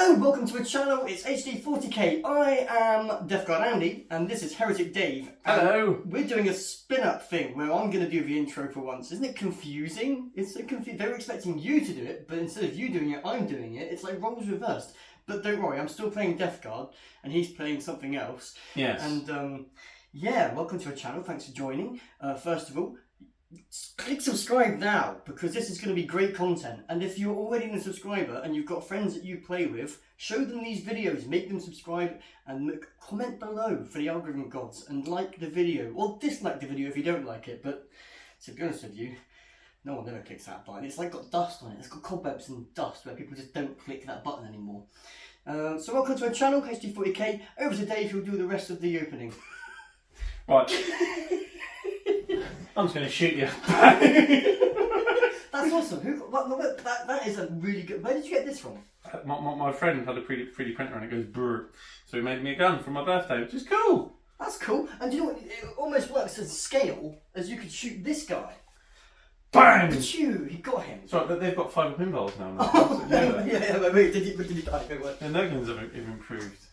Hello, welcome to the channel. It's HD 40k. I am Deathguard Andy, and this is Heretic Dave. Hello. We're doing a spin-up thing where I'm going to do the intro for once. Isn't it confusing? It's so confusing. They were expecting you to do it, but instead of you doing it, I'm doing it. It's like roles reversed. But don't worry, I'm still playing Deathguard, and he's playing something else. Yes. And yeah, welcome to our channel. Thanks for joining. First of all, click subscribe now, because this is going to be great content. And if you're already a subscriber and you've got friends that you play with, show them these videos, make them subscribe, and comment below for the algorithm gods, and like the video or dislike the video if you don't like it. But to be honest with you, no one ever clicks that button. It's like got dust on it. It's got cobwebs and dust where people just don't click that button anymore. So welcome to our channel, HD40k. Over to Dave, who'll do the rest of the opening. Right. I'm just going to shoot you. That's awesome. That is a really good. Where did you get this from? My friend had a 3D printer and it goes brr. So he made me a gun for my birthday, which is cool. That's cool. And do you know what? It almost works as scale, as you could shoot this guy. Bang! Achoo! He got him. Sorry, but they've got 5 pinballs now. Oh, yeah, but wait, did you die? The noggins have improved.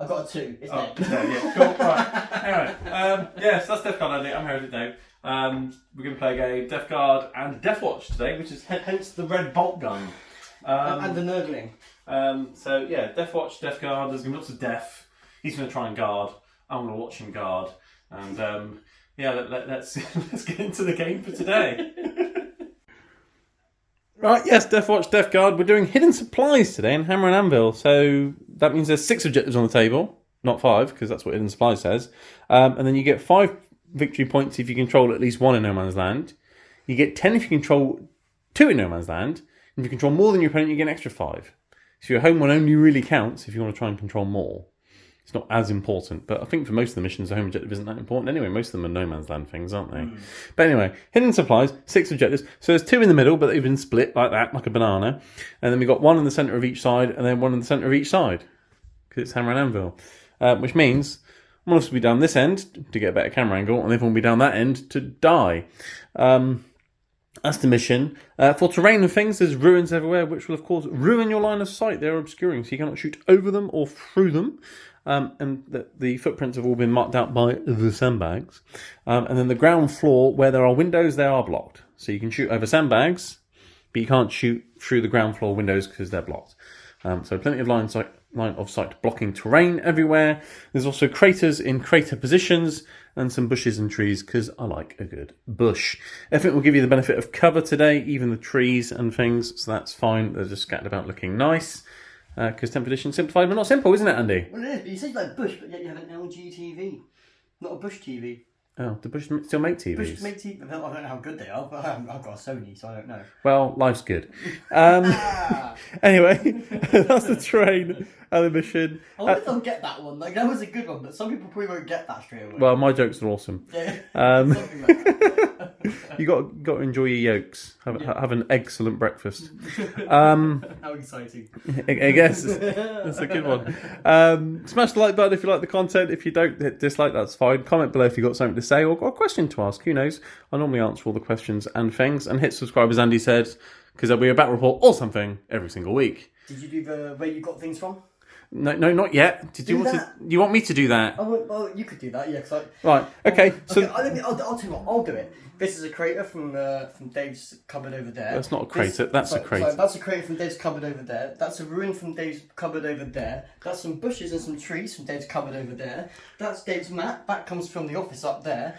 I got a 2. It's dead. Yeah, cool. Right. Anyway, yes, that's Deathguard Andy. I'm Heretic Dave. We're going to play a game, Deathguard and Deathwatch today, which is hence the red bolt gun. And the nurgling. So yeah, Deathwatch, Deathguard. There's going to be lots of death. He's going to try and guard. I'm going to watch him guard. And yeah, let's get into the game for today. Right, yes, Deathwatch, Deathguard. We're doing hidden supplies today in Hammer and Anvil. So that means there's 6 objectives on the table, not 5, because that's what hidden supplies says. And then you get 5 victory points if you control at least 1 in No Man's Land. You get 10 if you control 2 in No Man's Land. And if you control more than your opponent, you get an extra 5. So your home one only really counts if you want to try and control more. It's not as important, but I think for most of the missions, the home objective isn't that important anyway. Most of them are No Man's Land things, aren't they? But anyway, hidden supplies, 6 objectives. So there's 2 in the middle, but they've been split like that, like a banana. And then we've got 1 in the centre of each side, and then 1 in the centre of each side, because it's Hammer and Anvil. Which means one of us will be down this end to get a better camera angle, and the other one will be down that end to die. That's the mission. For terrain and things, there's ruins everywhere, which will, of course, ruin your line of sight. They're obscuring, so you cannot shoot over them or through them. And the footprints have all been marked out by the sandbags. And then the ground floor, where there are windows, they are blocked. So you can shoot over sandbags, but you can't shoot through the ground floor windows because they're blocked. So plenty of line of sight blocking terrain everywhere. There's also craters in crater positions and some bushes and trees, because I like a good bush. I think we'll give you the benefit of cover today, even the trees and things, so that's fine. They're just scattered about looking nice. Because 10th edition simplified but not simple, isn't it, Andy? Well, it is, but you say like bush, but yet you have an LG TV, not a Bush TV. Oh, do Bush still make TVs? Bush make TV. I don't know how good they are, but I've got a Sony, so I don't know. Well, life's good. Anyway, that's the terrain and the mission. I wonder if they'll get that one. Like, that was a good one, but some people probably won't get that straight away. Well, my jokes are awesome. Yeah. Something like that. You got to enjoy your yolks. Have an excellent breakfast. How exciting! I guess that's a good one. Smash the like button if you like the content. If you don't hit dislike, that's fine. Comment below if you've got something to say or got a question to ask. Who knows? I normally answer all the questions and things. And hit subscribe, as Andy said, because there'll be a battle report or something every single week. Did you do the where you got things from? No, not yet. You want me to do that? Oh, well, you could do that, yeah. Right. Okay. So I'll tell you what. I'll do it. This is a crater from Dave's cupboard over there. That's not a crater. That's a crater. Sorry, that's a crater from Dave's cupboard over there. That's a ruin from Dave's cupboard over there. That's some bushes and some trees from Dave's cupboard over there. That's Dave's map. That comes from the office up there.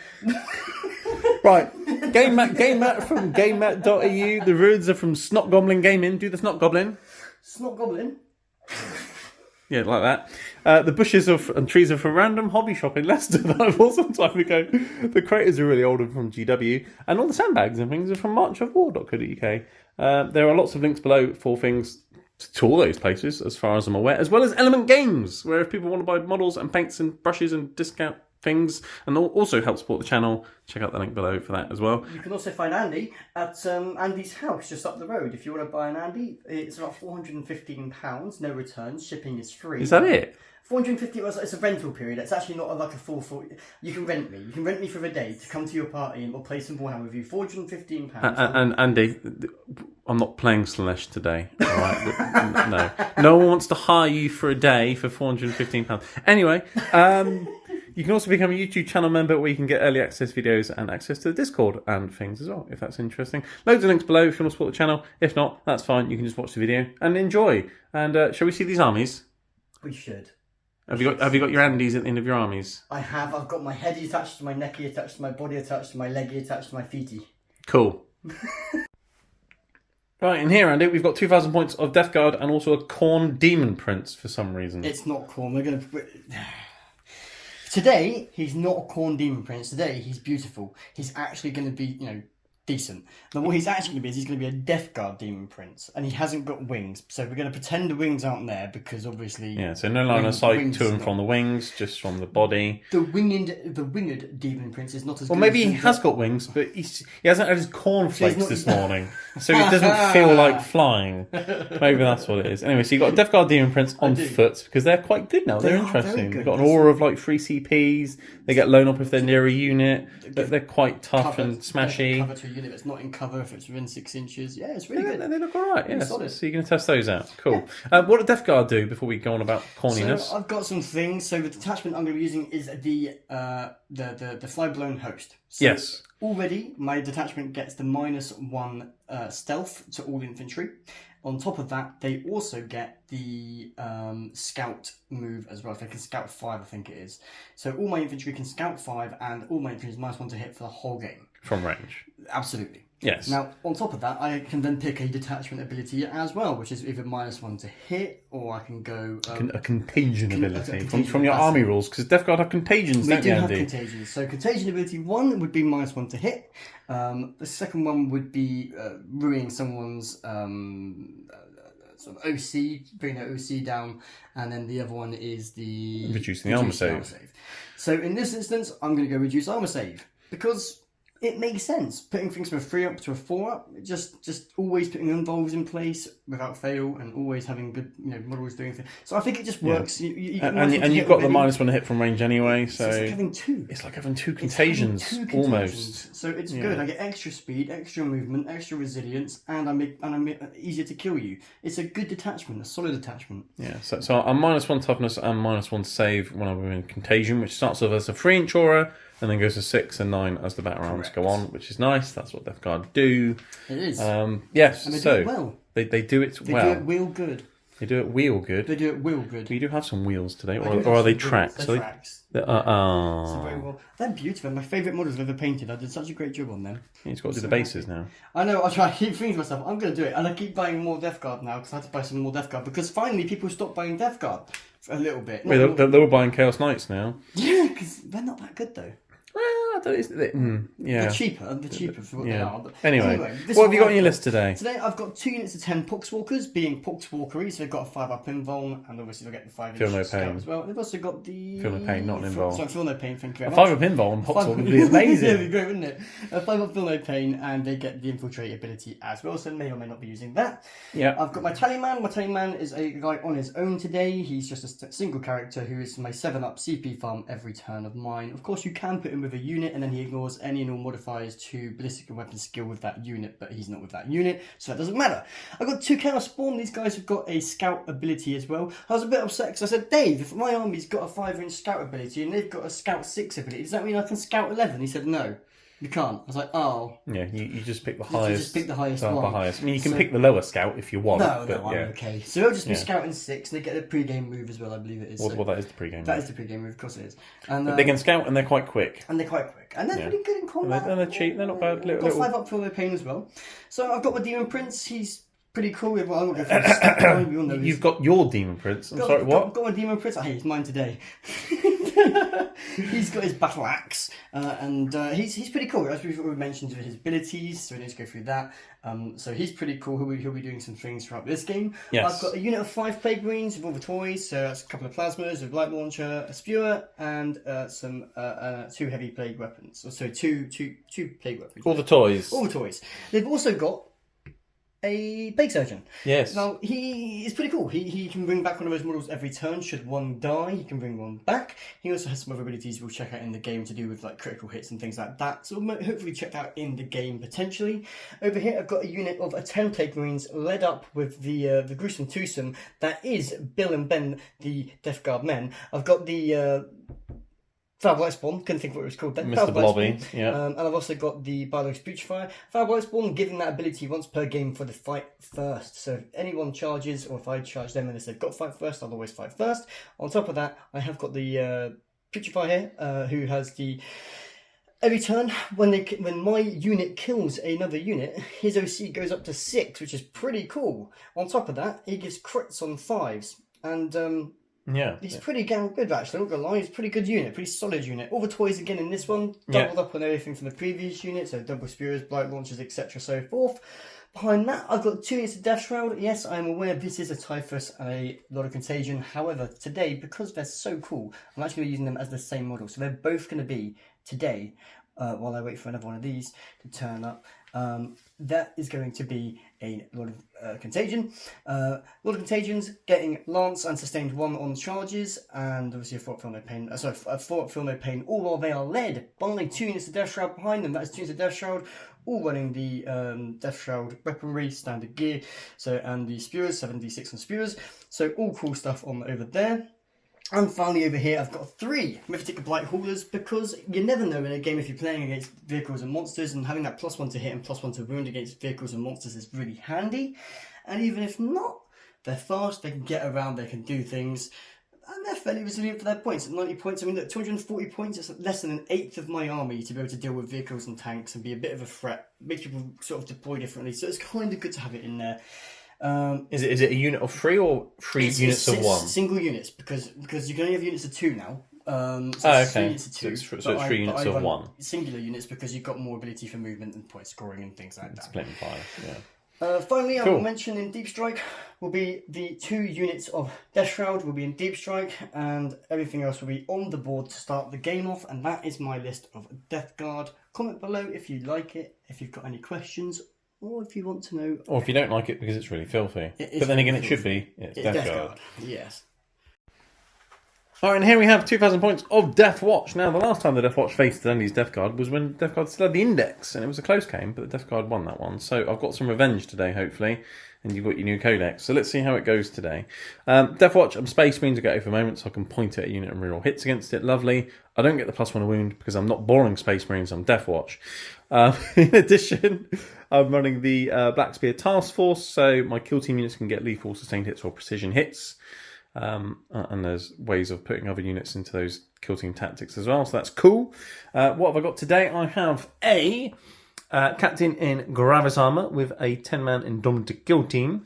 Right. Game mat from gamemat.eu. The ruins are from Snot Goblin Gaming. Do the Snot Goblin. Snot Goblin. Yeah, like that. The bushes and trees are from Random Hobby Shop in Leicester that I bought some time ago. The craters are really old and from GW. And all the sandbags and things are from marchofwar.co.uk. There are lots of links below for things to all those places, as far as I'm aware, as well as Element Games, where if people want to buy models and paints and brushes and discount things, and also help support the channel, check out the link below for that as well. You can also find Andy at Andy's house just up the road. If you want to buy an Andy, it's about £415, no returns, shipping is free. Is that it? 450. It's a rental period. It's actually not like a full. You can rent me. You can rent me for a day to come to your party and we'll play some Warhammer with you. £415. And Andy, I'm not playing Slanesh today. All right? No one wants to hire you for a day for £415. Anyway, you can also become a YouTube channel member where you can get early access videos and access to the Discord and things as well, if that's interesting. Loads of links below if you want to support the channel. If not, that's fine. You can just watch the video and enjoy. And shall we see these armies? We should. Have you got your Andys at the end of your armies? I have. I've got my heady attached to my necky, attached to my body, attached to my leggy, attached to my feety. Cool. Right, in here, Andy, we've got 2,000 points of Death Guard and also a Khorne Demon Prince for some reason. It's not Khorne. We're gonna. Today, he's not a Khorne Demon Prince. Today, he's beautiful. He's actually going to be, decent. Now, what he's actually going to be is he's going to be a Death Guard Demon Prince, and he hasn't got wings. So we're going to pretend the wings aren't there because obviously. Yeah. So no line of sight to and from the wings, just from the body. The winged Demon Prince is not as. Well, good maybe as he has got wings, but he hasn't had his cornflakes not- this morning, so he doesn't feel like flying. Maybe that's what it is. Anyway, so you got a Death Guard Demon Prince on foot because they're quite good now. They're They are very interesting. good. They've got an aura of like 3 CPs. They get blown up if they're near a unit. But they're quite tough and smashy. Cover to a unit that's not in cover if it's within 6 inches. Yeah, it's really good. They look alright, yeah. solid. So you're going to test those out. Cool. What did Death Guard do before we go on about corniness? So I've got some things. So the detachment I'm going to be using is the Flyblown Host. So Yes. Already, my detachment gets the -1 stealth to all infantry. On top of that, they also get the scout move as well. So they can scout 5, I think it is. So all my infantry can scout 5, and all my infantry is -1 to hit for the whole game. From range. Absolutely. Yes. Now, on top of that, I can then pick a detachment ability as well, which is either -1 to hit, or I can go... A contagion ability contagion, from your that's army it. rules, because Death Guard have contagions, We don't do you, have Andy? contagions. So contagion ability 1 would be -1 to hit. The second one would be ruining someone's sort of OC, bring their OC down, and then the other one is the Reducing the armor save. So in this instance, I'm going to go reduce armor save because it makes sense. Putting things from a 3 up to a 4 up, just always putting involves in place without fail, and always having good models doing things. So I think it just works. Yeah. You And you've got the -1 to hit from range anyway, so it's like having 2. it's like having two contagions, almost. So it's good. I get extra speed, extra movement, extra resilience, and I'm easier to kill you. It's a good detachment, a solid detachment. Yeah, so I'm -1 toughness and -1 save when I'm in contagion, which starts off as a 3-inch aura and then goes to 6 and 9 as the battle rounds go on, which is nice. That's what Death Guard do. It is. Yes, And they so do it well. they do it They well. do it real good. They do it wheel good. They do it real good. We do have some wheels today, I do or have are they some tracks? wheels. Are They're they- tracks. They're- So very well. They're beautiful. My favourite models I've ever painted. I did such a great job on them. He's got to do the bases now. I know. I keep thinking to myself, I'm going to do it, and I keep buying more Death Guard now because I had to buy some more Death Guard because finally people stopped buying Death Guard for a little bit. Wait, they're all buying Chaos Knights now. Yeah, because they're not that good though. Well, I don't, yeah. They're cheaper for what they are. But Anyway, this what is have you got on I've your list today? Today I've got 2 units of 10 Poxwalkers, being Poxwalkery, so they've got a 5-up invuln, and obviously they'll get the 5-inch Feel no scout pain. as well. They've also got the... Feel no pain, not an invuln. Sorry, Feel no pain, thank you A very much. 5-up invuln on Poxwalker would be Yeah, amazing. it'd be great, wouldn't it? A 5-up Feel no pain, and they get the infiltrate ability as well, so may or may not be using that. Yeah. I've got my Tallyman. My Tallyman is a guy on his own today. He's just a single character who is my 7-up CP farm every turn of mine. Of course, you can put him with a unit, and then he ignores any and all modifiers to ballistic and weapon skill with that unit, but he's not with that unit, so that doesn't matter. I've got 2 Chaos Spawn. These guys have got a scout ability as well. I was a bit upset because I said, Dave, if my army's got a 5-inch scout ability and they've got a scout 6 ability, does that mean I can scout 11? He said, no. You can't. I was like, oh. Yeah, you just pick the You highest. just pick the highest the one. highest. I mean, you can So- pick the lower scout if you want. No, but I'm yeah. okay. So they'll just be Yeah. scouting 6, and they get the pre-game move as well, I believe it is. Well, So well, that is the pre-game. that is the pre-game move, of course it is. And But they can scout and they're quite quick. they're quite quick. And they're Yeah. pretty good in combat. And they're cheap, they're not bad, I've little- got 5-up Feel No Pain as well. So I've got my Demon Prince. He's pretty cool. Well, I'm not going to stat line, we all know You've got your Demon Prince. I'm sorry, what? I've got my Demon Prince. Hey, it's mine today. He's got his battle axe, and he's pretty cool. As we've already mentioned, his abilities, so we need to go through that. So he's pretty cool. He'll be doing some things throughout this game. Yes. I've got a unit of 5 Plague Marines with all the toys, so that's a couple of plasmas, a light launcher, a spewer, and some 2 heavy plague weapons. So two plague weapons. All the toys. All the toys. They've also got a Plague Surgeon. Yes. Now, he is pretty cool. He can bring back one of those models every turn. Should one die, he can bring one back. He also has some other abilities we'll check out in the game to do with like critical hits and things like that. So we'll hopefully check out in the game potentially. Over here, I've got a unit of 10 Plague Marines led up with the gruesome twosome. That is Bill and Ben, the Death Guard men. I've got the Foul Blightspawn, couldn't think of what it was called then. Mr. Blobby, yeah. And I've also got the Biological Putrefier. Foul Blightspawn, giving that ability once per game for the fight first. So if anyone charges, or if I charge them and they've got fight first, I'll always fight first. On top of that, I have got the Putrefier here, who has the... Every turn, when my unit kills another unit, his OC goes up to 6, which is pretty cool. On top of that, he gives crits on 5s. And... yeah, he's pretty damn good actually, I'm not gonna lie, he's a pretty good unit, pretty solid unit. All the toys again in this one, doubled up on everything from the previous unit, so double spears, blight launchers, etc. so forth. Behind that, I've got 2 units of Death Shroud. Yes, I'm aware this is a Typhus and a lot of Contagion. However, today, because they're so cool, I'm actually using them as the same model. So they're both going to be today, while I wait for another one of these to turn up. That is going to be a lot of Contagion. A lot of Contagions, getting Lance and Sustained 1 on charges, and obviously a Fort Feel No Pain. A Fort Feel No Pain, all while they are led by 2 units of Death Shroud behind them. That is 2 units of Death Shroud, all running the Death Shroud weaponry, standard gear, so and the Spewers, 7d6 on Spewers. So all cool stuff on over there. And finally over here I've got 3 Mythic Blight Haulers, because you never know in a game if you're playing against vehicles and monsters, and having that +1 to hit and +1 to wound against vehicles and monsters is really handy. And even if not, they're fast, they can get around, they can do things, and they're fairly resilient for their points. At 90 points, I mean look, 240 points, it's less than an eighth of my army to be able to deal with vehicles and tanks and be a bit of a threat. Makes people sort of deploy differently, so it's kind of good to have it in there. Is it a unit of 3 or 3 units of 1? Single units, because you can only have units of 2 now. So okay. 3 units of 2. So it's 3 units of 1. Singular units because you've got more ability for movement and point scoring and things like that. Split in 5, yeah. Finally, Cool. I will mention in Deep Strike will be the 2 units of Death Shroud will be in Deep Strike, and everything else will be on the board to start the game off. And that is my list of Death Guard. Comment below if you like it, if you've got any questions, or if you want to know. Or if you don't like it because it's really filthy. It is But then again, really it should be. It's Death Guard. Yes. Alright, and here we have 2,000 points of Deathwatch. Now, the last time the Deathwatch faced Dundee's Death Guard was when Death Guard still had the index, and it was a close game, but the Death Guard won that one. So I've got some revenge today, hopefully, and you've got your new codex. So let's see how it goes today. Deathwatch, I'm Space Marines to go for a moment, so I can point at a unit and reroll hits against it. Lovely. I don't get the +1 a wound because I'm not boring Space Marines, I'm Deathwatch. In addition, I'm running the Black Spear Task Force, so my kill team units can get lethal sustained hits or precision hits. And there's ways of putting other units into those kill team tactics as well, so that's cool. What have I got today? I have a captain in Gravis armor with a 10-man Indomitic kill team.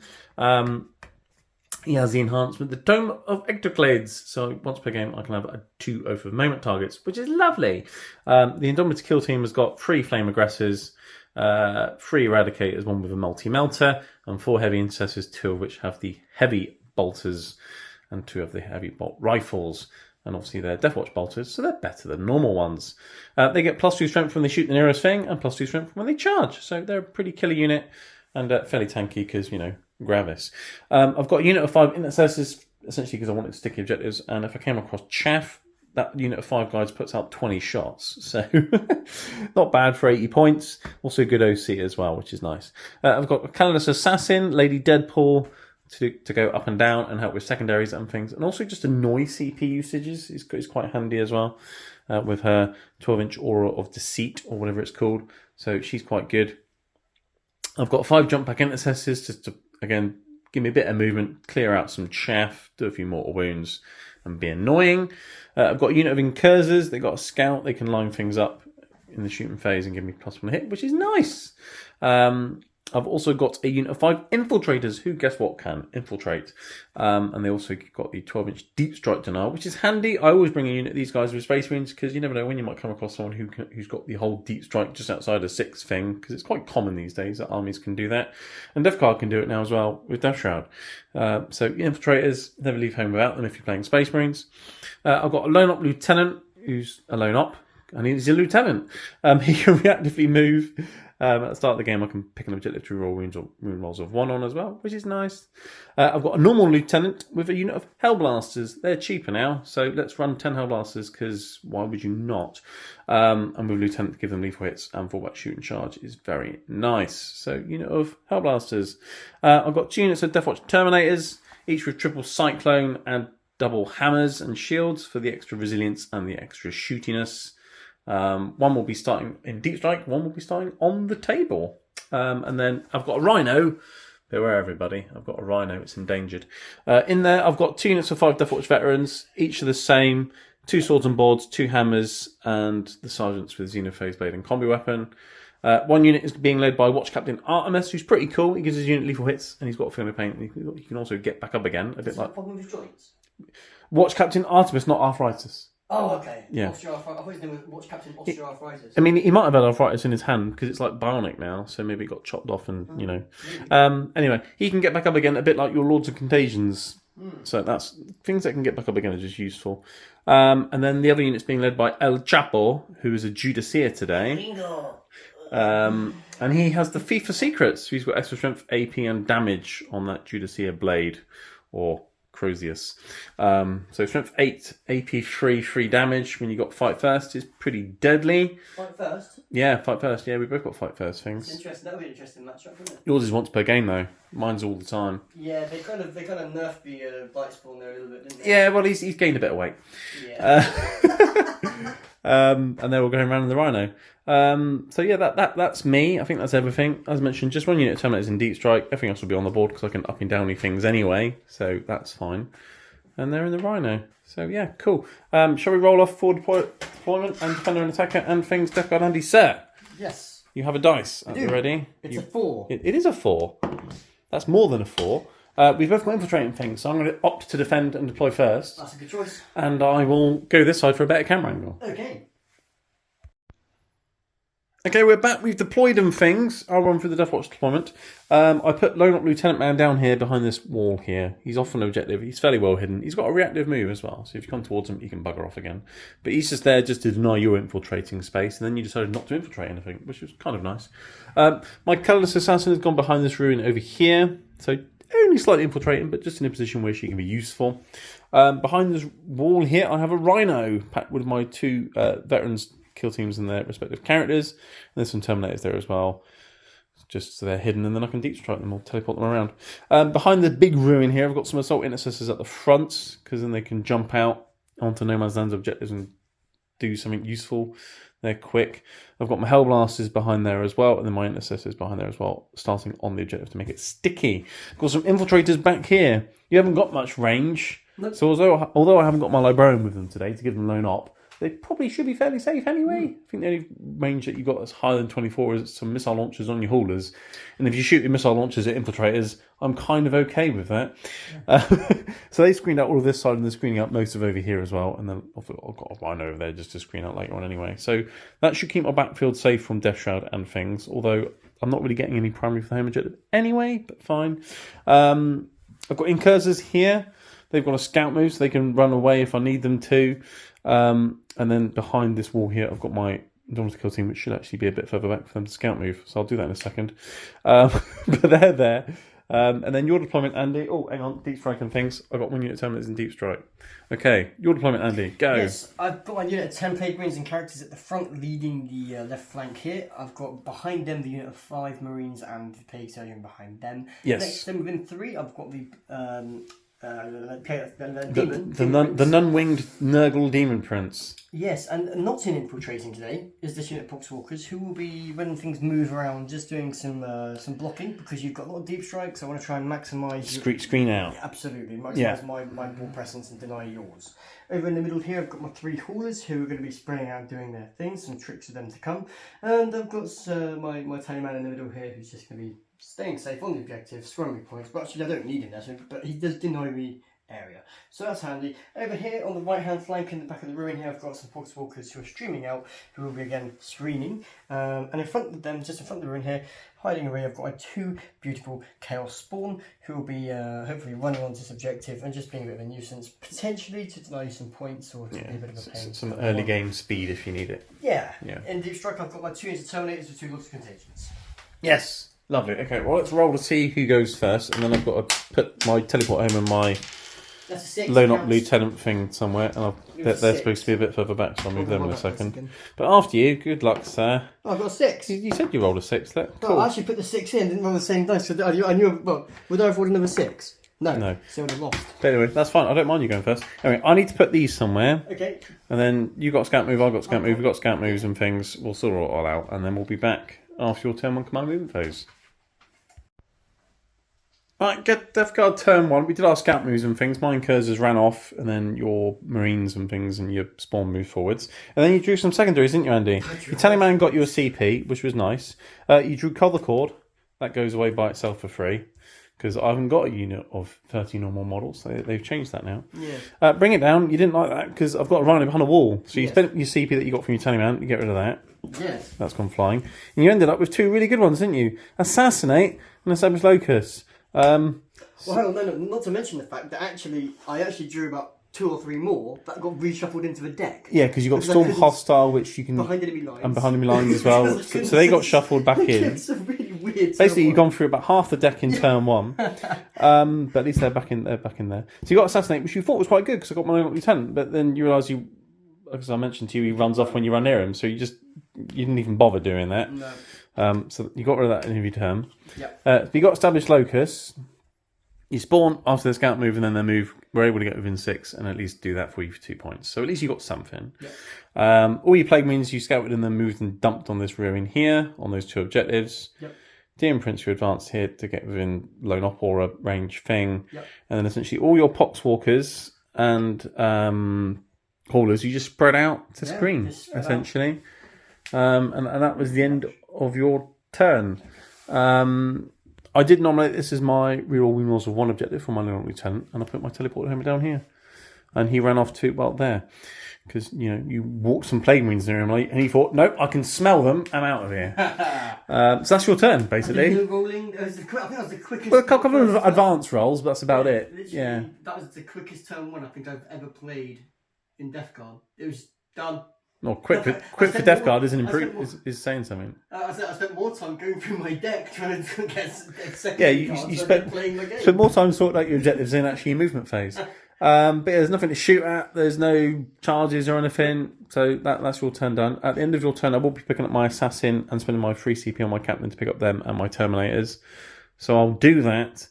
He has the enhancement, the Dome of Ectoclades. So once per game, I can have 2 oath of moment targets, which is lovely. The Indomitic kill team has got 3 flame aggressors, 3 eradicators, 1 with a multi-melter, and 4 heavy intercessors, 2 of which have the heavy bolters, and 2 of the heavy bolt rifles, and obviously they're Deathwatch bolters, so they're better than normal ones. They get +2 strength when they shoot the nearest thing, and +2 strength when they charge, so they're a pretty killer unit, and fairly tanky because, you know, Gravis. I've got a unit of 5 intercessors, essentially because I wanted sticky objectives, and if I came across chaff, that unit of 5 guys puts out 20 shots, so not bad for 80 points. Also good OC as well, which is nice. I've got a Calidus Assassin, Lady Deadpool, to go up and down and help with secondaries and things, and also just annoy CP usages is quite handy as well, with her 12-inch Aura of Deceit or whatever it's called, so she's quite good. I've got 5 jump back intercessors just to, again, give me a bit of movement, clear out some chaff, do a few mortal wounds, and be annoying. I've got a unit of incursors. They've got a scout. They can line things up in the shooting phase and give me +1 hit, which is nice. I've also got a unit of 5 infiltrators who, guess what, can infiltrate. And they also got the 12-inch deep strike denial, which is handy. I always bring a unit of these guys with Space Marines because you never know when you might come across someone who's got the whole deep strike just outside a 6 thing, because it's quite common these days that armies can do that. And Death Guard can do it now as well with Death Shroud. So infiltrators, never leave home without them if you're playing Space Marines. I've got a lone op lieutenant who's a lone op, and he's a lieutenant. He can reactively move. At the start of the game, I can pick an objective to roll wound rolls of 1 on as well, which is nice. I've got a normal lieutenant with a unit of Hellblasters. They're cheaper now, so let's run 10 Hellblasters, because why would you not? And with lieutenant to give them lethal hits and fallback shoot and charge is very nice. So, unit of Hellblasters. I've got 2 units of Deathwatch Terminators, each with triple Cyclone and double hammers and shields for the extra resilience and the extra shootiness. One will be starting in Deep Strike, one will be starting on the table. And then I've got a Rhino. Beware, everybody. I've got a Rhino. It's endangered. In there, I've got 2 units of 5 Deathwatch veterans. Each are the same. 2 swords and boards, 2 hammers, and the sergeants with Xenophase Blade and combi weapon. 1 unit is being led by Watch Captain Artemis, who's pretty cool. He gives his unit lethal hits, and he's got a film of pain. He can also get back up again. A bit like problem with his joints. Watch Captain Artemis, not arthritis. Oh, okay. Yeah. I thought his name was Watch Captain Osteoarthritis. I mean, he might have had arthritis in his hand because it's like bionic now, so maybe it got chopped off and, you know. Anyway, he can get back up again a bit like your Lords of Contagions. So that's things that can get back up again are just useful. And then the other unit's being led by El Chapo, who is a Judicia today. And he has the FIFA secrets. He's got extra strength, AP, and damage on that Judicia blade, or Crozius. So strength 8, AP 3, 3 damage when you got fight first is pretty deadly. Fight first? Yeah, fight first. Yeah, we both got fight first things. Interesting. That'll be an interesting matchup, wouldn't it? Yours is once per game though. Mine's all the time. Yeah, they kind of nerfed the bite spawn there a little bit, didn't they? Yeah, well he's gained a bit of weight. Yeah. And they're all going around in the Rhino. So yeah, that's me. I think that's everything. As mentioned, just 1 unit of Terminators in Deep Strike. Everything else will be on the board because I can up and downy things anyway, so that's fine. And they're in the Rhino. So yeah, cool. Shall we roll off for deployment and Defender and Attacker and things? Death Guard Andy, sir. Yes. You have a dice. Are you ready? It's a 4. It is a 4. That's more than a 4. We've both got infiltrating things, so I'm going to opt to defend and deploy first. That's a good choice. And I will go this side for a better camera angle. Okay. Okay, we're back. We've deployed them things. I'll run through the Deathwatch deployment. I put Lone Up Lieutenant Man down here behind this wall here. He's off on objective. He's fairly well hidden. He's got a reactive move as well, so if you come towards him, he can bugger off again. But he's just there just to deny your infiltrating space, and then you decided not to infiltrate anything, which was kind of nice. My colourless assassin has gone behind this ruin over here, so only slightly infiltrating, but just in a position where she can be useful. Behind this wall here, I have a Rhino packed with my 2 veterans kill teams and their respective characters. And there's some Terminators there as well, just so they're hidden, and then I can deep strike them or teleport them around. Behind the big ruin here, I've got some Assault Intercessors at the front, because then they can jump out onto No Man's Land's objectives and do something useful. They're quick. I've got my Hellblasters behind there as well, and then my Intercessors behind there as well, starting on the objective to make it sticky. I've got some Infiltrators back here. You haven't got much range, Nope. so although I haven't got my Librarian with them today to give them lone op, they probably should be fairly safe anyway. I think the only range that you've got that's higher than 24 is some missile launchers on your haulers. And if you shoot your missile launchers at infiltrators, I'm kind of okay with that. Yeah. So they screened out all of this side, and they're screening out most of over here as well. And then I've got a Rhino over there just to screen out later on anyway. So that should keep my backfield safe from Death Shroud and things. Although I'm not really getting any primary for the home objective anyway, but fine. I've got Incursors here. They've got a scout move, so they can run away if I need them to. And then behind this wall here, I've got my Dawn to Kill team, which should actually be a bit further back for them to scout move. So I'll do that in a second. But they're there. And then your deployment, Andy. Oh, hang on. Deep Strike and things. I've got 1 unit of Terminators in Deep Strike. Okay, your deployment, Andy. Go. Yes, I've got my unit of 10 Plague Marines and characters at the front leading the left flank here. I've got behind them the unit of 5 Marines and the Plague Surgeon behind them. Yes. Next to them within 3, I've got the the nun-winged Nurgle Demon Prince. Yes, and not in infiltrating today is this unit of Poxwalkers, who will be, when things move around, just doing some blocking, because you've got a lot of deep strikes. I want to try and maximise... Screen out. Yeah, absolutely, maximise my ball presence and deny yours. Over in the middle here, I've got my 3 haulers, who are going to be spraying out doing their things, some tricks for them to come. And I've got my tiny man in the middle here, who's just going to be staying safe on the objective, scoring me points, but actually I don't need him there, but he does deny me area. So that's handy. Over here on the right hand flank in the back of the ruin here, I've got some Pox Walkers who are streaming out, who will be again screening. And in front of them, just in front of the ruin here, hiding away, I've got 2 beautiful Chaos Spawn who will be hopefully running onto this objective and just being a bit of a nuisance, potentially to deny you some points or to be a bit of a pain. Some early game speed if you need it. Yeah. In Deep Strike, I've got my 2 Terminators with 2 Lots of Contagions. Yes. Lovely. Okay, well, let's roll to see who goes first, and then I've got to put my teleport home and my lone up lieutenant thing somewhere, and they're supposed to be a bit further back, so I'll move them in a second. But after you, good luck, sir. Oh, I've got a 6. You said you rolled a 6. Cool. Oh, I actually put the 6 in, didn't roll the same dice. So I knew, well, would I have rolled another 6? No. So I would have lost. But anyway, that's fine. I don't mind you going first. Anyway, I need to put these somewhere. Okay. And then you got scout move, I've got scout move, we've got scout moves and things. We'll sort it all out, and then we'll be back after your turn 1 command movement phase. Right, get Death Guard turn 1. We did our scout moves and things. Mine cursors ran off, and then your marines and things and your spawn moved forwards. And then you drew some secondaries, didn't you, Andy? Your Tallyman got you a CP, which was nice. You drew Color Cord. That goes away by itself for free, because I haven't got a unit of 13 or more models. They've changed that now. Yeah. Bring it down. You didn't like that, because I've got a rhino behind a wall. So you spent your CP that you got from your Tallyman. You get rid of that. Yes. That's gone flying. And you ended up with 2 really good ones, didn't you? Assassinate and Establish Locus. Well, hang on, no, not to mention the fact that I actually drew about 2 or 3 more that got reshuffled into the deck. Yeah, because you got Storm Hostile, which you can behind enemy lines, and behind enemy lines as well. so they got shuffled back in. It's a really weird. Basically, you've gone through about half the deck in turn 1, but at least they're back in. They're back in there. So you got Assassinate, which you thought was quite good because I got my own lieutenant, but then you realise as I mentioned to you, he runs off when you run near him, so you didn't even bother doing that. No. So you got rid of that in every turn. Yep. You got Established Locus. You spawn after the scout move and then their move. We're able to get within 6 and at least do that for you for 2 points. So at least you got something. Yep. All your plague means you scouted and then moved and dumped on this ruin here on those 2 objectives. Yep. DM Prince, you advanced here to get within lone op or a range thing. Yep. And then essentially all your Poxwalkers and haulers, you just spread out to screen, essentially. And that was the end of your turn. I did nominate this as my reroll windmills of 1 objective for my Lieutenant Lieutenant, and I put my teleport home down here. And he ran off to, there. Because, you walked some plague marines near him, and he thought, nope, I can smell them, I'm out of here. So that's your turn, basically. Rolling, I think that was the quickest. Well, a couple of advanced rolls, but that's about it. Yeah. That was the quickest turn 1 I think I've ever played in Death Guard. It was done. Well, quick for Death Guard is saying something. I spent more time going through my deck trying to get second. Yeah, you spent more time sorting out your objectives in actually your movement phase. But there's nothing to shoot at. There's no charges or anything. So that's your turn done. At the end of your turn, I will be picking up my assassin and spending my free CP on my captain to pick up them and my terminators. So I'll do that.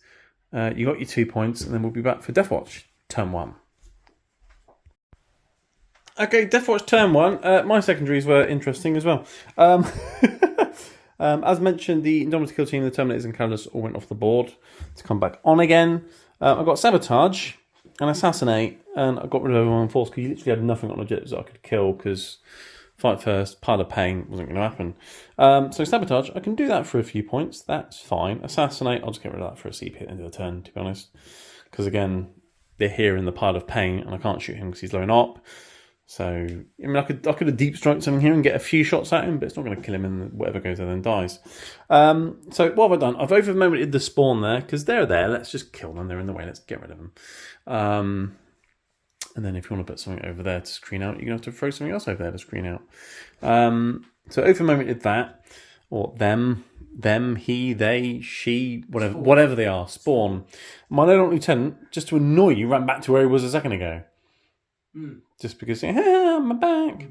You got your 2 points, and then we'll be back for Deathwatch turn 1. Okay, Deathwatch turn 1. My secondaries were interesting as well. As mentioned, the Indomitable Kill Team, the Terminators and Cavalers all went off the board to come back on again. I got Sabotage and Assassinate, and I got rid of everyone force because you literally had nothing on objectives that I could kill because fight first, pile of pain wasn't going to happen. So Sabotage, I can do that for a few points. That's fine. Assassinate, I'll just get rid of that for a CP at the end of the turn, to be honest. Because again, they're here in the pile of pain, and I can't shoot him because he's low in op. So, I mean, I could have deep strike something here and get a few shots at him, but it's not going to kill him, and whatever goes there then dies. So what have I done? I've over-momented the spawn there, because they're there. Let's just kill them. They're in the way. Let's get rid of them. And then if you want to put something over there to screen out, you're going to have to throw something else over there to screen out. So over-momented that, or them, he, they, she, whatever they are, spawn. My Lone Lieutenant, just to annoy you, ran back to where he was a second ago. Just because, I'm back.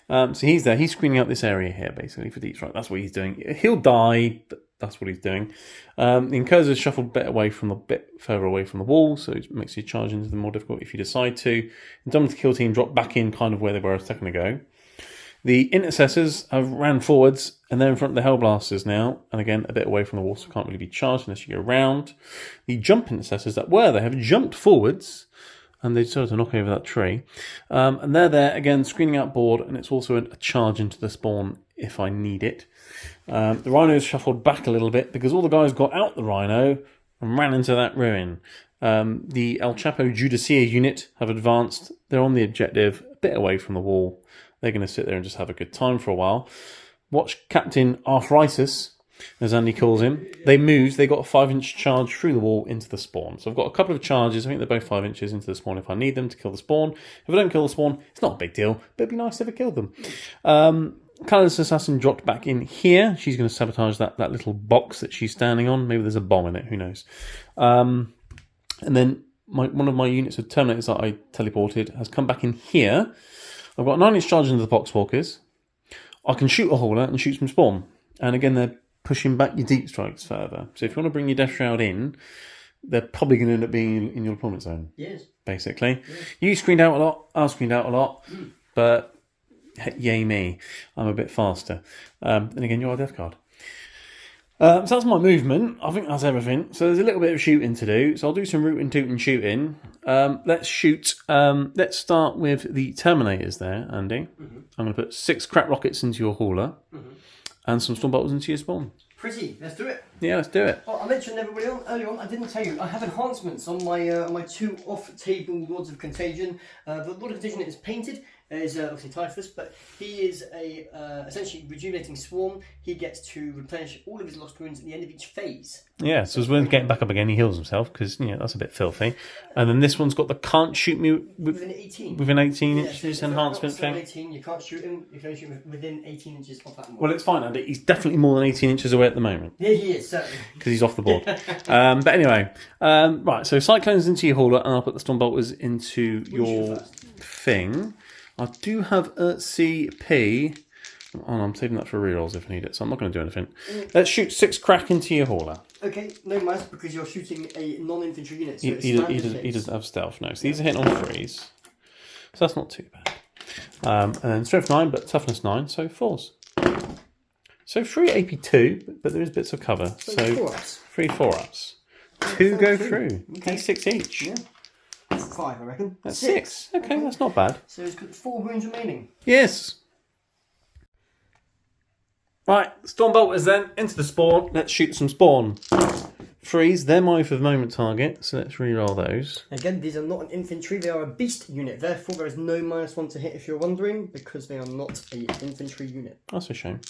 So he's there. He's screening out this area here, basically, for deep strike. That's what he's doing. He'll die, but that's what he's doing. The Incursors shuffled a bit further away from the wall, so it makes your charge into them more difficult if you decide to. Indomitable Kill Team dropped back in kind of where they were a second ago. The Intercessors have ran forwards, and they're in front of the Hellblasters now, and again, a bit away from the wall, so can't really be charged unless you go round. The Jump Intercessors that were there have jumped forwards, and they decided to knock over that tree. And they're there, again, screening out board, and it's also a charge into the spawn if I need it. The rhino's shuffled back a little bit because all the guys got out the rhino and ran into that ruin. The El Chapo Judicia unit have advanced. They're on the objective, a bit away from the wall. They're going to sit there and just have a good time for a while. Watch Captain Arthritis, as Andy calls him. They moved. They got a 5-inch charge through the wall into the spawn. So I've got a couple of charges. I think they're both 5 inches into the spawn if I need them to kill the spawn. If I don't kill the spawn, it's not a big deal, but it'd be nice if I killed them. Colourless Assassin dropped back in here. She's going to sabotage that little box that she's standing on. Maybe there's a bomb in it. Who knows? And then one of my units of Terminators that I teleported has come back in here. I've got a 9-inch charge into the Poxwalkers. I can shoot a hauler and shoot some spawn. And again, they're pushing back your deep strikes further. So if you want to bring your Death Shroud in, they're probably going to end up being in your deployment zone. Yes. Basically. Yes. You screened out a lot. I screened out a lot. But yay me. I'm a bit faster. And again, you're a death card. So that's my movement. I think that's everything. So there's a little bit of shooting to do. So I'll do some rootin' tootin' shooting. Let's shoot. Let's start with the Terminators there, Andy. Mm-hmm. I'm going to put 6 crack rockets into your hauler and some storm bolters into your spawn. Pretty. Let's do it. Yeah, let's do it. Oh, I mentioned everybody earlier on. I didn't tell you. I have enhancements on my my 2 off-table Lords of Contagion. The Lord of Contagion is painted. Is obviously Typhus, but he is a essentially rejuvenating swarm. He gets to replenish all of his lost wounds at the end of each phase. Yeah, so as we're getting back up again, he heals himself because that's a bit filthy. And then this one's got the can't shoot me within 18. Within 18 inches so enhancement thing. 18, you can't shoot him. You can only shoot him within 18 inches of that. Well, it's fine, Andy. He's definitely more than 18 inches away at the moment. Yeah, he is certainly because he's off the board. But anyway, right. So Cyclones into your hauler, and I'll put the Storm Bolters into your thing. I do have a CP. Oh, no, I'm saving that for rerolls if I need it, so I'm not going to do anything. Let's shoot 6 crack into your hauler. Okay, no mass because you're shooting a non-infantry unit. So he doesn't have stealth, no. So these are hitting on 3s. So that's not too bad. And then strength 9, but toughness 9, so 4s. So 3 AP 2, but there is bits of cover. So 3 4-ups. 2 go through. Okay, 6 each. Yeah. 5, I reckon. That's 6. Okay, that's not bad. So it's got 4 wounds remaining. Yes. Right, Storm Bolters then, into the spawn. Let's shoot some spawn. 3s, they're my for the moment target, so let's re-roll those. Again, these are not an infantry, they are a beast unit. Therefore, there is no -1 to hit if you're wondering, because they are not an infantry unit. That's a shame.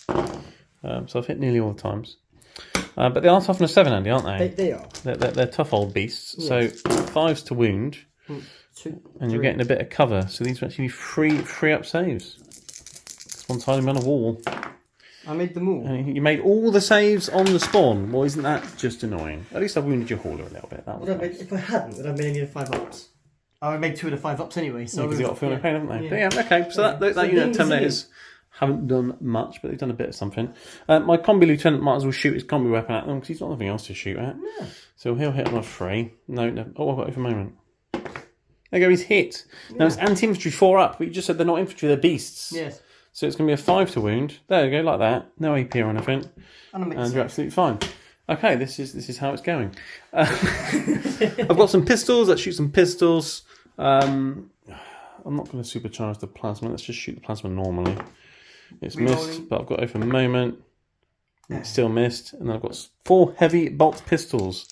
So I've hit nearly all the times. But they are toughness 7, Andy, aren't they? They are. They're tough old beasts. Yes. So 5s to wound. 2, and you're getting a bit of cover. So these are actually 3 up saves. This one's hiding behind a wall. I made them all. And you made all the saves on the spawn. Well, isn't that just annoying? At least I wounded your hauler a little bit. That was nice. If I hadn't, would I have made any of the 5-ups? I would have made 2 of the 5-ups anyway. So because you got a feeling of pain, haven't they? Yeah. But yeah, okay. So that unit of Terminators haven't done much, but they've done a bit of something. My combi lieutenant might as well shoot his combi weapon at them because he's got nothing else to shoot at. Yeah. So he'll hit on a 3. No. Oh, I've got it for a moment. There you go, he's hit. Yeah. Now it's anti-infantry 4 up, but you just said they're not infantry, they're beasts. Yes. So it's going to be a 5 to wound. There you go, like that. No AP or anything. And you're absolutely fine. Okay, this is how it's going. I've got some pistols. Let's shoot some pistols. I'm not going to supercharge the plasma. Let's just shoot the plasma normally. It's missed, but I've got it for the moment. It's still missed. And then I've got 4 heavy bolt pistols.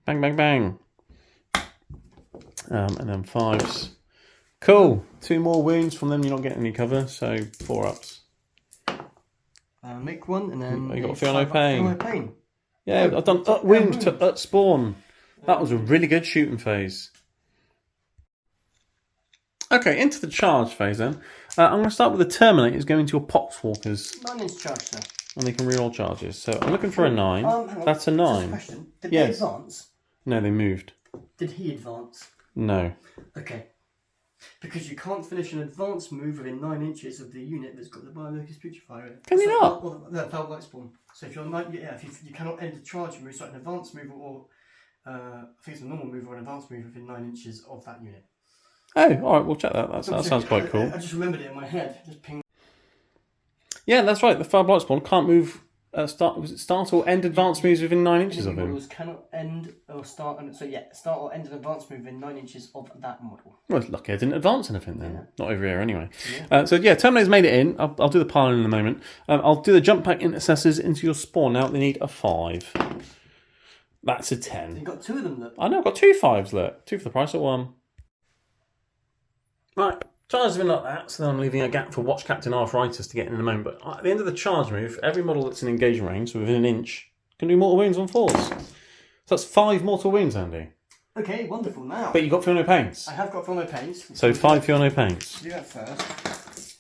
Bang, bang, bang. And then 5s. Cool. 2 more wounds from them. You're not getting any cover, so 4 ups. Make 1 and then. You got feel no pain. Feel no pain. Yeah, I've done wound to spawn. That was a really good shooting phase. Okay, into the charge phase then. I'm going to start with the Terminators going to your Poxwalkers. 9-inch charge, sir. And they can reroll charges. So I'm looking for a 9. That's a 9. Just a question. Did they advance? No, they moved. Did he advance? No. Okay. Because you can't finish an advanced move within 9 inches of the unit that's got the Biolocus Putrefier in it. Can you not? Well, that felt like spawn. So if you're not, if you cannot end a charge move, so an advanced move or I think it's a normal move or an advanced move within 9 inches of that unit. Oh, all right, we'll check that. That sounds quite cool. I just remembered it in my head. Just ping. Yeah, that's right. The Fire Blight Spawn can't move Start or end advanced moves within 9 inches of him. Models cannot end or start, start or end an advanced move within 9 inches of that model. Well, it's lucky I didn't advance anything then. Yeah. Not over here anyway. Yeah. Terminator's made it in. I'll do the piling in a moment. I'll do the jump pack intercessors into your spawn now. They need a 5. That's a 10. You've got 2 of them, look. I know, I've got 2 5s, look. 2 for the price of 1. Right, charge has been like that, so then I'm leaving a gap for Watch Captain Arthritis to get in a moment. But at the end of the charge move, every model that's in engagement range, so within an inch, can do mortal wounds on 4s. So that's 5 mortal wounds, Andy. Okay, wonderful. Now. But you got feel no pains. I have got feel no pains. So 5 feel no pains. Do that first.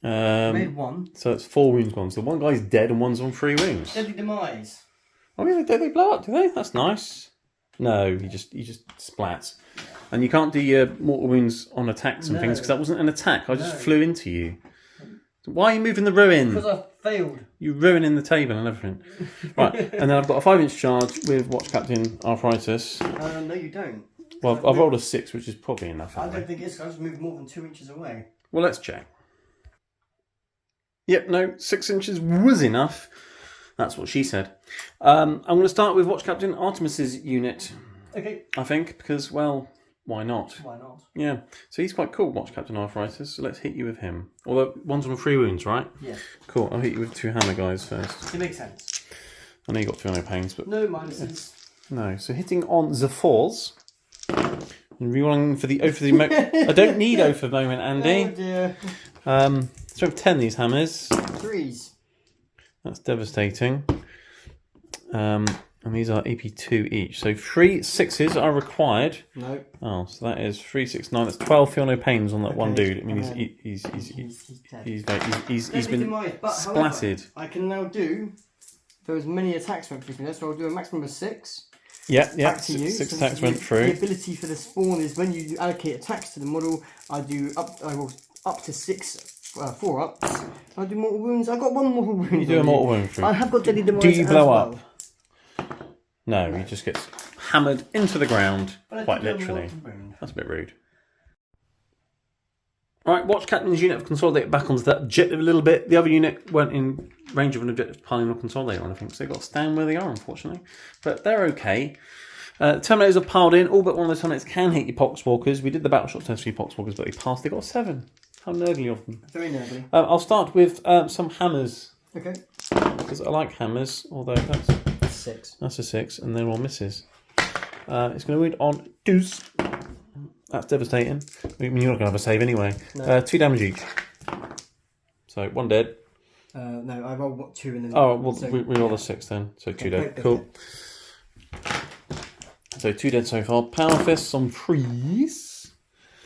Made 1. So it's 4 wounds gone. So one guy's dead and one's on 3 wounds. Deadly Demise. Oh yeah, they blow up, do they? That's nice. No, he just splats. And you can't do your mortal wounds on attacks and things because that wasn't an attack. I just flew into you. So why are you moving the ruin? Because I failed. You're ruining the table and everything. Right, and then I've got a 5-inch charge with Watch Captain Arthritis. No, you don't. Well, I've rolled a 6, which is probably enough. I don't think it's. I just moved more than 2 inches away. Well, let's check. Yep, no, 6 inches was enough. That's what she said. I'm going to start with Watch Captain Artemis's unit. Okay. I think, because, well, why not? Why not? Yeah. So he's quite cool, Watch Captain Arthritis. So let's hit you with him. Although one's on 3 wounds, right? Yeah. Cool. I'll hit you with 2 hammer guys first. It makes sense. I know you got 200 pains, but no minuses. No. So hitting on the 4s and rerolling for the O for the moment. I don't need O for the moment, Andy. Oh dear. So 10 these hammers. 3s. That's devastating. And these are AP2 each. So 3 6s are required. No. Oh, so that is 3, 6, 9. That's 12 feel no pains on that one dude. I mean, he's been splatted. However, I can now do those many attacks went through. So I'll do a maximum of 6. Yeah. Back to you. 6 So attacks went through. The ability for the spawn is when you allocate attacks to the model. I will up to 6. 4 ups. I do mortal wounds. I got 1 mortal wound. You do a mortal wound through. I have got Deadly Demise. Do you blow as well. up? No, he just gets hammered into the ground, But I quite did do a literally. mortal wound. That's a bit rude. Right, Watch Captain's unit have consolidated back onto that objective a little bit. The other unit weren't in range of an objective piling or consolidate or anything, so they've got to stand where they are, unfortunately. But they're okay. Terminators are piled in. All but one of the Terminators can hit your Poxwalkers. We did the battle shot test for your Poxwalkers, but they passed. They got a 7. How nerdly of them. Very nerdly. I'll start with some hammers. Okay. Because I like hammers, although that's 6. a 6, and then 1 misses. It's going to wound on Deuce. That's devastating. I mean, you're not going to have a save anyway. No. 2 damage each. So 1 dead. No, I rolled 2 and then. Oh, well, so, we roll a 6 then. So 2 Okay, dead. Cool. So 2 dead so far. Power fists on 3s.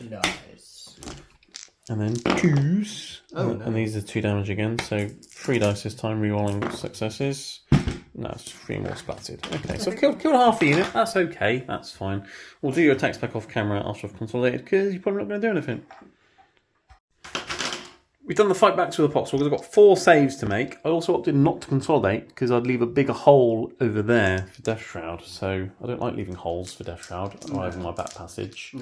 Nice. And then 2s. Oh, and these are 2 damage again. So 3 dice this time, rerolling successes. No, it's 3 more splatted. Okay, so I've killed half the unit. That's okay. That's fine. We'll do your attacks back off camera after I've consolidated because you're probably not going to do anything. We've done the fight backs with the Poxwalkers because I've got 4 saves to make. I also opted not to consolidate because I'd leave a bigger hole over there for Death Shroud. So I don't like leaving holes for Death Shroud or over my back passage.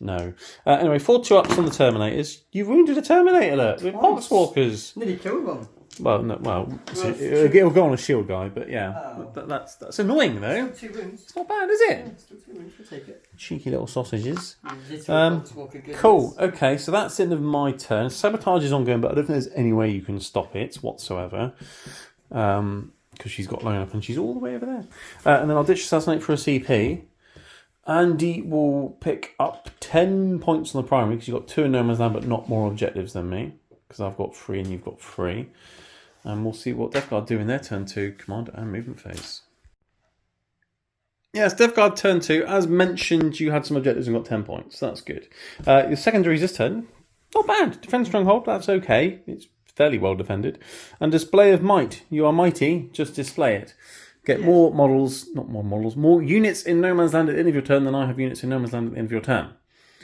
No. Anyway, 4 2-ups on the Terminators. You wounded a Terminator, look, with Poxwalkers. Nearly killed one. Well, no, it'll go on a shield guy, but yeah. Oh. That's annoying, though. 2 wounds. It's not bad, is it? Yeah, still 2 wounds. We'll take it. Cheeky little sausages. Poxwalker Cool. Okay, so that's the end of my turn. Sabotage is ongoing, but I don't think there's any way you can stop it whatsoever. Because she's got long enough and she's all the way over there. And then I'll ditch Assassinate for a CP. Andy will pick up 10 points on the primary because you've got 2 in No Man's Land, but not more objectives than me. Because I've got 3 and you've got 3. And we'll see what Death Guard do in their turn 2, command and movement phase. Yes, Death Guard turn 2. As mentioned, you had some objectives and got 10 points. That's good. Your Secondaries this turn, not bad. Defend Stronghold, that's okay. It's fairly well defended. And Display of Might. You are mighty, just display it. Get more models, more units in No Man's Land at the end of your turn than I have units in No Man's Land at the end of your turn.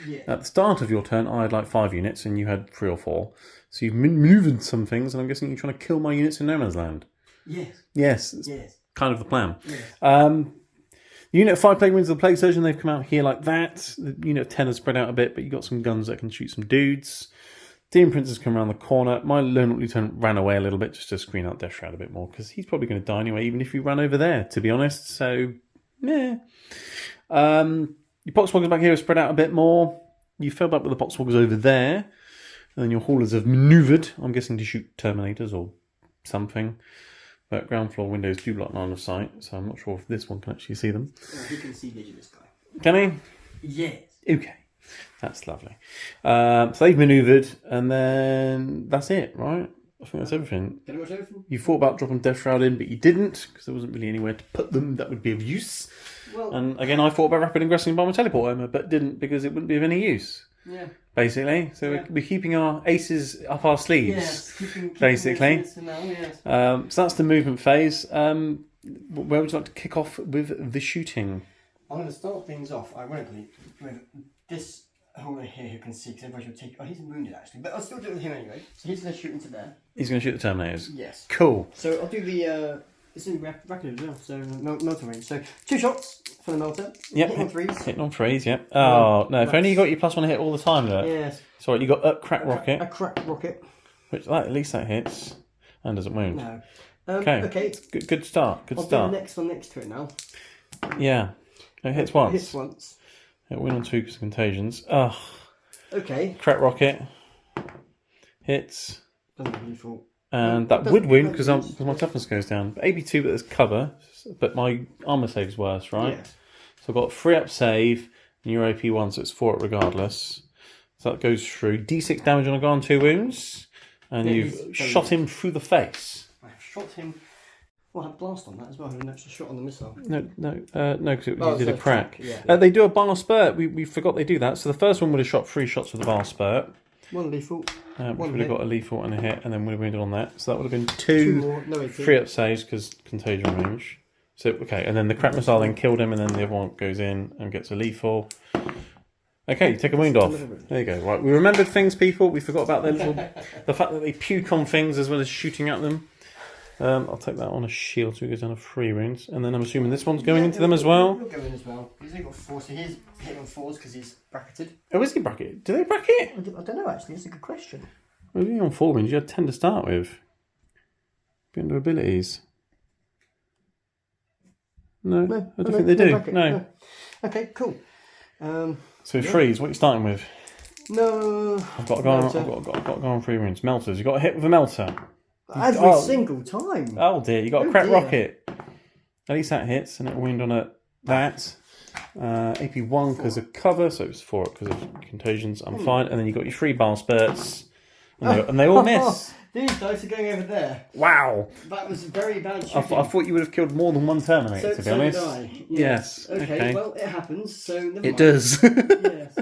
Yeah. At the start of your turn, I had like 5 units and you had 3 or 4. So you've manoeuvred some things, and I'm guessing you're trying to kill my units in No Man's Land. Yes. Yes. Kind of the plan. Yes. The unit of 5 Plague Winds of the Plague Surgeon, they've come out here like that. The unit of 10 has spread out a bit, but you've got some guns that can shoot some dudes. Demon Prince has come around the corner. My Lieutenant Lieutenant ran away a little bit just to screen out Death Shroud a bit more because he's probably going to die anyway, even if he ran over there, to be honest. So, yeah. Your Poxwoggers back here are spread out a bit more. You filled up with the Poxwoggers over there. And then your Haulers have manoeuvred, I'm guessing, to shoot Terminators or something. But ground floor windows do block line of sight, so I'm not sure if this one can actually see them. He can see the edge of this guy. Can he? Yes. Okay. That's lovely. So they've manoeuvred, and then that's it, right? I think that's everything. Pretty much everything. You thought about dropping Death Shroud in, but you didn't, because there wasn't really anywhere to put them that would be of use. Well, And again, I thought about rapid ingressing by my teleport armor, but didn't because it wouldn't be of any use. yeah. Basically, so we're keeping our aces up our sleeves. Yes, keeping basically. this now, yes. So that's the movement phase. Where would you like to kick off with the shooting? I'm going to start things off, ironically, with this Hauler here who can see, because everybody should take... Oh, he's wounded, actually, but I'll still do it with him anyway. So he's going to shoot into there. He's going to shoot the Terminators. Yes. Cool. So I'll do the... It's in rapid as well, so melter range. So 2 shots for the melter. Yep. Hit on 3s. Hitting on 3s, yep. Oh, no, if only you got your +1 hit all the time, look. Yes. Sorry, you got a crack rocket. A crack rocket. Which, at least that hits. And doesn't wound. No. Okay. Good start. Good I'll start. do the next one next to it now. Yeah. It hits once. Hits once. It win on 2 because of contagions. Ugh. Okay. Crack rocket. Hits. Doesn't really fall. And that would win because my toughness goes down. But AB2, but there's cover. But my armour save's worse, right? Yes. So I've got 3 up save, and your AP1, so it's 4 up regardless. So that goes through. D6 damage on a guy on 2 wounds. And Yeah, you've he's shot him through the face. I've shot him. Well, I had blast on that as well. I had an extra shot on the missile. No, because you did a so crack. yeah. They do a bar spurt. We forgot they do that. So the first one would have shot 3 shots with a bar spurt. 1 lethal. Which One would have hit. got a lethal and a hit, and then would have wounded on that. So that would have been 2 2 more. No, 3 up saves because contagion range. So, okay, and then the crack missile then killed him, and then the other one goes in and gets a lethal. Okay, you take a wound off. There you go. Right, we remembered things, people. We forgot about their little, the fact that they puke on things as well as shooting at them. I'll take that on a shield, so he goes down to 3 wounds. And then I'm assuming this one's going into them as well. He'll go in as well. He's only got 4, so he's hit on 4s because he's bracketed. Oh, is he bracket? Do they bracket? I don't know, actually. It's a good question. Well, you're on 4 wounds. You had 10 to start with. Be under abilities. No, I don't think they do. Bracket, No. Okay, cool. So freeze. What are you starting with? No. I've got to go on 3 wounds. Melters. You got a hit with a melter. Every single time. Oh dear, you got a Oh crack dear. rocket. At least that hits, and it'll wound on it. That. AP1 because of cover, so it's 4 because of contagions. I'm fine. And then you got your 3 bar spurts, and they all miss. These dice are going over there. Wow. That was very bad I shooting. thought you would have killed more than one Terminator, to be honest. Did I. Yes. Okay, well, it happens, so never mind. It does. Yes.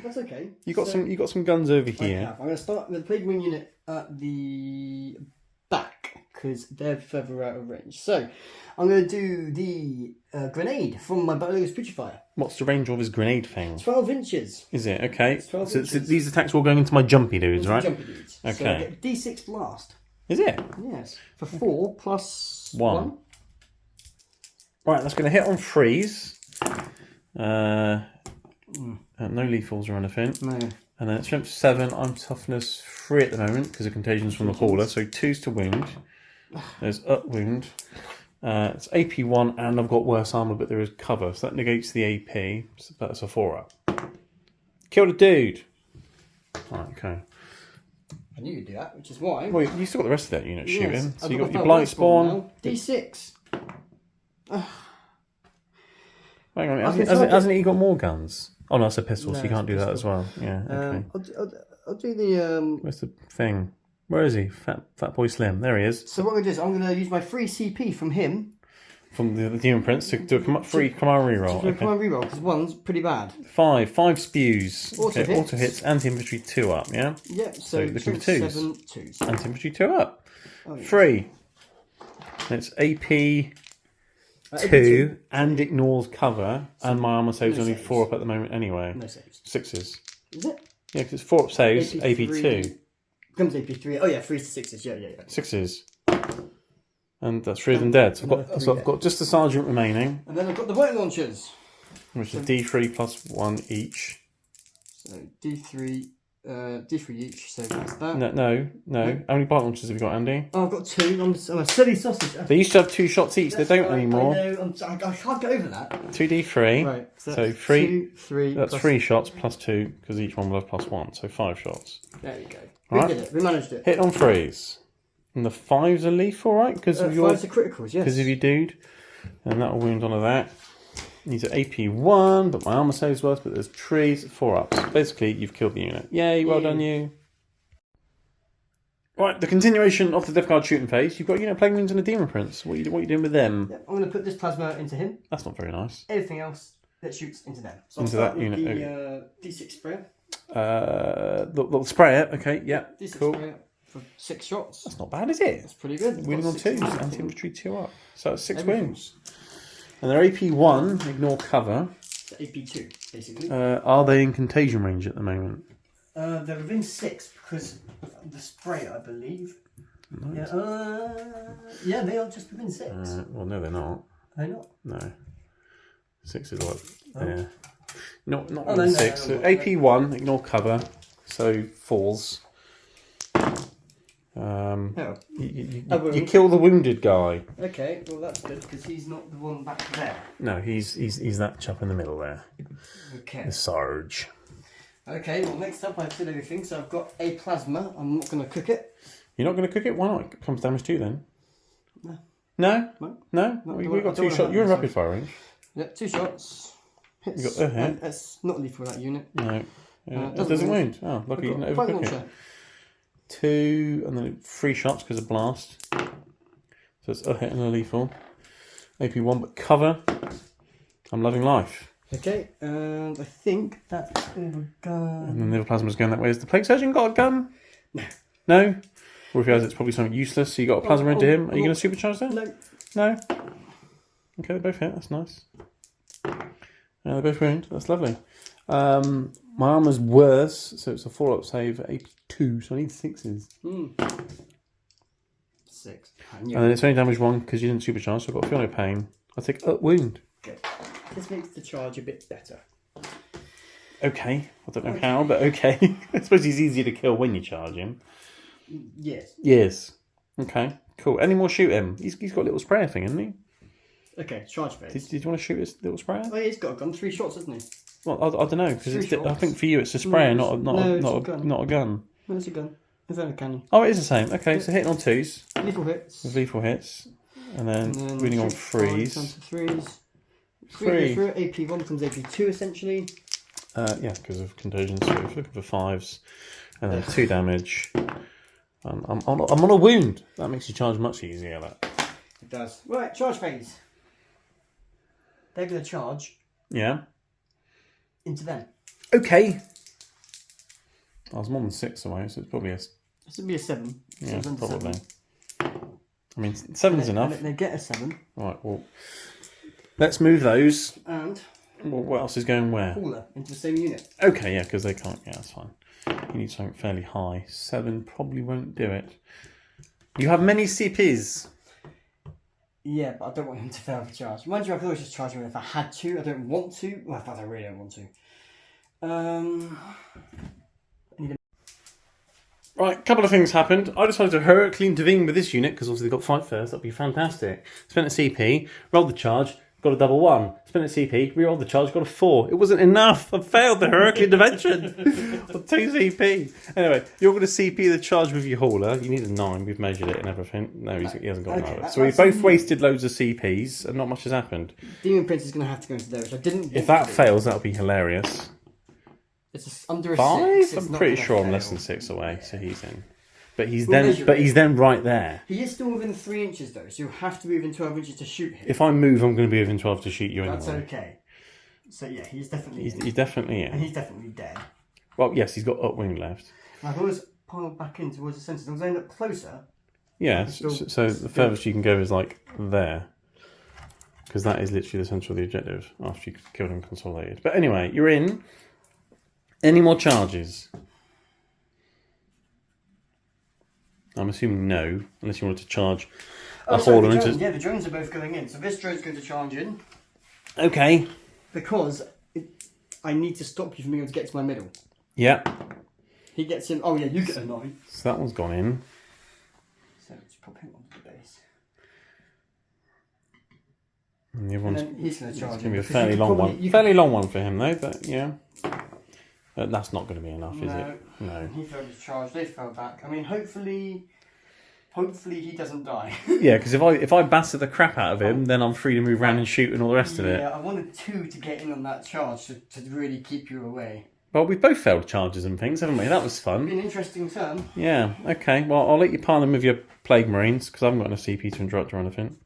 That's okay. You got some guns over I here. have. I'm going to start with the Plague Wing unit at the back, because they're further out of range. So, I'm going to do the grenade from my Balloon's Putrifier. What's the range of his grenade thing? 12 inches. Is it? Okay. It's 12 So inches. these attacks are all going into my jumpy dudes, right? Jumpy dudes. So I Okay. get D6 blast. Is it? Yes. For 4 plus 1. 1. Right, that's going to hit on freeze. No lethals or anything. No. And then it's strength 7. I'm toughness 3 at the moment because of contagions from the hauler. So 2's to wound. There's up wound. It's AP1 and I've got worse armour, but there is cover. So that negates the AP. So that's a 4 up. Killed a dude. Right, okay. I knew you'd do that, which is why. Well, you still got the rest of that unit shooting. So I've you got my your blight spawn. now. D6. Hang on, I can hasn't he got more guns? Oh no, it's a pistol, so No, you can't it's do a that as well. Yeah, okay. I'll do the. Where's the thing? Where is he? Fat Boy Slim. There he is. So what I'm going to do is I'm going to use my free CP from him. From the Demon Prince to do a free command reroll. To come Okay. on reroll, because 1's pretty bad. 5 spews. Auto Okay, hits. auto hits, anti-infantry 2 up, yeah? Yep, so looking for strength 2s. 7, 2s. Anti-infantry 2 up. Oh, yeah. 3. It's AP 2 2. and ignores cover, and my armor saves no only saves. 4 up at the moment anyway. No saves. 6s. Is it? Yeah, because it's 4 up saves, AP 2. Becomes AP3. Oh yeah, 3s to 6s. Yeah. 6s. And that's 3 of them dead. So another I've 3 got just the sergeant remaining, And then I've got the rocket launchers. which is D3 plus 1 each. So D3 D3 each, so that's that. No. How many bite launchers have you got, Andy? Oh, I've got 2. I'm a silly sausage. They used to have 2 shots each. They don't anymore. I know. I can't get over that. 2d3. Right. So 3. 2, 3. That's plus... 3 shots plus 2 because each one will have +1. So 5 shots. There we go. Right. We did it. We managed it. Hit on 3s. And the 5s are lethal, right? Because of your 5s are criticals, yes. Because of your dude. And that'll wound onto that. These are AP1, but my armor saves worse, but there's trees, 4 ups. Basically, you've killed the unit. Yay, well done you. Right, the continuation of the Death Guard shooting phase. You've got unit Plague Marines and a Demon Prince. What are you doing with them? Yeah, I'm going to put this plasma into him. That's not very nice. Everything else that shoots into them. So into that unit. The D6 sprayer. The sprayer, okay, yeah. D6 cool. sprayer for 6 shots. That's not bad, is it? That's pretty good. Winning on 2s, wounds. anti-infantry 2 up. So that's 6 Everything. wins. And they're AP1, ignore cover. So AP2, basically. Are they in contagion range at the moment? They're within 6 because of the spray, I believe. Nice. Yeah, they are just within 6. Well, no, they're not. Are they not? No. 6 is like, yeah. Not Oh, within no, 6. no, So no. AP1, ignore cover. So falls. Oh. You kill the wounded guy. Okay, well that's good because he's not the one back there. No, he's that chap in the middle there. Okay. The Sarge. Okay, well next up I've did everything, so I've got a plasma. I'm not going to cook it. You're not going to cook it? Why not? It comes damage to you then. No. No? No. No? No, We've got I don't 2 shots. You're in myself. rapid fire range. Yep, 2 shots. Hits. You got a hit. That's not lethal for that unit. No. It doesn't doesn't wound. wound. Oh, lucky you I've didn't got overcook launcher. it. 2, and then 3 shots because of blast. So it's a hit and a lethal. AP1, but cover. I'm loving life. Okay, and I think that's all the gun. And then the plasma's going that way. Has the Plague Surgeon got a gun? No. No? Or if he has, it's probably something useless. So you got a plasma into him. Are you going to supercharge that? No. No? Okay, they both hit. That's nice. They both wound. That's lovely. My armour's worse, so it's a 4-up save at AP2, so I need 6s. 6. And then it's only damage 1 because you didn't supercharge, so I've got a feel no pain. I'll take up wound. Good. This makes the charge a bit better. Okay. I don't know how, but okay. I suppose he's easier to kill when you charge him. Yes. Yes. Okay, cool. Any more shoot him? He's got a little sprayer thing, hasn't he? Okay, charge phase. Did you want to shoot his little sprayer? Oh, yeah, he's got a gun. 3 shots, hasn't he? Well, I don't know, because 3 I shots. think for you it's a sprayer, No, not it's a gun. Where's the gun? Is that a cannon? Oh, it is the same. Okay, so hitting on 2s Lethal hits. with lethal hits, and then winning on 3s. 3s. 3. Through AP1 becomes AP2 essentially. Yeah, because of contagion. So if you're looking for 5s, and then 2 damage. I'm on a wound. That makes you charge much easier. That. It does. Right, charge phase. They're going to charge Yeah. into them. Okay. I was more than 6 away, so it's probably a. This would be a 7. Yeah, So it's under probably. 7. I mean, 7's enough. They get a 7. Right, well, let's move those. And Well, what else is going where? Hauler into the same unit. Okay, yeah, because they can't. Yeah, that's fine. You need something fairly high. 7 probably won't do it. You have many CPs. Yeah, but I don't want him to fail the charge. Mind you, I could always just charge him if I had to. I don't want to. Well, in fact, I really don't want to. Right, couple of things happened. I decided to heroically intervene with this unit, because obviously they got fight first. That'd be fantastic. Spent a CP, rolled the charge, got a double 1. Spent a CP, re-rolled the charge, got a 4. It wasn't enough. I failed the heroic intervention. 2 CP. Anyway, you're going to CP the charge with your hauler. You need a 9. We've measured it and everything. No, he hasn't got Okay, an So we both wasted loads of CPs, and not much has happened. Demon Prince is going to have to go into there, which I didn't want If that to do. fails, that'll be hilarious. It's under a 5? 6. It's I'm not pretty gonna sure I'm fail. less than 6 away, so he's in. But he's We'll then measure but it. he's then right there. He is still within 3 inches though, so you have to be within 12 inches to shoot him. If I move, I'm going to be within 12 to shoot you anyway. That's okay. So yeah, he's definitely in. He's definitely And in. he's definitely dead. Well, yes, he's got upwing left. I've always piled back in towards the centre. As I end up closer. Yeah, Still- so the furthest you can go is like there. Because that is literally the centre of the objective after you killed him consolidated. But anyway, you're in. Any more charges? I'm assuming no, unless you wanted to charge a hauler the into... drones, yeah, the drones are both going in. So this drone's going to charge in Okay. because I need to stop you from being able to get to my middle. Yeah. He gets him. Oh yeah, you get a 9. So that one's gone in. So let's pop him onto the base. And the other And one's then he's going to charge it's going to be a him, because fairly you could long probably- one. Fairly long one for him though, but yeah. That's not going to be enough, is No. it? No. He failed his charge. They fell back. I mean, hopefully he doesn't die. Yeah, because if I batter the crap out of him, then I'm free to move around and shoot and all the rest of it. Yeah, I wanted 2 to get in on that charge to really keep you away. Well, we've both failed charges and things, haven't we? That was It'd fun. be an interesting turn. Yeah, okay. Well, I'll let you pile them with your Plague Marines, because I haven't got enough CP to interrupt or anything.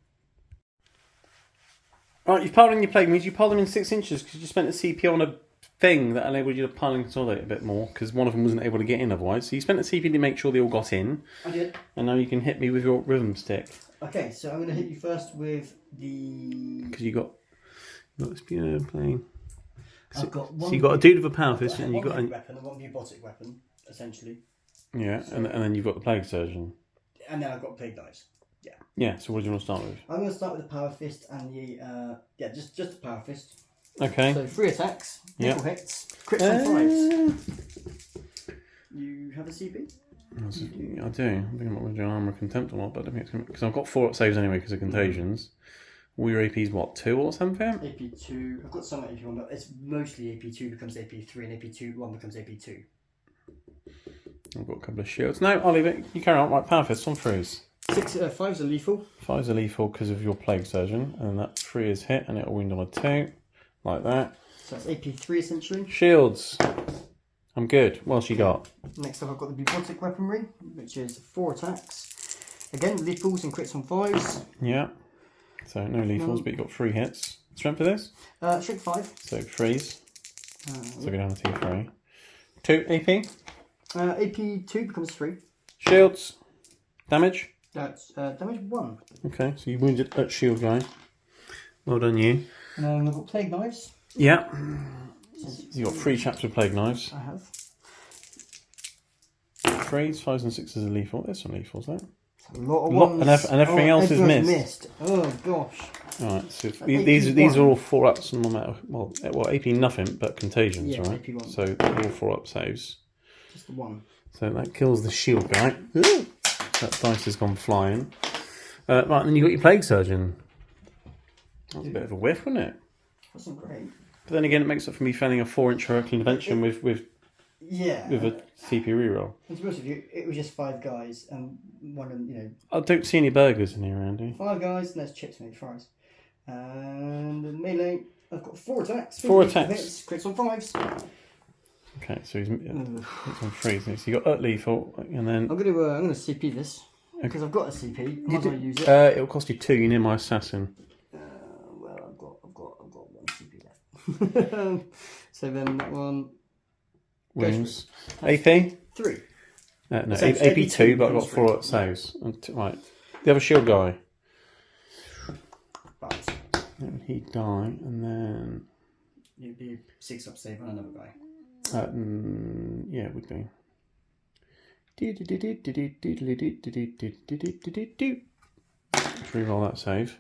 Right, you've piled in your Plague Marines. You piled them in 6 inches because you spent a CP on a thing that enabled you to pile and consolidate a bit more, because one of them wasn't able to get in otherwise. So you spent a CP to make sure they all got in. I did. And now you can hit me with your rhythm stick. Okay, so I'm going to hit you first with the... Because you got this plane. I've got one... So you got a dude with a power fist, and you got one weapon and one bubotic weapon, essentially. Yeah, and then you've got the Plague Surgeon. And then I've got plague knives. Yeah. Yeah. So what do you want to start with? I'm going to start with the power fist and the just the power fist. Okay. So 3 attacks, Yep. critical hits, crits and 5s. You have a CP? I do. I think I'm not going to do an armor of contempt or not, but I don't think it's going to, because I've got 4 up saves anyway because of contagions. All your AP's what, 2 or something? AP2. I've got some AP1, but it's mostly AP2 becomes AP3 and AP1 becomes AP2. I've got a couple of shields. No, I'll leave it. You carry on. Right, power fist on 3s. 5s are lethal. 5s are lethal because of your Plague Surgeon, and that 3 is hit, and it'll wound on a 2, like that. So that's AP3 essentially. Shields. I'm good. What else you got? Next up I've got the bubotic weaponry, which is 4 attacks. Again, lethals and crits on 5s. Yeah. So no lethals, but you got 3 hits. Strength for this? Strength 5. So 3s. So go down to 2, 3. 2 AP. AP2 becomes 3. Shields. Damage. That's damage 1. Okay, so you wounded that shield guy. Well done, you. I've got plague knives. Yeah. You got 3 chaps with Plague Knives. I have. 3s, 5s, and 6s are lethal. There's some lethals there. A lot of ones. And everything else is missed. Oh gosh. Alright, so these are all 4 ups, no matter well AP nothing but contagions, Yeah, right? AP1. So they're all 4 up saves. Just the 1. So that kills the shield guy. Ooh. That dice has gone flying. Right, and then you got your Plague Surgeon. That was a bit of a whiff, wasn't it? Wasn't great. But then again, it makes up for me failing a 4-inch Hurricane Intervention with Yeah. a CP reroll. And to be honest with you, it was just 5 guys and one of them, I don't see any burgers in here, Andy. 5 guys and there's chips and fries. And the melee, I've got 4 attacks. 4 critical attacks. Hits, crits on 5s. Okay, so he's it's on 3, so you got lethal, and then I'm gonna CP this because I've got a CP. Might as well use it. It'll cost you 2. You need my assassin. Well, I've got 1 CP left. So then that one Wounds. AP? 3. No, So it's AP2, but I've got becomes 4 saves. Right. The other shield guy. But He die, and then it'd be 6 up save on another guy. yeah, it would be. Reroll that save.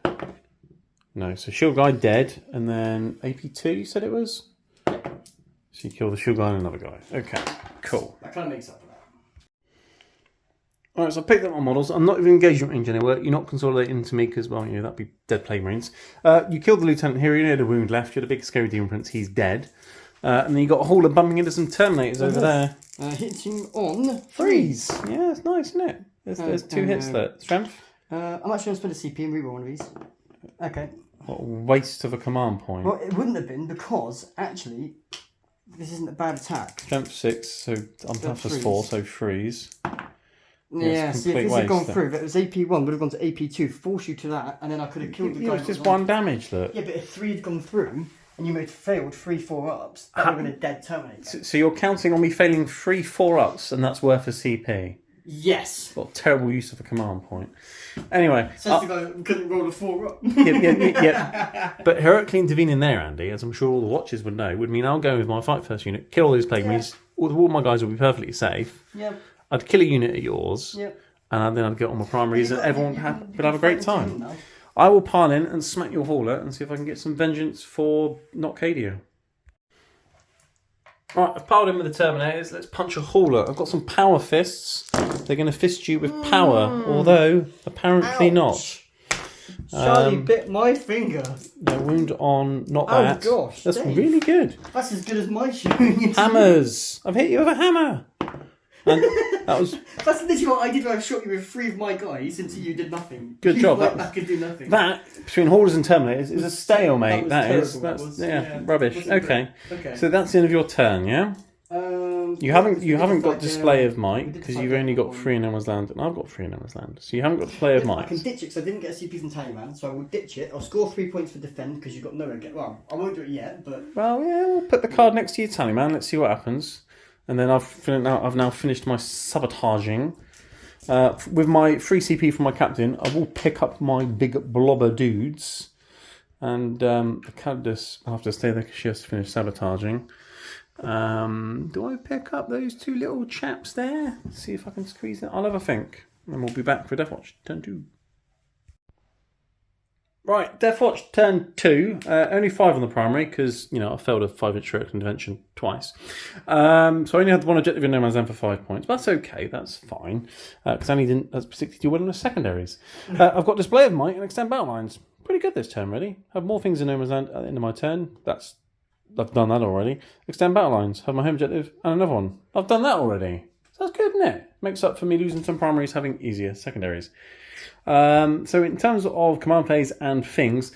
No, so shield guy dead, and then AP2 you said it was? So you kill the shield guy and another guy. Okay, cool. That kind of makes up for that. Alright, so I picked up my models. I'm not even engaged in engineer work. You're not consolidating into me because, well, you know, that'd be dead Plague Marines. You killed the Lieutenant here. You only had a wound left. You had a big scary demon prince. He's dead. And then you got a hauler bumping into some Terminators over there. Hitting on 3s. Yeah, it's nice, isn't it? There's 2 hits there. Strength? I'm actually going to spend a CP and reroll one of these. Okay. What a waste of a command point. Well, it wouldn't have been because, actually, this isn't a bad attack. Strength 6, so I'm plus 4, so 3s. Yeah, it's see, if complete this had gone waste, through, if it was AP1, would have gone to AP2, force you to that, and then I could have killed the guy. It was just 1 damage, look. Yeah, but if 3 had gone through, and you had failed 3 4-ups, that would have been a dead Terminator. So you're counting on me failing 3 4-ups, and that's worth a CP? Yes! What terrible use of a command point. Anyway. Says the guy that couldn't roll a 4-up. Yeah. But heroically intervening there, Andy, as I'm sure all the watchers would know, would mean I'll go with my fight first unit, kill all those Plague Marines, all my guys will be perfectly safe. Yep. I'd kill a unit of yours. Yep. And then I'd get on my primaries and everyone would have a great time. I will pile in and smack your hauler and see if I can get some vengeance for Notcadia. Right, I've piled in with the Terminators. Let's punch a hauler. I've got some power fists. They're going to fist you with power, although apparently not. Charlie bit my finger. No wound on, not that. Oh gosh, that's Dave. really good. That's as good as my shooting. Hammers. I've hit you with a hammer. And that was That's literally what I did when I shot you with 3 of my guys until you did nothing. Good you job. went back and do nothing. that between haulers and Terminators is a stalemate. That was That's terrible, that was. Yeah, rubbish. wasn't Okay. great. Okay. So that's the end of your turn, yeah. You haven't got display of might because you've only got 3 in Emma's Land, and I've got 3 in Emma's Land. So you haven't got display of I might. can ditch it because I didn't get a CP from Tallyman, so I will ditch it. I'll score 3 points for defend because you've got nowhere to get. Well, I won't do it yet, but Well, yeah, we'll put the card next to your tally, man. Let's see what happens. And then I've now finished my sabotaging. With my free CP from my captain, I will pick up my big blobber dudes. And the Cadus will have to stay there because she has to finish sabotaging. Do I pick up those 2 little chaps there? See if I can squeeze it. I'll have a think. And we'll be back for Deathwatch turn 2. Right, Deathwatch turn 2. Only 5 on the primary because, I failed a 5-inch shuriken intervention twice. So I only had 1 objective in No Man's Land for 5 points. But that's okay, that's fine. Because I only didn't particularly do well in the secondaries. I've got Display of Might and Extend Battle Lines. Pretty good this turn, really. Have more things in No Man's Land at the end of my turn. I've done that already. Extend Battle Lines. Have my home objective and another one. I've done that already. So that's good, isn't it? Makes up for me losing some primaries, having easier secondaries. So in terms of command phase and things,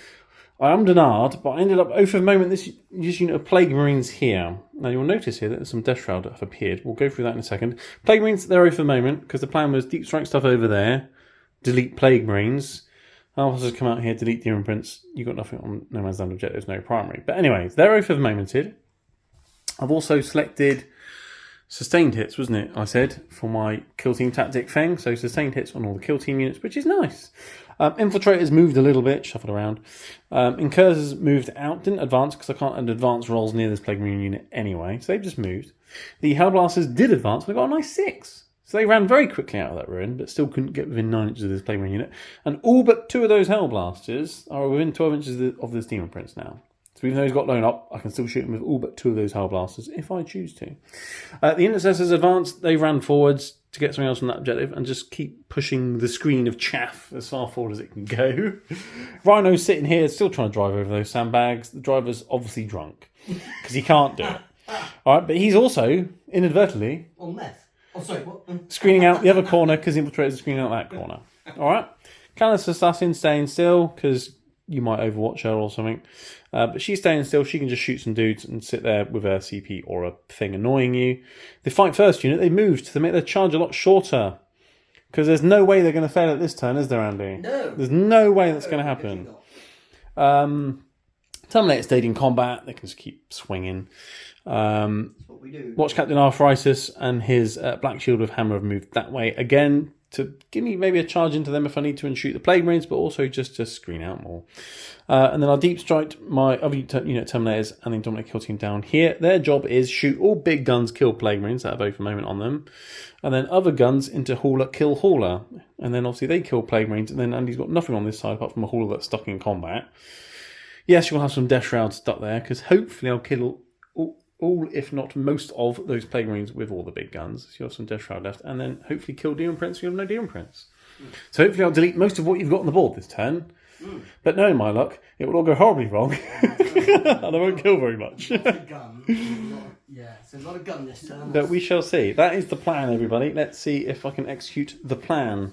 I am Denard, but I ended up, for the moment, this unit of Plague Marines here. Now you'll notice here that there's some Death Shroud that have appeared. We'll go through that in a second. Plague Marines, they're for the moment, because the plan was deep strike stuff over there, delete Plague Marines. I'll just come out here, delete Demon Prince. You've got nothing on No Man's Land objectives, no primary. But anyway, they're for the momented. I've also selected sustained hits, wasn't it? I said, for my kill team tactic thing. So sustained hits on all the kill team units, which is nice. Infiltrators moved a little bit, shuffled around. Incursors moved out, didn't advance because I can't add advance rolls near this Plague Marine unit anyway. So they've just moved. The Hellblasters did advance, and they got a nice 6. So they ran very quickly out of that ruin, but still couldn't get within 9 inches of this Plague Marine unit. And all but 2 of those Hellblasters are within 12 inches of this Demon Prince now. So even though he's got blown up, I can still shoot him with all but 2 of those Hellblasters if I choose to. The Intercessors advanced. They ran forwards to get something else from that objective and just keep pushing the screen of chaff as far forward as it can go. Rhino's sitting here still trying to drive over those sandbags. The driver's obviously drunk because he can't do it. All right, but he's also inadvertently on meth. Oh, sorry, what? Screening out the other corner because the infiltrators are screening out that corner. All right, Callous Assassin staying still because you might overwatch her or something. But she's staying still. She can just shoot some dudes and sit there with her CP or a thing annoying you. The Fight First unit, they moved to make their charge a lot shorter. Because there's no way they're going to fail at this turn, is there, Andy? No. There's no way that's going to happen. Terminator stayed in combat. They can just keep swinging. That's what we do. Watch Captain Arthritis and his Black Shield with Hammer have moved that way again to give me maybe a charge into them if I need to and shoot the Plague Marines, but also just to screen out more. And then I'll deep strike my other unit Terminators and then Dominate Kill Team down here. Their job is shoot all big guns, kill Plague Marines that have over a moment on them. And then other guns into Hauler, kill Hauler. And then obviously they kill Plague Marines, and then Andy's got nothing on this side apart from a Hauler that's stuck in combat. Yes, you'll have some Death Shrouds stuck there, because hopefully I'll kill all, if not most, of those Plague Marines with all the big guns. So you'll have some Death Shroud left, and then hopefully kill Demon Prince, you'll have no Demon Prince. So hopefully I'll delete most of what you've got on the board this turn. But knowing my luck, it will all go horribly wrong, and I won't kill very much. Yeah, so a lot of gun this turn. But we shall see. That is the plan, everybody. Let's see if I can execute the plan.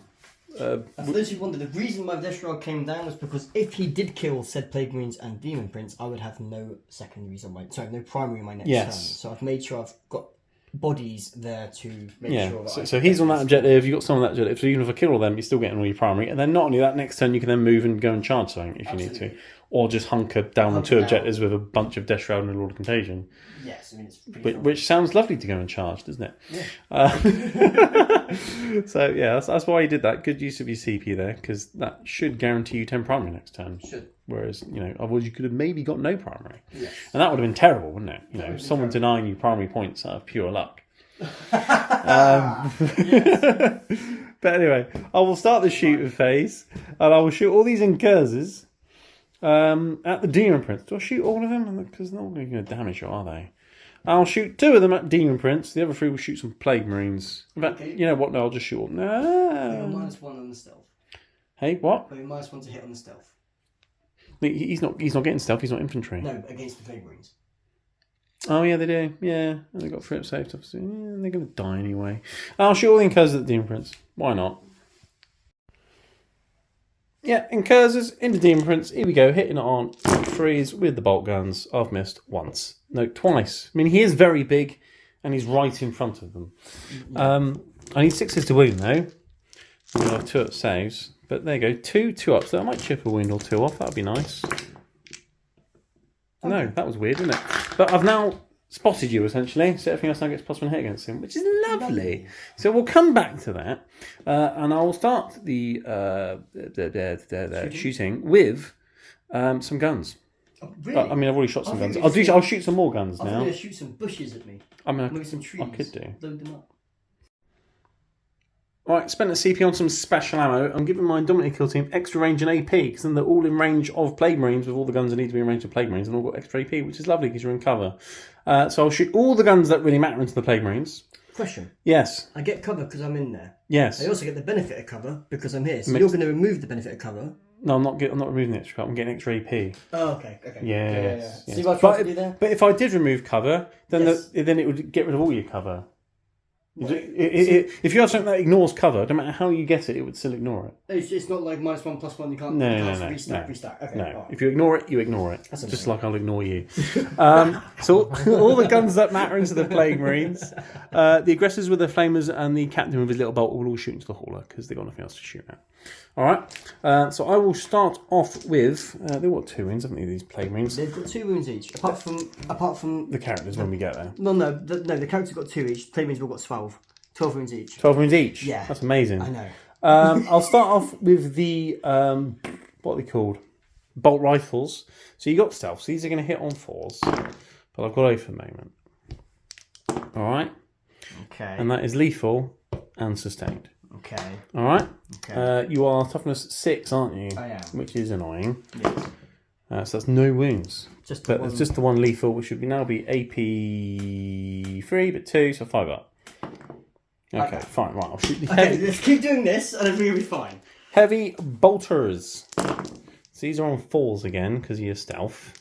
For those who wonder, the reason my Death Shroud came down was because if he did kill said Plague Marines and Demon Prince, I would have no secondaries on no primary on my next turn. So I've made sure I've got bodies there to make sure that so he's on that objective, you've got some on that objective, so even if I kill all them, you're still getting all your primary. And then not only that, next turn you can then move and go and charge something if you need to. Or just hunker down on 2 objectives with a bunch of Death Shroud and a Lord of Contagion. Yes, I mean, it's which sounds lovely to go and charge, doesn't it? Yeah. So yeah, that's why you did that. Good use of your CP there, because that should guarantee you 10 primary next turn. Should. Whereas, otherwise you could have maybe got no primary. Yes. And that would have been terrible, wouldn't it? Someone denying you primary points out of pure luck. But anyway, I will start the shooting phase, and I will shoot all these incursors at the Demon Prince. Do I shoot all of them? Because they're not really going to damage you, are they? I'll shoot 2 of them at Demon Prince. The other 3 will shoot some Plague Marines. In fact, Okay. you know what? No, I'll just shoot all. You're No. -1 on the stealth. Hey, what? You're -1 to hit on the stealth. He's not getting stealth. He's not infantry. No, but against the Plague Marines. Oh yeah, they do. Yeah, and they got 3 up saved. Obviously, yeah, they're going to die anyway. I'll shoot all the Incursors at the Demon Prince. Why not? Yeah, Incursors into Demon Prince. Here we go, hitting it on 3s with the bolt guns. I've missed once. No, twice. I mean, he is very big, and he's right in front of them. I need 6s to wound though. I'll have 2 up saves. But there you go, 2 ups. So I might chip a wound or 2 off. That'd be nice. No, that was weird, isn't it? But I've now spotted you, essentially, so everything else now gets +1 hit against him, which is lovely. So we'll come back to that, and I will start the shooting with some guns. Oh, really? But, I mean, I've already shot some guns. think I'll shoot some more guns I'm now. going to shoot some bushes at me. I mean, Maybe some trees. I could do. Load them up. Right, spent a CP on some special ammo. I'm giving my Dominant Kill team extra range and AP, because then they're all in range of Plague Marines with all the guns that need to be in range of Plague Marines, and all got extra AP, which is lovely because you're in cover. So I'll shoot all the guns that really matter into the Plague Marines. Question. Yes. I get cover because I'm in there. Yes. I also get the benefit of cover because I'm here. So you're going to remove the benefit of cover. No, I'm not removing the extra cover. I'm getting extra AP. Oh, okay. Okay. Yes. See what I tried to do there? But if I did remove cover, then Yes. then it would get rid of all your cover. Right. If you have something that ignores cover, no matter how you get it, it would still ignore it. It's not like -1 +1. You can't. No, you no, can't no, restack. Okay. No, Right. if you ignore it, you ignore it. That's Just amazing. like I'll ignore you. So all the guns that matter into the Plague Marines, the aggressors with the flamers and the captain with his little bolt will all shoot into the hauler because they've got nothing else to shoot at. All right. So I will start off with. They've got 2 wounds, haven't they? These Plague Marines. They've got 2 wounds each. Apart from The characters when we get there. no, the characters got 2 each. Plague Marines have all got 12. 12 wounds each. 12 wounds each. Yeah. That's amazing. I know. I'll start off with the what are they called? Bolt rifles. So you got stealth. So these are going to hit on 4s, but I've got O for the moment. All right. Okay. And that is lethal and sustained. Okay. All right. Okay. You are toughness 6, aren't you? I am. Which is annoying. Yes. So that's no wounds. Just the But one. it's just the 1 lethal, which should now be AP 3, but 2, so 5 up. Okay, fine. Right, I'll shoot the Okay, heavy. let's keep doing this, and everything will be fine. Heavy bolters. So these are on 4s again because you're stealth.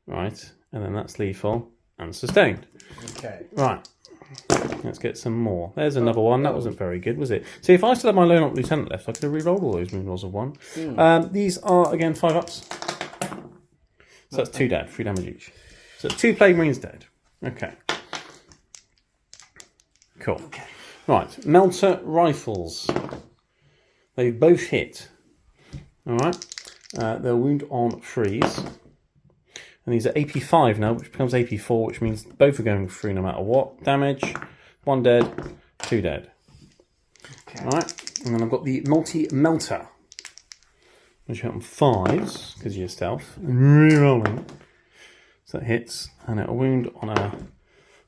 Right, and then that's lethal and sustained. Okay. Right, let's get some more. There's another one. That wasn't very good, was it? See, if I still had my lone up lieutenant left, I could have re-rolled all those moon rolls of 1. These are again 5 ups. So that's 2 dead, 3 damage each. So 2 Plague Marines dead. Okay. Cool. Okay. Right, melter rifles. They both hit. All right. They'll wound on 3s. And these are AP5 now, which becomes AP4, which means both are going through no matter what. Damage, 1 dead, 2 dead. Okay. All right. And then I've got the multi-melter, which hit on 5s, because you're stealth. Re-rolling. So that hits, and it'll wound on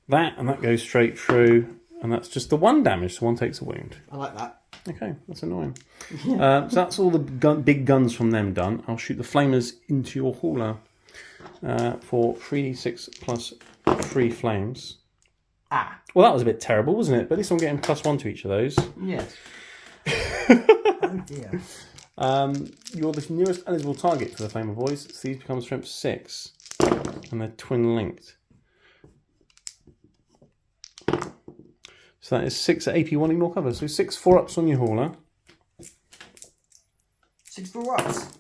that, and that goes straight through. And that's just the 1 damage, so 1 takes a wound. I like that. Okay, that's annoying. So that's all the big guns from them done. I'll shoot the flamers into your hauler for 3d6 plus 3 flames. Ah. Well, that was a bit terrible, wasn't it? But at least I'm getting +1 to each of those. Yes. Oh dear. You're the nearest eligible target for the Flamer Boys. So these become strength 6, and they're twin linked. So that is 6 at AP1 ignore cover. So 6 4-ups on your hauler. 6 for ups.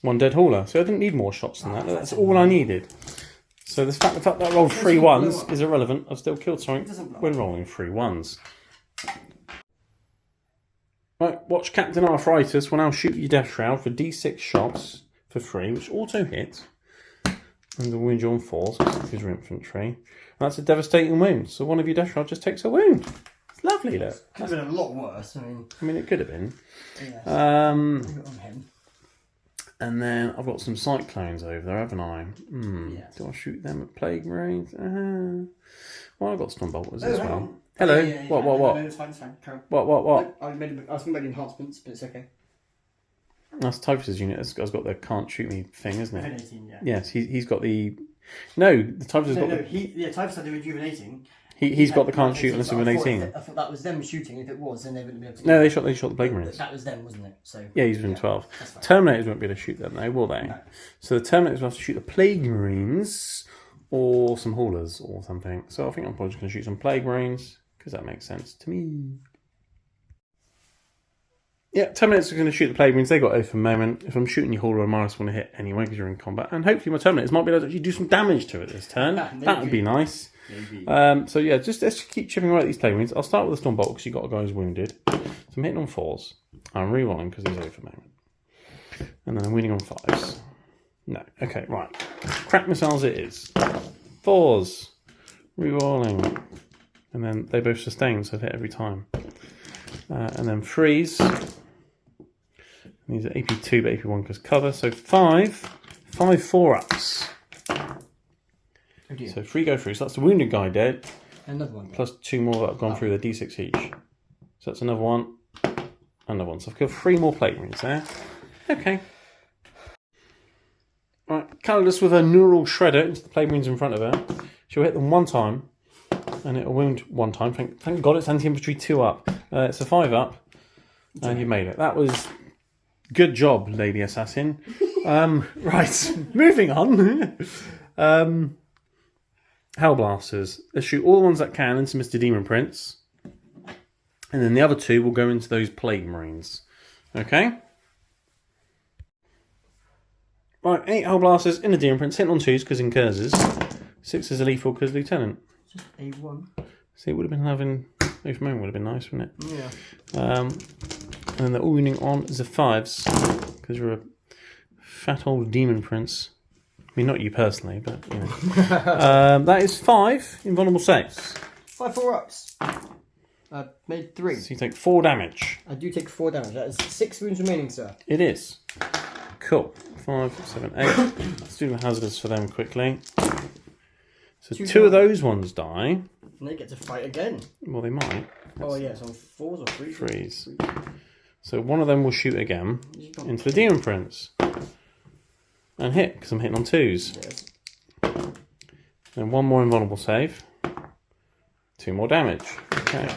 1 dead hauler. So I didn't need more shots than that. That's all I needed. So the fact that I rolled 3 1s is irrelevant. I've still killed something when rolling 3 1s. Right, watch Captain Arthritis will now shoot your Death Shroud for D6 shots for 3, which auto hit. And the wound you on 4s, because you're infantry. And that's a devastating wound. So one of your Death Shroud just takes a wound. It's lovely, look. Could have been a lot worse. I mean, it could have been. Yes. Um, Put it on him. And then I've got some Cyclones over there, haven't I? Yes. Do I shoot them at Plague Marines? Well, I've got Stormbolters as hang well. on. Hello. Yeah. What? No, it's fine. Carry on. What? I was going to make enhancements, but it's okay. That's Typhus's unit. It's got the can't shoot me thing, isn't it? 18, yeah. Yes, he's got the No, the Typhus has got Typhus had the rejuvenating. he's got the can't shoot unless you're 18. I thought that was them shooting. If it was, then they wouldn't be able to. No, they shot the Plague Marines. That was them, wasn't it? So Yeah, he's been 12. that's fine. Terminators won't be able to shoot them though, will they? No. So the Terminators will have to shoot the Plague Marines or some Haulers or something. So I think I'm probably just going to shoot some Plague Marines because that makes sense to me. Yeah, Terminators are going to shoot the Plague Marines. They got open moment. If I'm shooting your Hauler, I might want to hit anyway because you're in combat. And hopefully my Terminators might be able to actually do some damage to it this turn. That would be nice. Maybe. So yeah, let's just keep chipping away at these Plague Marines. I'll start with the Stormbolt because you've got a guy who's wounded. So I'm hitting on 4s. I'm rerolling because he's over moment. And then I'm winning on 5s. No. Okay, right. Crack missiles it is. 4s. Rerolling. And then they both sustain, so they hit every time. And then 3s. These are AP2 but AP1 because cover. So 5 4-ups. Oh dear. So 3 go through. So that's the wounded guy dead. Another one. Plus 2 more that have gone through. The D6 each. So that's another one. Another one. So I've killed 3 more Plague Marines there. Okay. Right. Calidus with a neural shredder into the Plague Marines in front of her. She'll hit them 1 time. And it'll wound 1 time. Thank God it's anti-infantry 2 up. It's a 5 up. And you made it. That was good job, Lady Assassin. Right. Moving on. Hellblasters. Let's shoot all the ones that can into Mr. Demon Prince. And then the other 2 will go into those Plague Marines. Okay? Right, 8 Hellblasters in the Demon Prince. Hitting on 2s because incurses. 6 is a lethal because Lieutenant. Just A1. See, it would have been having... If mine would have been nice, wouldn't it? Yeah. And then they're all winning on the 5s. Because you're a fat old Demon Prince. I mean, not you personally, but, you know. That is 5 invulnerable saves. 5 4-ups. I made 3. So you take 4 damage. I do take 4 damage. That is 6 wounds remaining, sir. It is. Cool. 5, 7, 8. Let's do the hazardous for them quickly. So 2 of those ones die. And they get to fight again. Well, they might. Oh, yeah, so 4s or 3s? 3s. So one of them will shoot again into the Demon Prince. And hit, because I'm hitting on 2s. Yes. Then 1 more invulnerable save. 2 more damage. Okay.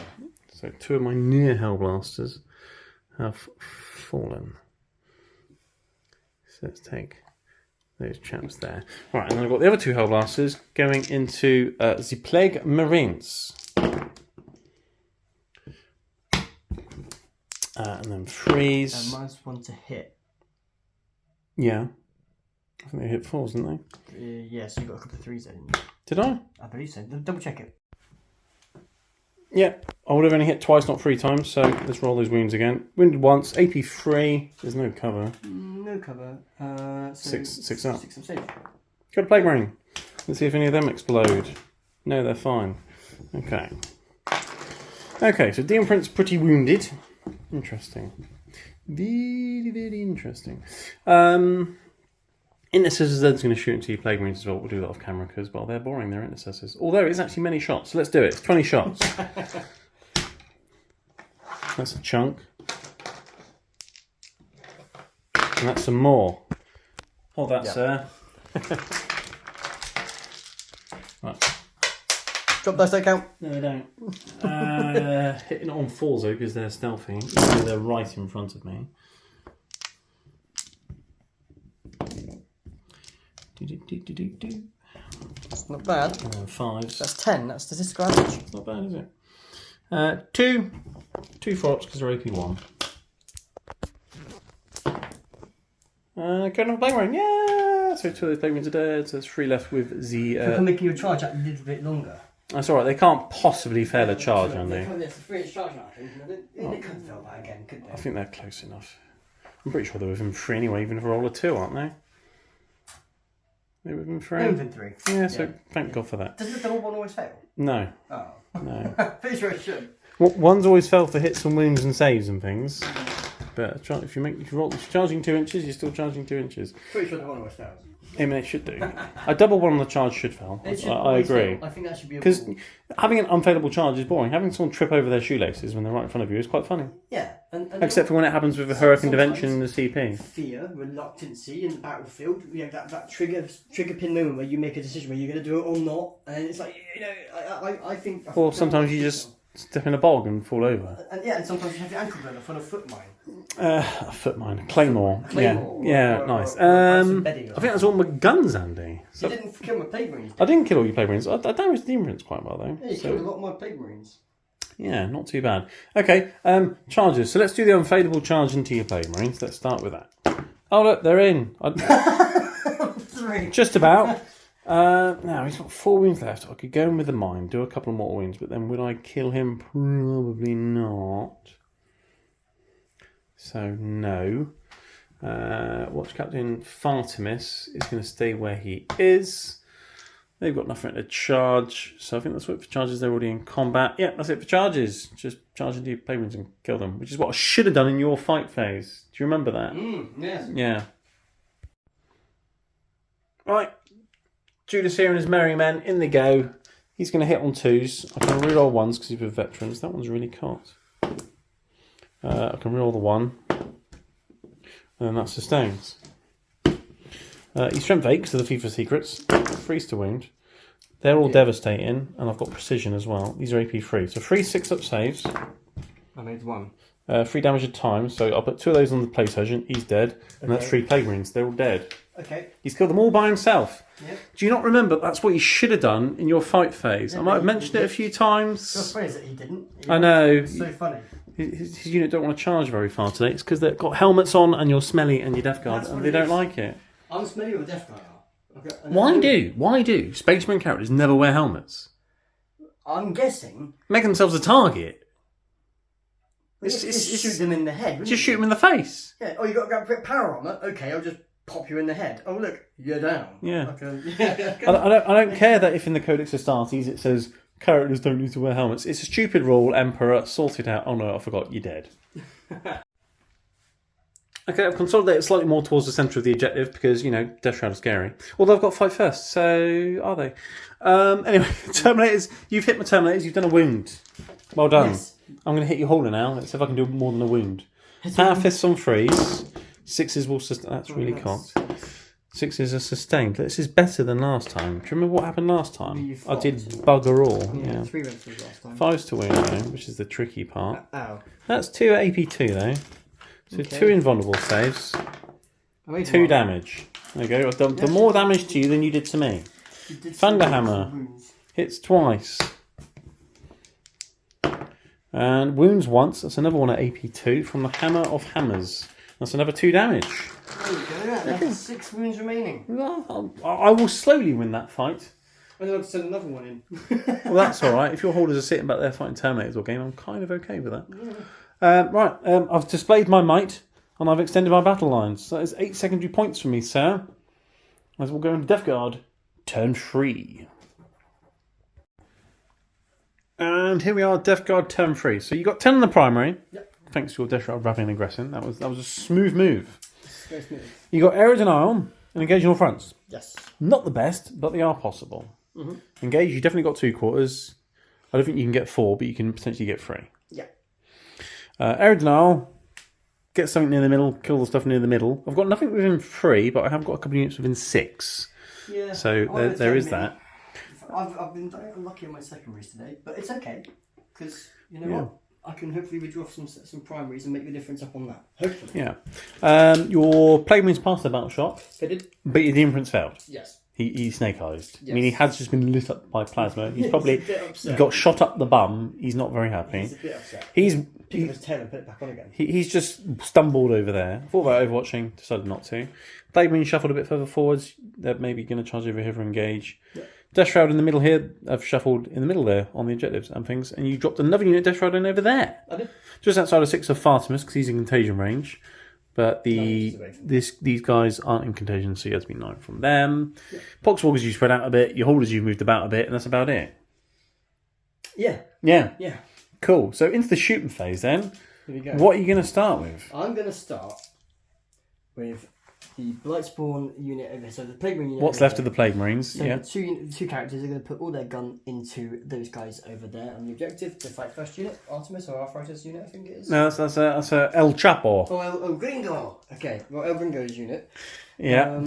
So 2 of my near Hellblasters have fallen. So let's take those chaps there. Right, and then I've got the other 2 Hellblasters going into the Plague Marines. And then 3s. -1 to hit. Yeah. I think they hit 4s, didn't they? Yeah, so you got a couple of 3s there, didn't you? Did I? I believe so. Double check it. Yeah, I would have only hit twice, not 3 times, so let's roll those wounds again. Wounded once, AP3, there's no cover. No cover. So 6 up. 6 safe. Got a Plague Marine. Let's see if any of them explode. No, they're fine. Okay. Okay, so Demon Prince pretty wounded. Interesting. Very, very interesting. Intercessors is going to shoot into your Plague Marines as well. We'll do that off camera because, well, they're boring, they're Intercessors. Although it's actually many shots, so let's do it. It's 20 shots. That's a chunk. And that's some more. Hold that, sir. Right. Drop dice don't count. No, they don't. Hitting it on 4s though because they're stealthy. So they're right in front of me. Not bad. 5s. That's 10. That's statistical average. Not bad, is it? 2 4-ups because they're AP1. Going on Plague Marine, yeah! So 2 of those Plague Marines are dead, so there's 3 left with the... You're making your charge out a little bit longer. That's alright, they can't possibly fail a charge, can they? There's a 3-inch charge now, I think. They couldn't fail that again, could they? I think they're close enough. I'm pretty sure they're within 3 anyway, even if I roll a 2, aren't they? They're within 3? They're within 3. Yeah, so thank God for that. Doesn't the double one always fail? No. Oh. No. Pretty sure it should. One's always fell for hits and wounds and saves and things. But if you're charging 2 inches, you're still charging 2 inches. Pretty sure the one always fails. I mean, it should do. A double one on the charge should fail. It should I always agree. fail. I think that should be a Because rule. having an unfailable charge is boring. Having someone trip over their shoelaces when they're right in front of you is quite funny. Yeah. And Except for when it happens with a heroic intervention in the CP. Fear, reluctancy in the battlefield. You know, that trigger pin moment where you make a decision where you're going to do it or not. And it's like, you know, I think... Or sometimes you just step in a bog and fall over. And sometimes you have your ankle burner on a foot mine. A foot mine. Claymore. Claymore. Yeah, Or nice. some I bedding or think that's all my guns, Andy. You didn't kill my plague marines. I didn't kill all your plague marines. I damaged the imprints quite well, though. Yeah, you killed a lot of my plague marines. Yeah, not too bad. Okay, charges. So let's do the unfadable charge into your plague marines. Let's start with that. Oh, look, they're in. 3. Just about. Now, he's got 4 wounds left. I could go in with the mine, do a couple more wounds, but then would I kill him? Probably not. So, no. Watch Captain Fartimus is going to stay where he is. They've got nothing to charge, so I think that's it for charges. They're already in combat. Yeah, that's it for charges. Just charge into your plague marines and kill them, which is what I should have done in your fight phase. Do you remember that? Yes. Yeah. Right. Judas here and his merry men, in they go. He's going to hit on 2s. I can reroll 1s because he's with veterans. That one's really cut. I can reroll the 1. And then that sustains. He's strength 8 because of the FIFA secrets. Freeze to wound. They're all devastating, and I've got precision as well. These are AP free. So 3 6-up saves. I made 1. 3 damage a time. So I'll put 2 of those on the plague surgeon. He's dead. And that's 3 plague marines. They're all dead. Okay. He's killed them all by himself. Yep. Do you not remember? That's what you should have done in your fight phase. I might have mentioned it a few times. What's funny is that he didn't. I know. It's so funny. His unit don't want to charge very far today. It's because they've got helmets on and you're smelly and your death guard, That's and what they it don't is. like it. I'm familiar with Death Guard. Okay. Why do Spaceman characters never wear helmets? I'm guessing. Make themselves a target. Just shoot them in the head. Just shoot them in the face. Yeah. Oh, you got a bit of power armor. Okay, I'll just pop you in the head. Oh, look, you're down. Yeah. Okay. I don't care that if in the Codex Astartes it says characters don't need to wear helmets. It's a stupid rule. Emperor, sort it out. Oh no, I forgot. You're dead. Okay, I've consolidated slightly more towards the centre of the objective because, you know, Death Shroud is scary. Although I've got fight first, so are they? Anyway, Terminators, you've hit my Terminators, you've done a wound. Well done. Yes. I'm going to hit your holder now. Let's see if I can do more than a wound. Power Fists on freeze. 6s will sustain. That's really cocked. 6s are sustained. This is better than last time. Do you remember what happened last time? I did bugger all. Yeah. 3 rentals last time. 5s to wound, though, which is the tricky part. Ow. That's 2 at AP2, though. So Okay. 2 invulnerable saves. I made 2 1. damage. There you go. I've done more damage to you than you did to me. You did Thunderhammer. some wounds. Hits twice. And wounds once. That's another one at AP2 from the Hammer of Hammers. That's another 2 damage. There you go. Yeah, that's 6 wounds remaining. Well, I will slowly win that fight. And then I'll send another one in. Well, that's all right. If your holders are sitting back there fighting Terminators all game, I'm kind of okay with that. Yeah. I've displayed my might and I've extended my battle lines. So that's 8 secondary points for me, sir. As we'll go into Death Guard, turn 3. And here we are, Death Guard, turn 3. So you got 10 in the primary. Yep. Thanks to your Death Guard rapping and aggressing. That was a smooth move. Go smooth. You got Air Denial and Engage in all fronts. Yes. Not the best, but they are possible. Mm-hmm. Engage, you definitely got 2 quarters. I don't think you can get 4, but you can potentially get 3. Yeah. Air Denial, get something near the middle, kill the stuff near the middle. I've got nothing within 3, but I have got a couple of units within 6. Yeah. So there is that. I've been very unlucky on my secondaries today, but it's okay because you know Yeah. what? I can hopefully withdraw some primaries and make the difference up on that. Hopefully. Yeah. Your Plague Marines passed the battle shot, Fitted? but your imprints failed. Yes. He snake eyes. Yes. I mean, he has just been lit up by plasma. He's probably He's a bit upset. he got shot up the bum. He's not very happy. He's a bit upset. He's Pick up his tail and put it back on again. he's just stumbled over there. Thought about overwatching, decided not to. Plague Marines shuffled a bit further forwards. They're maybe going to charge over here for engage. Yeah. Death Shroud in the middle here. I've shuffled in the middle there on the objectives and things. And you dropped another unit Death Shroud in over there. I did. Just outside of 6 of Fartimus because he's in contagion range. But these guys aren't in contagion, so you have to be 9 from them. Yeah. Poxwalkers you spread out a bit. Your holders you've moved about a bit. And that's about it. Yeah. Yeah. Yeah. Cool. So into the shooting phase then. Here we go. What are you going to start with? I'm going to start with the Blightspawn unit over here. So the Plague Marine unit. What's left of the Plague Marines? So Yeah. the two characters are going to put all their gun into those guys over there, and the objective to fight first unit, Artemis or Arthritis unit, I think it is. No, that's a El Chapo. Oh, El Gringo. Okay, well, El Gringo's unit. Yeah.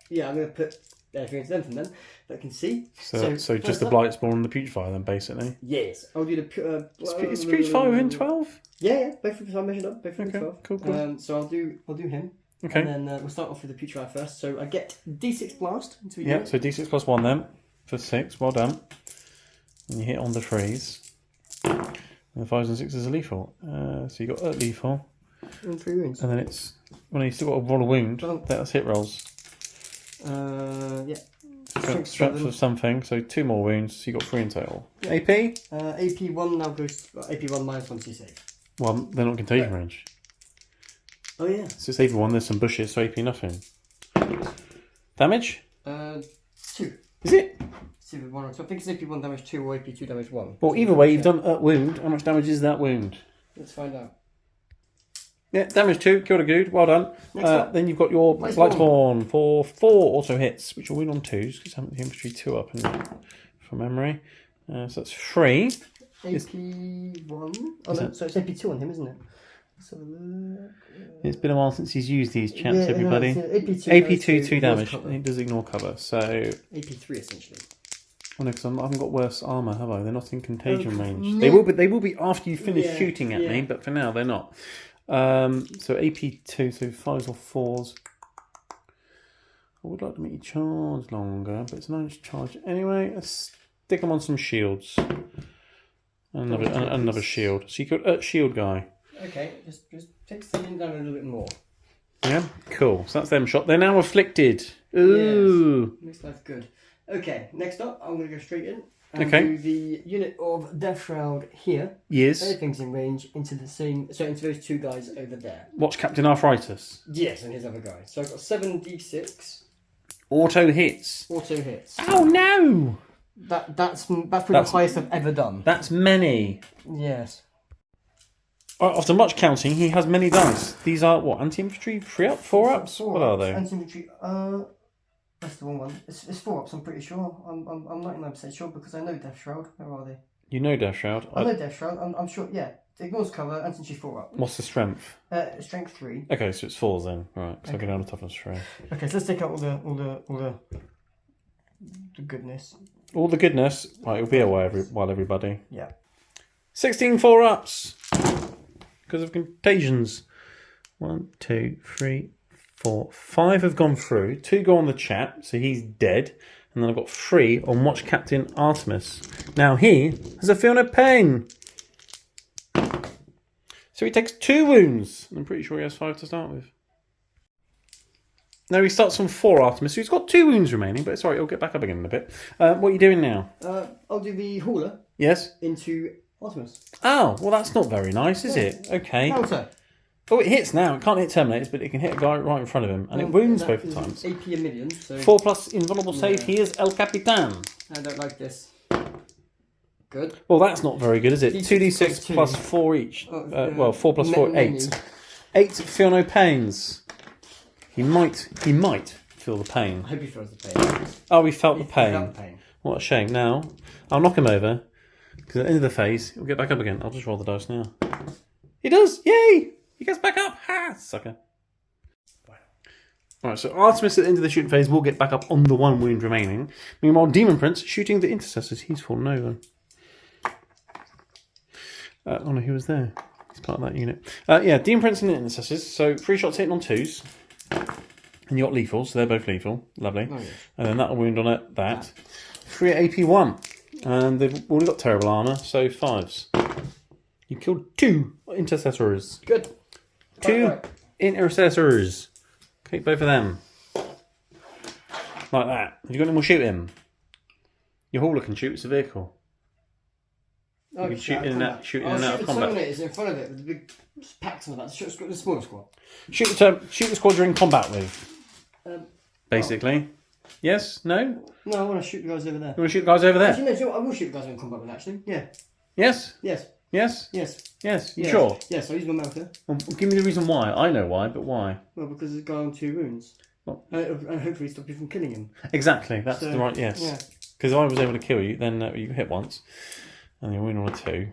Yeah, I'm going to put everything to them from them that I can see. So just the Blightspawn and the Putrefire then, basically. Yes, I'll do the. Is Putrefire within 12? Yeah, both of them I measured up. Both of them Okay, 12. cool. So I'll do him. Okay. And then we'll start off with the Putrefire first. So I get D6 blast into a Yeah, unit. so D6 plus 1 then, for 6, well done. And you hit on the freeze. And the 5s and 6s are lethal. So you got lethal. And 3 wounds. And then it's, well, you still got to roll a wound. That's hit rolls. Yeah. Strength of something, so 2 more wounds, so you got 3 in total. Yeah. AP? AP 1 now goes, AP 1 minus 1 to save. Well, they're not contagion range. Oh yeah. So it's AP 1, there's some bushes, so AP nothing. Damage? 2. Is it? See if 1 or 2. I think it's AP 1 damage 2 or AP 2 damage 1. Well, either way, you've done a wound. How much damage is that wound? Let's find out. Yeah, damage 2, killed a good, well done. Then you've got your Blightspawn for 4 auto hits, which will win on 2s, because I haven't the infantry 2 up from memory. So that's 3. AP 1? Oh no, so it's AP 2 on him, isn't it? Let's have a look. It's been a while since he's used these chaps, Yeah, everybody. no, AP 2, 2 damage. He does ignore cover, so... AP 3 essentially. Oh no, because I haven't got worse armour, have I? They're not in contagion range. No. They will be after you finish Yeah, shooting at me, but for now they're not. So AP 2, so 5s or 4s. I would like to make you charge longer, but it's an orange charge anyway. Let's stick them on some shields. Another shield. So you could shield guy. Okay, just take the down a little bit more. Yeah, cool. So that's them shot. They're now afflicted. Ooh. Yes, makes life good. Okay, next up, I'm going to go straight in and Okay. do the unit of Death Shroud here. Yes. Everything's in range into the same, so into those 2 guys over there. Watch Captain Arthritis. Yes, and his other guy. So I've got 7d6 Auto hits. auto hits. Oh no! That's probably the highest I've ever done. That's many. Yes. After much counting, he has many dice. These are what? Anti-infantry? 3 up? 4 ups? What are they? Anti-infantry. That's the wrong one. It's 4 ups. I'm pretty sure. I'm 99% sure because I know Death Shroud. Where are they? You know Death Shroud. I know Death Shroud. I'm sure. Yeah. Ignores cover. Anti-infantry 4 up. What's the strength? Strength 3. Okay, so it's 4s then. Right, so I go down to toughness 3. Okay, so let's take out all the goodness. All the goodness. Right, it'll be a while, everybody. Yeah. 16 4 ups. Because of contagions. 1, 2, 3, 4, 5 have gone through. 2 go on the chap, so he's dead. And then I've got 3 on Watch Captain Artemis. Now he has a feel no pain. So he takes 2 wounds. I'm pretty sure he has 5 to start with. Now he starts on 4 Artemis, so he's got 2 wounds remaining, but it's alright, he'll get back up again in a bit. What are you doing now? I'll do the hauler Yes? into Artemis. Oh, well that's not very nice, is it? Okay. How so? Oh, it hits now. It can't hit Terminators, but it can hit a guy right in front of him. And it wounds both times. AP a million, so... 4 plus invulnerable save. He is El Capitan. I don't like this. Good. Well, that's not very good, is it? D6 2d6 plus 4 each. Oh, Well, 4 plus 4, many. 8. 8 feel no pains. He might feel the pain. I hope he feels the pain. Oh, he felt the He felt pain. the pain. What a shame. Now, I'll knock him over. Because at the end of the phase, he'll get back up again. I'll just roll the dice now. He does! Yay! He gets back up! Ha! Sucker. Alright, so Artemis at the end of the shooting phase will get back up on the 1 wound remaining. Meanwhile, Demon Prince shooting the intercessors. He's fallen over. Oh no, he was there. He's part of that unit. Yeah, Demon Prince and the intercessors. So 3 shots hitting on 2s. And you got lethal, so they're both lethal. Lovely. Oh, yes. And then that'll wound on it. That. 3 at AP 1. And they've already got terrible armour, so 5s. You killed 2 intercessors. Good. 2 Right. intercessors. Okay, both of them. Like that. Have you got any more shooting? Your hauler can shoot, it's a vehicle. Oh, You can shoot in and out, shoot in and out of combat. Terminators in front of it with the big packs on the back. The smaller squad. Shoot the squad you're in combat with, basically. Yes? No? No, I want to shoot the guys over there. You want to shoot the guys over there? Actually, no, I will shoot the guys in combat with, actually. Yeah. Yes? Yes. Yes? Yes. Yes, you Yes. sure? Yes, I'll use my melter. Well, give me the reason why. I know why, but why? Well, because it's got on 2 wounds. What? And hopefully stop you from killing him. Exactly, that's So, the right, yes. yeah. Because if I was able to kill you, then you hit once, and you win on a 2.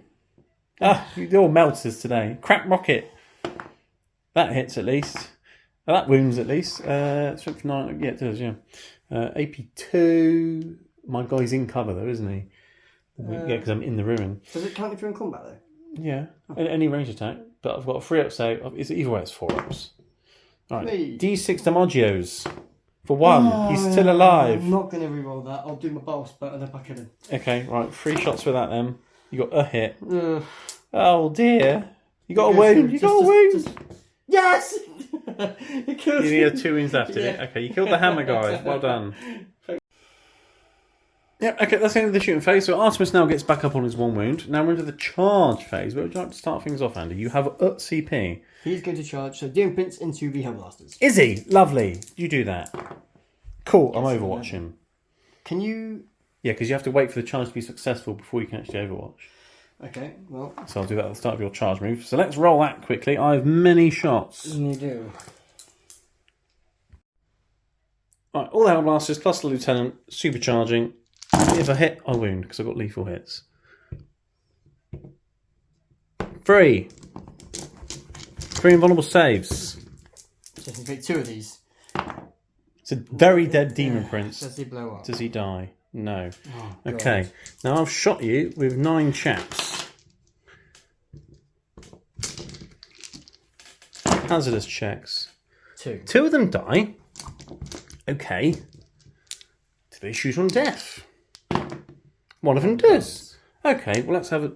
Ah, you're all melters today. Crack rocket. That hits at least. That wounds at least. Strength 9, yeah, it does, yeah. AP2. My guy's in cover though, isn't he? Yeah, because I'm in the ruin. Does it count if you're in combat though? Yeah, any range attack. But I've got a 3-up save. Either way, it's 4-ups. Alright, Hey. D6 Damagios. For 1, he's still alive. I'm not going to reroll that. I'll do my boss, but then I kill him. Okay, right, 3 shots for that then. You got a hit. Ugh. Oh dear. You got a wound. You got a wound. Yes! You need 2 wounds after it. Okay, you killed the hammer guy. Well done. Yep, okay, that's the end of the shooting phase. So Artemis now gets back up on his 1 wound. Now we're into the charge phase. Where would you like to start things off, Andy? You have CP. He's going to charge, so dealing points into the Hellblasters. Is he? Lovely. You do that. Cool, I'm Overwatch him. Can you... Yeah, because you have to wait for the charge to be successful before you can actually Overwatch. Okay, well... So I'll do that at the start of your charge move. So let's roll that quickly. I have many shots. You do. Right, all the Hellblasters plus the Lieutenant, supercharging. If I hit, I wound, because I've got lethal hits. 3 invulnerable saves. So you can pick 2 of these. It's a very dead Demon Prince. Does he blow up? Does he die? No. Oh, Okay, now I've shot you with 9 chaps. Hazardous checks. 2. 2 of them die. Okay. Do they shoot on death? One of them does. Okay, well let's have a...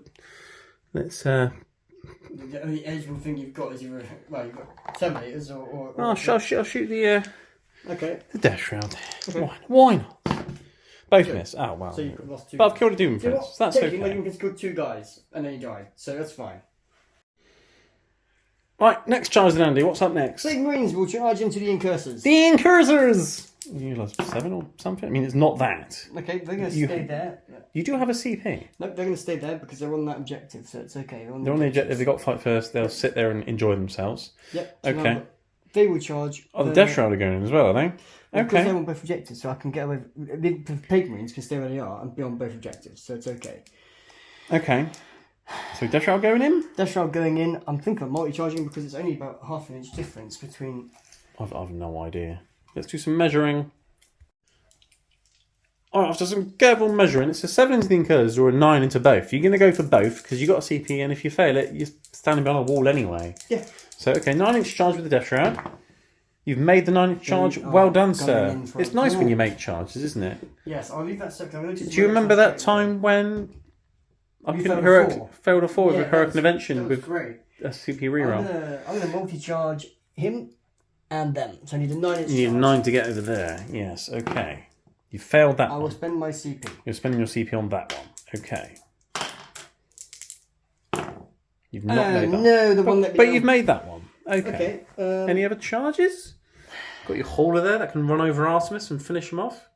Let's The only eligible thing you've got is you've got Terminators or I'll shoot the okay. Death Shroud. Okay. Why not? Both miss. Oh wow. So you've lost 2. But I've killed a Demon Do you know Prince. what? That's Technically, okay. you can kill 2 guys and then you died, so that's fine. Right, next charge then, Andy. What's up next? Big Marines will charge into the Incursors. The Incursors! You lost 7 or something? I mean, it's not that. Okay, they're going to stay there. You do have a CP. No, they're going to stay there because they're on that objective, so it's okay. They're on the objective. If they got fight first, they'll sit there and enjoy themselves. Yep. Okay. They will charge. Oh, the Death Shroud are going in as well, are they? Because Okay. they're on both objectives, so I can get away. The Plague Marines can stay where they are and be on both objectives, so it's okay. Okay. So Death Shroud going in? Death Shroud going in. I'm thinking of multi-charging because it's only about half an inch difference between. I've no idea. Let's do some measuring. Alright, after some careful measuring, it's a 7 into the Incursors or a 9 into both. You're going to go for both because you've got a CP, and if you fail it, you're standing behind a wall anyway. Yeah. So, okay, 9-inch charge with the Death Shroud. You've made the 9-inch charge. Well done, sir. It's nice when you make charges, isn't it? Yes, I'll leave that second. Do you remember that time when I failed a 4 with a Hurricane Invention with great. a CP reroll? I'm going to multi-charge him and them. So I need a 9-inch You need a charge. 9 to get over there. Yes, okay. You failed that I will one. spend my CP. You're spending your CP on that one. Okay. You've not made that. No, the one that. But you've made that one. Okay. Okay. Any other charges? Got your hauler there that can run over Artemis and finish him off?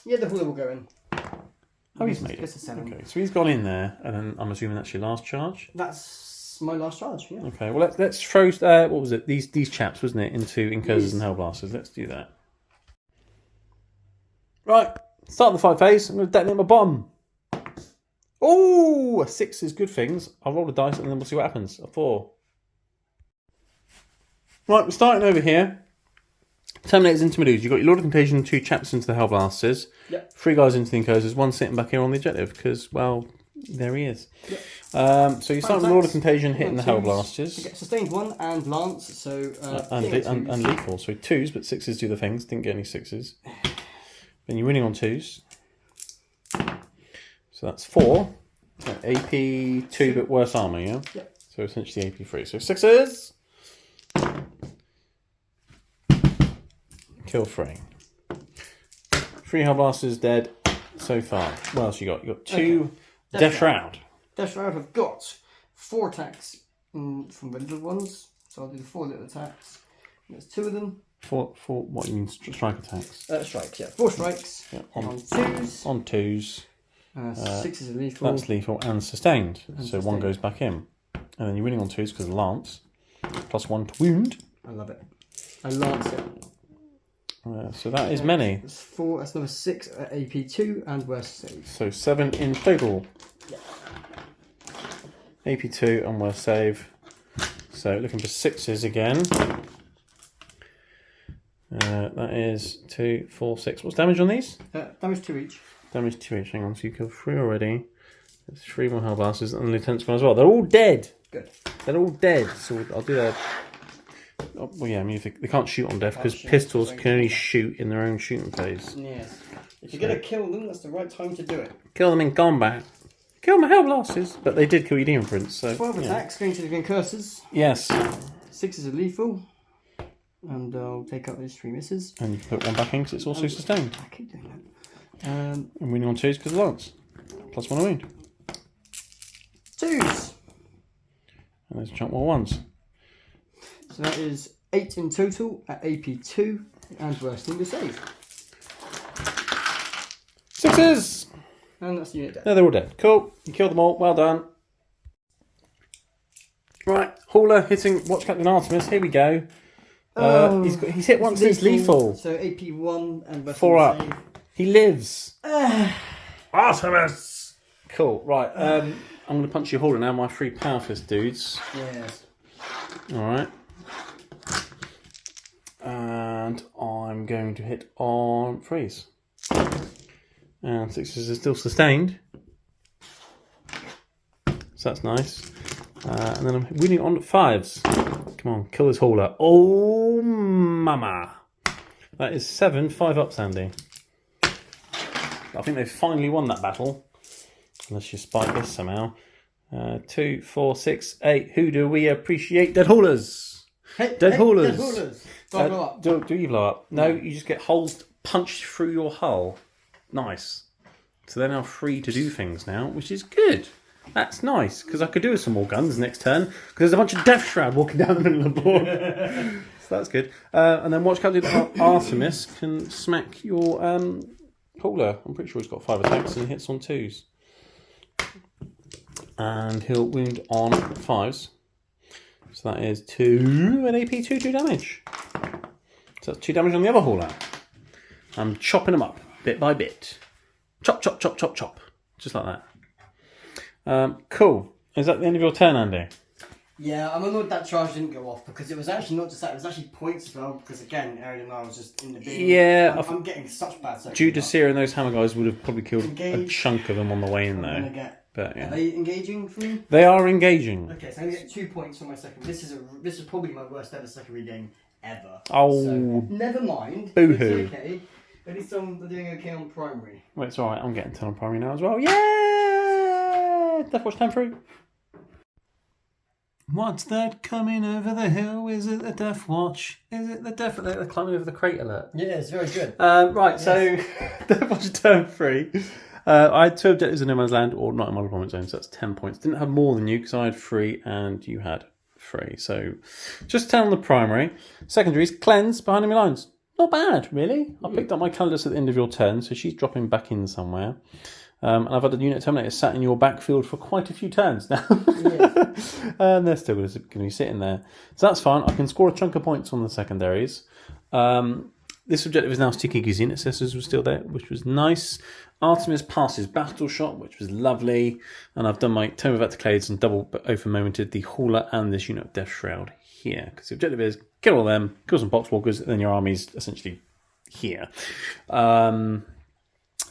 Yeah, the hauler will go in. Oh, he's made it. It's a 7. Okay, so he's gone in there, and then I'm assuming that's your last charge? That's my last charge, yeah. Okay, well, let's throw, what was it? These chaps, wasn't it? Into Incursors and Hellblasters. Let's do that. Right, start the fight phase. I'm going to detonate my bomb. Oh, a 6 is good things. I'll roll the dice and then we'll see what happens. A 4. Right, we're starting over here. Terminators into Medusa. You've got your Lord of Contagion, 2 chaps into the Hellblasters. Yep. 3 guys into the Incursors, 1 sitting back here on the objective because, well, there he is. Yep. So you start with Lord of Contagion hitting the Hellblasters. You get sustained 1 and Lance, so... and lethal. So 2s, but 6s do the things. Didn't get any 6s. Then you're winning on 2s. So that's 4. So AP 2, but worse armour, yeah? Yep. So essentially AP 3. So 6s. Kill 3. 3 Hellblasters dead so far. What else you got? You got 2 Death Shroud. Death Shroud have got 4 attacks from the little ones. So I'll do the 4 little attacks. There's 2 of them. 4, what you mean strike attacks? Strikes, yeah. 4 strikes. Yeah, on 2s. On 2s. 6 is lethal. That's lethal and sustained. And so sustained. 1 goes back in. And then you're winning on 2s because of Lance. +1 to wound. I love it. I lance it. So that is many. That's 4. That's number 6 at AP2 and worst save. So 7 in total. Yeah. AP2 and worst save. So looking for 6s again. That is 2, 4, 6. What's damage on these? Damage 2 each. Damage 2 each. Hang on, so you killed 3 already. There's 3 more hell blasters and the lieutenant's one as well. They're all dead. Good. They're all dead. So I'll do that. Oh, well, yeah, I mean, they can't shoot on death because shoot, pistols so can only shoot in their own shooting phase. Yes. If you're going to kill them, that's the right time to do it. Kill them in combat. Kill my hell blasters. But they did kill your demon prince. So 12 yeah. attacks going to the concursors. Yes. 6 is a lethal. And I'll take out those 3 misses. And you can put 1 back in because it's also sustained. I keep doing that. And winning on 2s because of Lance. +1 a wound. 2s. And there's a chunk more 1s. So that is 8 in total at AP2 and worst thing to save. 6s! And that's unit dead. No, they're all dead. Cool. You killed them all. Well done. Right. Hauler hitting Watch Captain Artemis. Here we go. He's hit once since lethal. So AP1 and worst 4 thing up. to save. He lives. Artemis! Cool. Right. I'm going to punch your Hauler now, my 3 power fist dudes. Yes. Alright. And I'm going to hit on 3s. And 6s are still sustained. So that's nice. And then I'm winning on 5s. Come on, kill this Hauler. Oh, mama. That is 7, 5 up, Sandy. I think they've finally won that battle. Unless you spike this somehow. 2, 4, 6, 8. Who do we appreciate? Dead Haulers. Dead Haulers. Dead Haulers. Blow up. Do you blow up? No, you just get holes punched through your hull. Nice. So they're now free to do things now, which is good. That's nice, because I could do with some more guns next turn, because there's a bunch of Death Shroud walking down the middle of the board. So that's good. And then Watch Captain Artemis can smack your Hauler. I'm pretty sure he's got 5 attacks and hits on 2s. And he'll wound on 5s. So that is 2 at AP 2 damage. So that's 2 damage on the other Hauler. I'm chopping them up bit by bit. Chop, chop, chop, chop, chop. Just like that. Cool. Is that the end of your turn, Andy? Yeah, I'm annoyed that charge didn't go off because it was actually not just that, it was actually points as well. Because again, Aaron and I was just in the bin. Yeah, I'm getting such bad seconds. Judas and those hammer guys would have probably killed a Engage. chunk of them on the way in I'm though. gonna get. But yeah, Are they engaging for me? they are engaging. Okay, so I'm gonna get 2 points for my second. This is probably my worst ever secondary game ever. Oh, So, never mind. boo-hoo. It's okay. At least I'm doing okay on primary. Wait, it's alright. I'm getting 10 on primary now as well. Yeah! Deathwatch time through. What's that coming over the hill? Is it the Deathwatch? Is it the Death? They're climbing over the crate alert. Yeah, it's very good. Right, so Deathwatch turn 3. I had 2 objectives in No Man's Land, or not in my deployment zone, so that's 10 points. Didn't have more than you because I had 3 and you had 3. So just 10 on the primary. Secondaries, cleanse behind enemy lines. Not bad, really. I picked up my Calidus at the end of your turn, so she's dropping back in somewhere. And I've had the unit terminator sat in your backfield for quite a few turns now. Yes. And they're still going to be sitting there. So that's fine. I can score a chunk of points on the secondaries. This objective is now sticky because the intercessors were still there, which was nice. Artemis passes battle shot, which was lovely. And I've done my Tome of Atticlades and double open momented the Hauler and this unit of Death Shroud here. Because the objective is kill all them, kill some Poxwalkers, and then your army's essentially here. So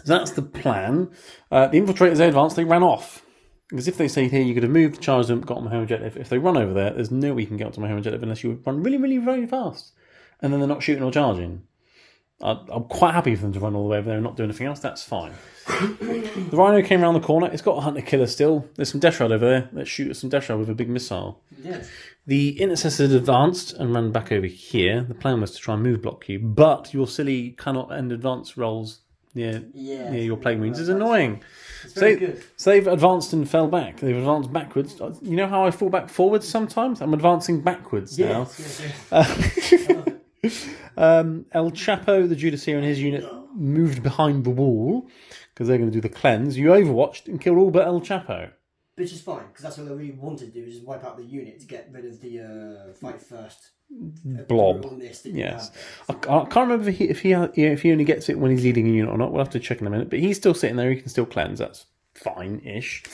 that's the plan. The infiltrators, they advanced, they ran off. Because if they say here you could have moved, charged them, got on my home objective, if they run over there, there's no way you can get onto my home objective unless you run really, really, very fast. And then they're not shooting or charging. I'm quite happy for them to run all the way over there and not do anything else. That's fine. The Rhino came around the corner. It's got a Hunter Killer still. There's some Death Shroud over there. Let's shoot at some Death Shroud with a big missile. Yes. The Intercessors advanced and ran back over here. The plan was to try and move block you, but your silly cannot end advance rolls near your Plague Wounds is annoying. It's very good. So they've advanced and fell back. They've advanced backwards. You know how I fall back forwards sometimes? I'm advancing backwards now. Yes. El Chapo, the Judas and his unit moved behind the wall because they're going to do the cleanse. You overwatched and killed all but El Chapo. Which is fine, because that's what they really wanted to do, is wipe out the unit to get rid of the fight first blob. Yes. I can't remember if he only gets it when he's leading a unit or not. We'll have to check in a minute. But he's still sitting there. He can still cleanse. That's fine-ish.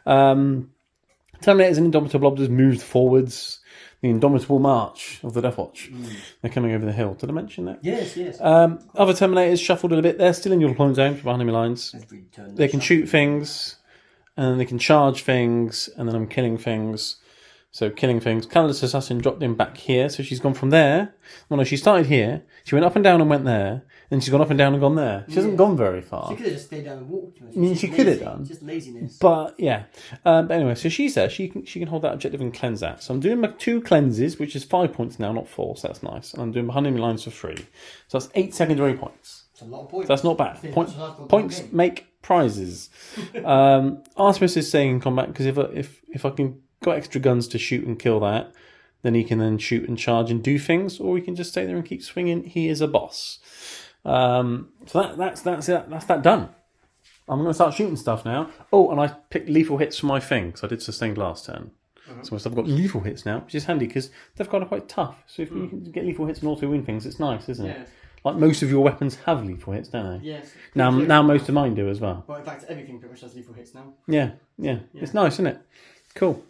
Terminators and Indomitable Blob just moved forwards. The Indomitable March of the Deathwatch. They're coming over the hill. Did I mention that? Yes. Other Terminators shuffled in a bit. They're still in your deployment zone behind enemy lines. They can shoot things, and then they can charge things, and then I'm killing things. So killing things. Colourless Assassin dropped in back here, so she's gone from there. Well, no, she started here. She went up and down and went there. Then she's gone up and down and gone there. She hasn't gone very far. She could have just stayed down and walked. I mean, she could have done. Just laziness. But yeah. But anyway, so she's there. She can hold that objective and cleanse that. So I'm doing my 2 cleanses, which is 5 points now, not 4. So that's nice. And I'm doing behind enemy lines for 3. So that's 8 secondary points. That's a lot of points. So that's not bad. Points make prizes. Artemis is staying in combat because if I can got extra guns to shoot and kill that, then he can then shoot and charge and do things, or he can just stay there and keep swinging. He is a boss. So that's that done. I'm going to start shooting stuff now. Oh, and I picked lethal hits for my thing, because I did sustained last turn. So I've got lethal hits now, which is handy, because they've got quite tough. So if you can get lethal hits and auto win things, it's nice, isn't it? Like most of your weapons have lethal hits, don't they? Yes. Now most of mine do as well. Well, in fact, everything pretty much has lethal hits now. Yeah. It's nice, isn't it? Cool.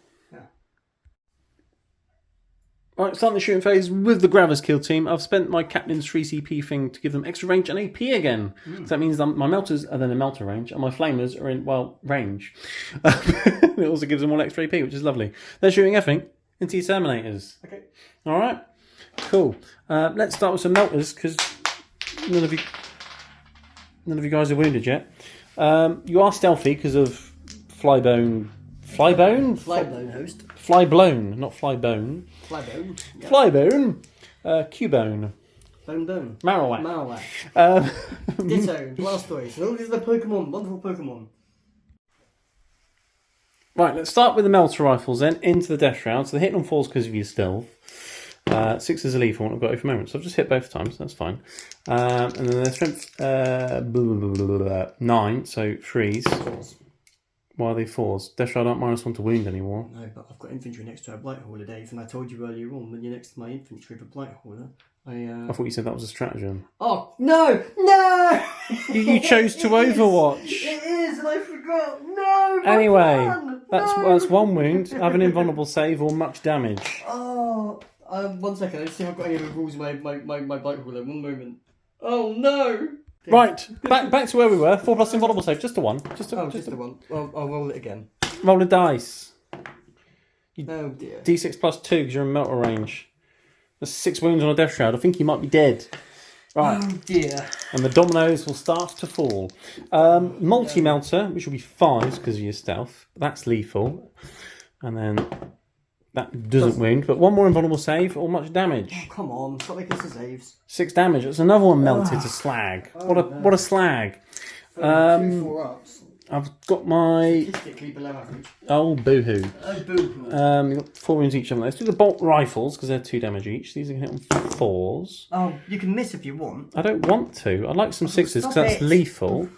Right, starting the shooting phase with the Gravis kill team. I've spent my Captain's 3CP thing to give them extra range and AP again. So that means that my melters are then in melter range and my flamers are in, range. It also gives them all extra AP, which is lovely. They're shooting everything into your Terminators. Okay. Alright, cool. Let's start with some melters, because none of you guys are wounded yet. You are stealthy because of Flybone. Flybone? Flybone host. Flyblown, not flybone. Flybone. Yeah. Flybone. Cubone. Bone. Marowak. Ditto. Blastoise. All these are the Pokemon. Wonderful Pokemon. Right, let's start with the Melter Rifles then, into the Death Shroud. So they're hitting on 4s because of your stealth. 6 is a lethal one I've got over moments. So I've just hit both times, that's fine. And then their strength 9, so 3s. 4s. Why are they 4s? Death Shroud aren't -1 to wound anymore. No, but I've got infantry next to a Blight Hauler, Dave, and I told you earlier on when you're next to my infantry with a Blight Hauler, I thought you said that was a stratagem. Oh, no! No! You chose to Overwatch. It is, and I forgot. No! Anyway, that's 1 wound. Have an invulnerable save or much damage. Oh, 1 second. Let's see if I've got any other rules in my Blight Hauler. 1 moment. Oh, no! Right, back to where we were. 4+ invulnerable save, just a 1. Just the one. I'll roll it again. Roll a dice. Oh dear. D6 +2 because you're in melter range. That's 6 wounds on a Death Shroud. I think you might be dead. Right. Oh dear. And the dominoes will start to fall. Multi-melter, which will be 5s because of your stealth. That's lethal. And then that doesn't wound. But 1 more invulnerable save or much damage. Oh, come on. Stop making us saves. 6 damage. That's another one melted to slag. What a slag. 2 4-ups. I've got my... Statistically below average. Oh, boohoo. Oh, boo-hoo. You've got 4 wounds each of them. Let's do the bolt rifles, because they're 2 damage each. These are going to hit on 4s. Oh, you can miss if you want. I don't want to. I'd like some 6s, because that's lethal.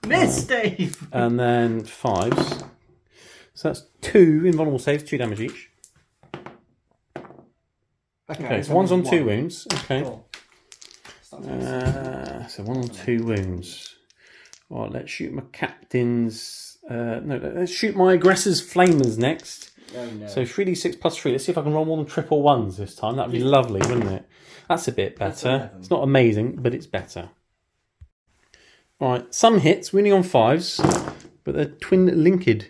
Miss, Dave! And then 5s. So that's 2 invulnerable saves, 2 damage each. Okay, so 1's on 2 wounds. Okay. Cool. So 1 on 2 wounds. Right, let's shoot my captains. Let's shoot my aggressors' flamers next. Oh, no. So 3d6 +3. Let's see if I can roll more than triple 1s this time. That'd be lovely, wouldn't it? That's a bit better. It's not amazing, but it's better. Right, some hits, winning on 5s, but they're twin-linked.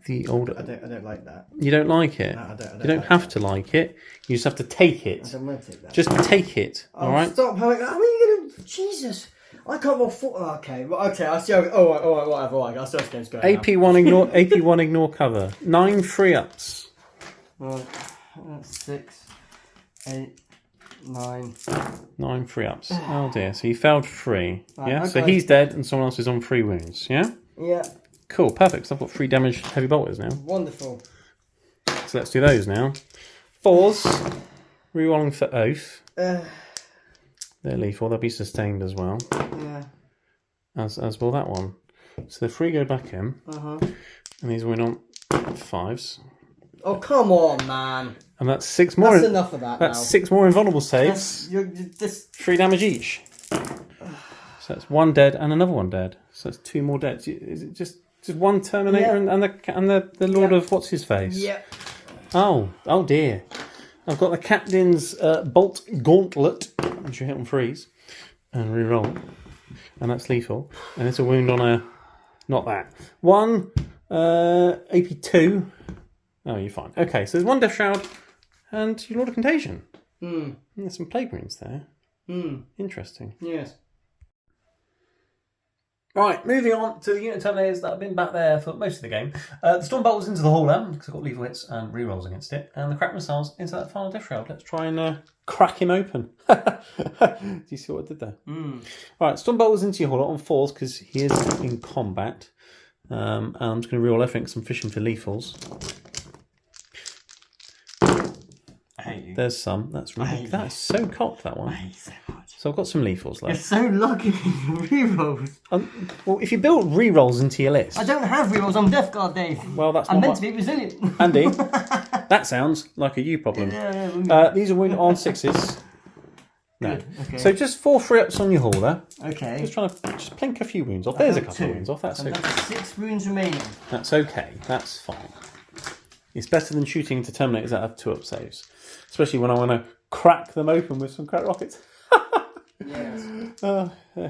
The old. I don't like that. You don't like it? No, I don't you don't like have that. to like it. You just have to take it. I don't want to take that. Just take it, all right? Stop. How are you going to... Jesus. I can't roll 4... Okay, I see how... All right, whatever. I see how this game's going AP1 ignore cover. 9 3-ups. Right. 6, 8, 9. 9 3-ups. Oh dear, so you failed 3. Right, yeah, okay. so he's dead and someone else is on 3 wounds, yeah? Yeah. Cool, perfect. So I've got 3 damage heavy bolters now. Wonderful. So let's do those now. 4s. Rerolling for Oath. They're lethal. They'll be sustained as well. Yeah. As will that one. So the 3 go back in. And these win on 5s. Oh, come on, man. And that's 6 more. That's enough of that That's now. 6 more invulnerable saves. You're just... 3 damage each. So that's 1 dead and another 1 dead. So that's 2 more dead. Is it just 1 Terminator and the Lord of what's his face? Yeah. Oh dear. I've got the Captain's Bolt Gauntlet, which you hit on freeze and reroll, and that's lethal. And it's a wound on a not that 1 AP2. Oh, you're fine. Okay, so there's 1 Death Shroud and your Lord of Contagion. There's some Plague Runes there. Interesting. Yes. Right, moving on to the unit terminators that have been back there for most of the game. The Storm Bolt was into the Hauler, because I've got lethal hits and rerolls against it, and the Crack Missiles into that final Death Shroud. Let's try and crack him open. Do you see what I did there? Right, Storm Bolt was into your Hauler on 4s, because he is in combat. And I'm just going to reroll everything, because I'm fishing for lethals. I hate you. There's some. That's really... That is so cocked, that one. I hate you so much. So I've got some lethals left. You're so lucky with rerolls. Well, if you build rerolls into your list... I don't have rerolls on Death Guard, Dave. Well, that's I'm not meant to be resilient. Andy, that sounds like a you problem. These are wounded on 6s. No. Good, okay. So just 4 free ups on your Hauler. Okay. Just trying to plink a few wounds off. There's a couple of wounds off. That's and okay. that's 6 wounds remaining. That's okay. That's fine. It's better than shooting into Terminators that have 2-up saves. Especially when I want to crack them open with some crack rockets. Yes.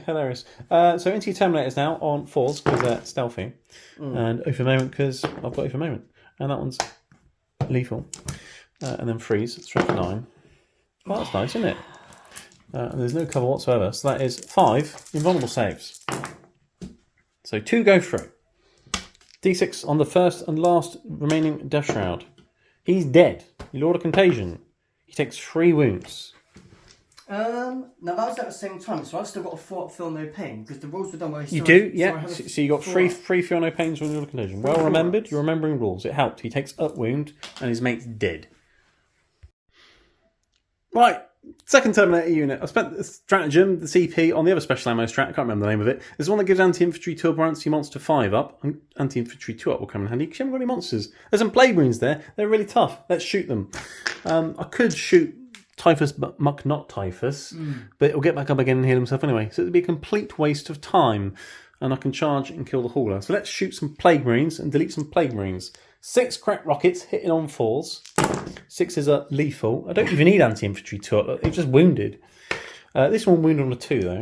Hilarious. So into your Terminators now on 4s because they're stealthy. And Oath of Moment because I've got Oath of Moment. And that one's lethal. And then freeze, strength 9. Well, that's nice, isn't it? And there's no cover whatsoever. So that is 5 invulnerable saves. So 2 go through. D6 on the first and last remaining Death Shroud. He's dead. Your Lord of Contagion. He takes 3 wounds. Now that was at the same time, so I've still got a feel no pain because the rules were done by You do, yeah. So you got 3 feel no pains on your Lord of Contagion. Well remembered. You're remembering rules. It helped. He takes up wound and his mate's dead. Right. Second Terminator unit. I spent the stratagem, the CP, on the other special ammo strat. I can't remember the name of it. There's one that gives anti-infantry 2 up or anti-monster 5 up. Anti-infantry 2 up will come in handy because you haven't got any monsters. There's some Plague Runes there. They're really tough. Let's shoot them. I could shoot Typhus, but Muck not Typhus, but it'll get back up again and heal himself anyway. So it'd be a complete waste of time. And I can charge and kill the Hauler. So let's shoot some Plague Marines and delete some Plague Marines. 6 crack rockets hitting on 4s. 6s are lethal. I don't even need anti-infantry 2 up. It's just wounded. This one wounded on a 2 though.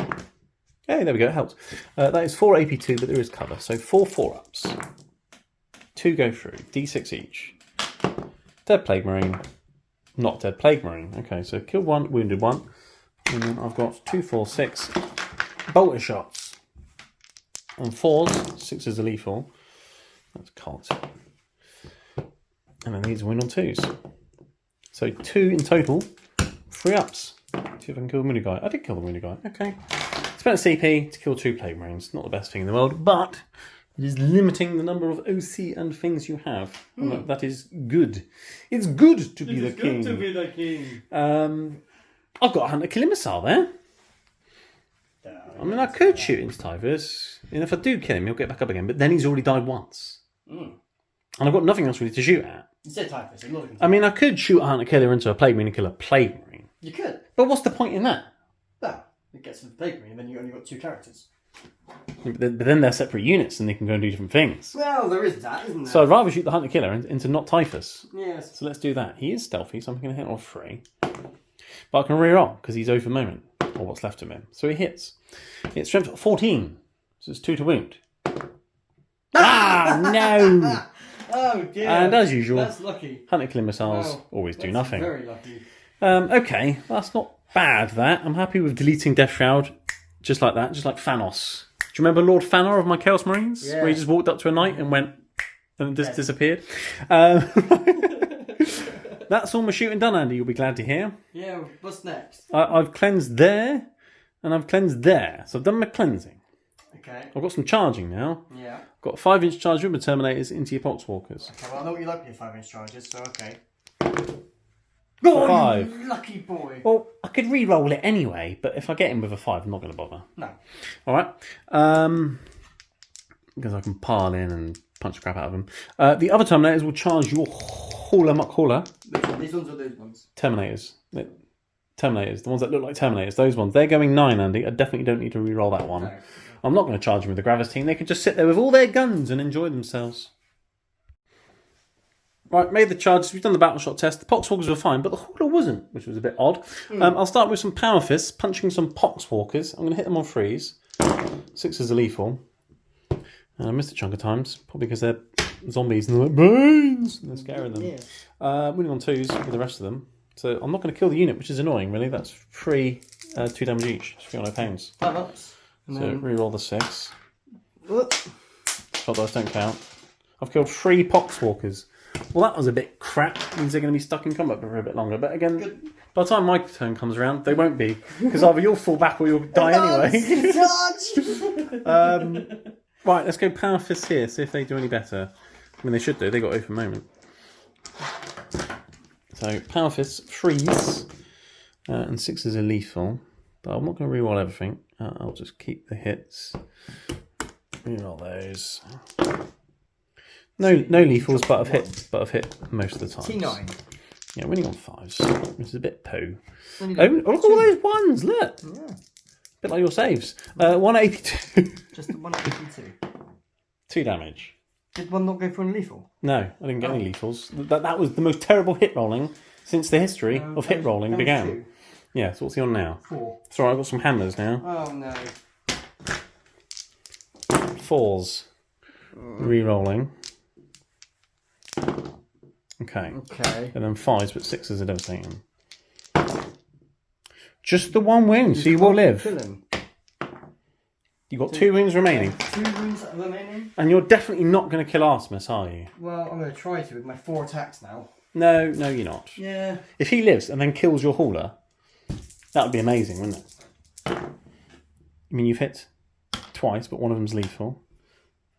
Hey, there we go. It helps. That is 4 AP2, but there is cover. So 4 4-ups. 2 go through. D6 each. Dead Plague Marine. Not dead Plague Marine. Okay, so killed 1, wounded 1. And then I've got 2, 4, 6 bolter shots. On 4s, 6s are lethal. That's cocked. And then these win on 2s. So 2 in total, 3 ups. See if I can kill the wounded guy. I did kill the wounded guy. Okay. Spent a CP to kill 2 Plague Marines. Not the best thing in the world, but it is limiting the number of OC and things you have. And that is good. It's good to be the king. It's good to be the king. I've got a Hunter Killing Missile there. I mean, I could shoot into Typhus. And if I do kill him, he'll get back up again. But then he's already died once. And I've got nothing else really to shoot at. You said Typhus. I mean, I could shoot a Hunter Killer into a Plague Marine and kill a Plague Marine. You could. But what's the point in that? Well, it gets to the Plague Marine and then you've only got 2 characters. But then they're separate units and they can go and do different things. Well, there is that, isn't there? So I'd rather shoot the Hunter Killer into not Typhus. Yes. So let's do that. He is stealthy, so I'm going to hit on 3. But I can reroll because he's over moment, or what's left of him. So he hits. It's strength 14, so it's 2 to wound. No! Oh dear. And as usual, that's lucky. Hunter Killing Missiles always do nothing. Very lucky. Okay, that's not bad, that. I'm happy with deleting Death Shroud just like that, just like Thanos. Do you remember Lord Thanor of my Chaos Marines? Yeah. Where he just walked up to a knight and went, and just disappeared. That's all my shooting done, Andy, you'll be glad to hear. Yeah, what's next? I've cleansed there, and I've cleansed there. So I've done my cleansing. Okay. I've got some charging now. Yeah. I've got 5-inch charge with Terminators into your Poxwalkers. Okay, well, I know what you like with your 5-inch charges, so okay. Oh, 5. you lucky boy. Well, I could re-roll it anyway, but if I get him with a 5, I'm not going to bother. No. All right. Because I can pile in and punch the crap out of them. The other Terminators will charge your Hauler Muck Hauler. These ones or those ones? Terminators. Terminators. The ones that look like Terminators. Those ones. They're going 9, Andy. I definitely don't need to re-roll that one. No. I'm not going to charge them with the Gravis team. They can just sit there with all their guns and enjoy themselves. Right, made the charges. We've done the battle shot test. The Poxwalkers were fine, but the Hauler wasn't, which was a bit odd. I'll start with some Power Fists, punching some Poxwalkers. I'm going to hit them on 3s. 6s are lethal. And I missed a chunk of times, probably because they're zombies and they're like, brains! And they're scaring them. Yeah. Winning on 2s with the rest of them. So I'm not going to kill the unit, which is annoying, really. That's 3, 2 damage each. Just 3 on no pains. 5 ups. So reroll the 6. Whoop. Shot dice don't count. I've killed 3 Poxwalkers. Well, that was a bit crap. It means they're going to be stuck in combat for a bit longer. But again, by the time my turn comes around, they won't be. Because either you'll fall back or you'll die anyway. Right, let's go Power Fist here, see if they do any better. I mean, they should do. They got open moment. So, Power Fists, 3s, and 6s are lethal. But I'm not going to reroll everything. I'll just keep the hits. Reroll those. No lethals, but I've hit most of the time. T9. Yeah, winning on 5s, which is a bit poo. Oh, look at all those 1s, look! Yeah. Bit like your saves. 182. Just the 182. 2 damage. Did one not go for a lethal? No, I didn't get any lethals. That was the most terrible hit rolling since the history of hit rolling began. 2. Yeah, so what's he on now? 4. Sorry, I've got some hammers now. Oh no. 4s. Re-rolling. Okay. And then 5s, but 6s are devastating. Just the 1 win, so you will live. Kill him. You've got 2 wins remaining. 2 wounds remaining? And you're definitely not going to kill Artemis, are you? Well, I'm going to try to with my 4 attacks now. No, you're not. Yeah. If he lives and then kills your Hauler, that would be amazing, wouldn't it? I mean, you've hit twice, but one of them's lethal.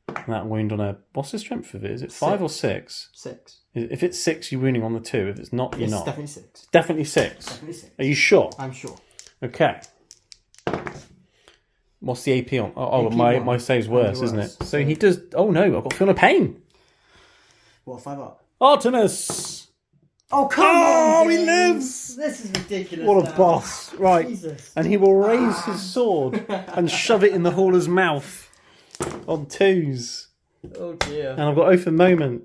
And that wound on a... What's the strength of it? Is it 5 or 6? 6. If it's 6, you're wounding on the 2. If it's not, you're not. Definitely 6. Definitely 6. Definitely 6. Are you sure? I'm sure. Okay. What's the AP on? Oh, AP my save's worse, isn't it? So he does... Oh no, I've got Feel No Pain. What, 5 up? Artemis! Oh, come on! He James. lives! This is ridiculous. What a now. boss. Right. Jesus. And he will raise his sword and shove it in the Hauler's mouth on 2s. Oh dear. And I've got Oath of Moment.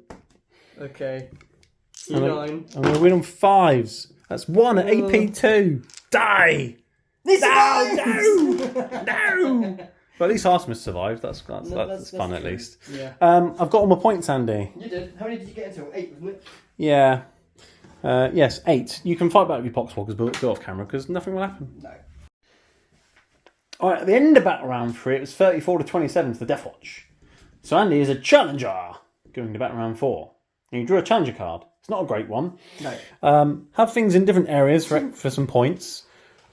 Okay. And T9. I'm going to win on 5s. That's 1 at AP2. Die! This No! But at least Artemis survived. That's fun at least. Yeah. I've got all my points, Andy. You did. How many did you get into? 8, wasn't it? Yeah. Yes, 8. You can fight back with your Poxwalkers, but go off camera because nothing will happen. No. Alright, at the end of battle round 3, it was 34 to 27 to the Deathwatch. So Andy is a challenger going to battle round 4. And you drew a challenger card. It's not a great one. No. Have things in different areas for some points.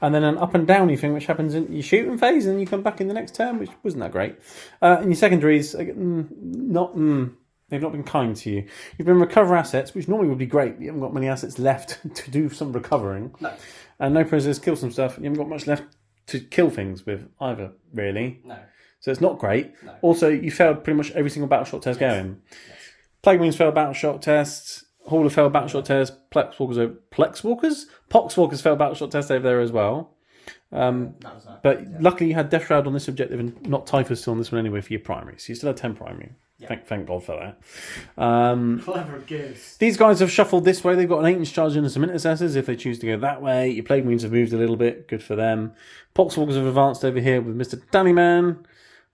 And then an up and downy thing, which happens in your shooting phase, and then you come back in the next turn, which wasn't that great. And your secondaries, they've not been kind to you. You've been recover assets, which normally would be great, but you haven't got many assets left to do some recovering. No. And no prisoners, kill some stuff. You haven't got much left to kill things with either, really. No. So it's not great. No. Also, you failed pretty much every single battle shot test going. Yes. Plague Marines failed battle shot tests. Hauler failed battle shot test. Poxwalkers failed battle shot test over there as well. But luckily you had Death Shroud on this objective and not Typhus still on this one anyway for your primary. So you still had 10 primary. Yeah. Thank God for that. Clever goose. These guys have shuffled this way. They've got an 8-inch charge and some intercessors if they choose to go that way. Your Plague Marines have moved a little bit. Good for them. Poxwalkers have advanced over here with Mr. Dannyman.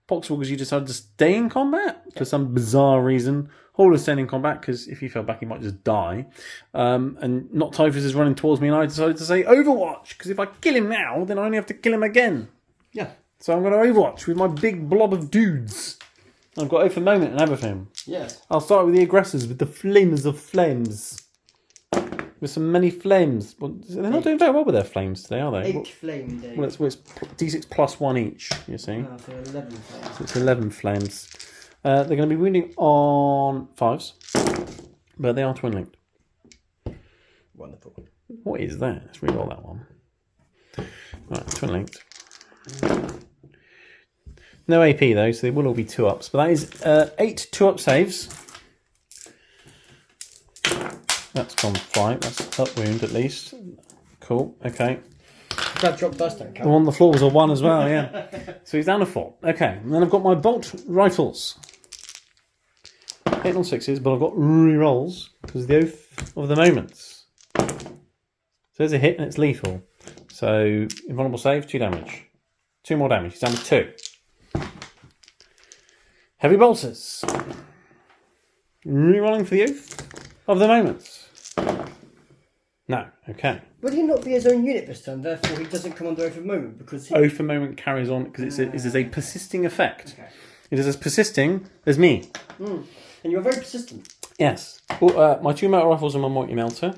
Poxwalkers, you decided to stay in combat for some bizarre reason. Hauler's staying in combat because if he fell back, he might just die. And not Typhus is running towards me, and I decided to say Overwatch because if I kill him now, then I only have to kill him again. Yeah. So I'm going to Overwatch with my big blob of dudes. I've got Oath of Moment and everything. Yes. I'll start with the aggressors, with the flamers of flames. With some many flames. Well, they're not doing very well with their flames today, are they? 8 flame days. Well, it's D6 plus 1 each, you see. Oh, so 11 flames. So it's 11 flames. They're going to be wounding on 5s, but they are twin linked. Wonderful. What is that? Let's reroll that one. Right, twin linked. No AP though, so they will all be 2-ups. But that is 8 2-up saves. That's gone 5. That's up wound at least. Cool. Okay. That drop dust don't The count. one on the floor was a 1 as well, yeah. So he's down to 4. Okay, and then I've got my bolt rifles. 8 on 6s, but I've got re-rolls because of the Oath of the Moments. So there's a hit and it's lethal. So invulnerable save, 2 damage. 2 more damage. He's down to 2. Heavy bolters. Re-rolling for the Oath of the Moments. No, okay. Would he not be his own unit this turn? Therefore, he doesn't come under Oath of Moment because he... Oath of Moment carries on because it is a persisting effect. Okay. It is as persisting as me. And you're very persistent. Yes. My 2 metal rifles and my mighty melter.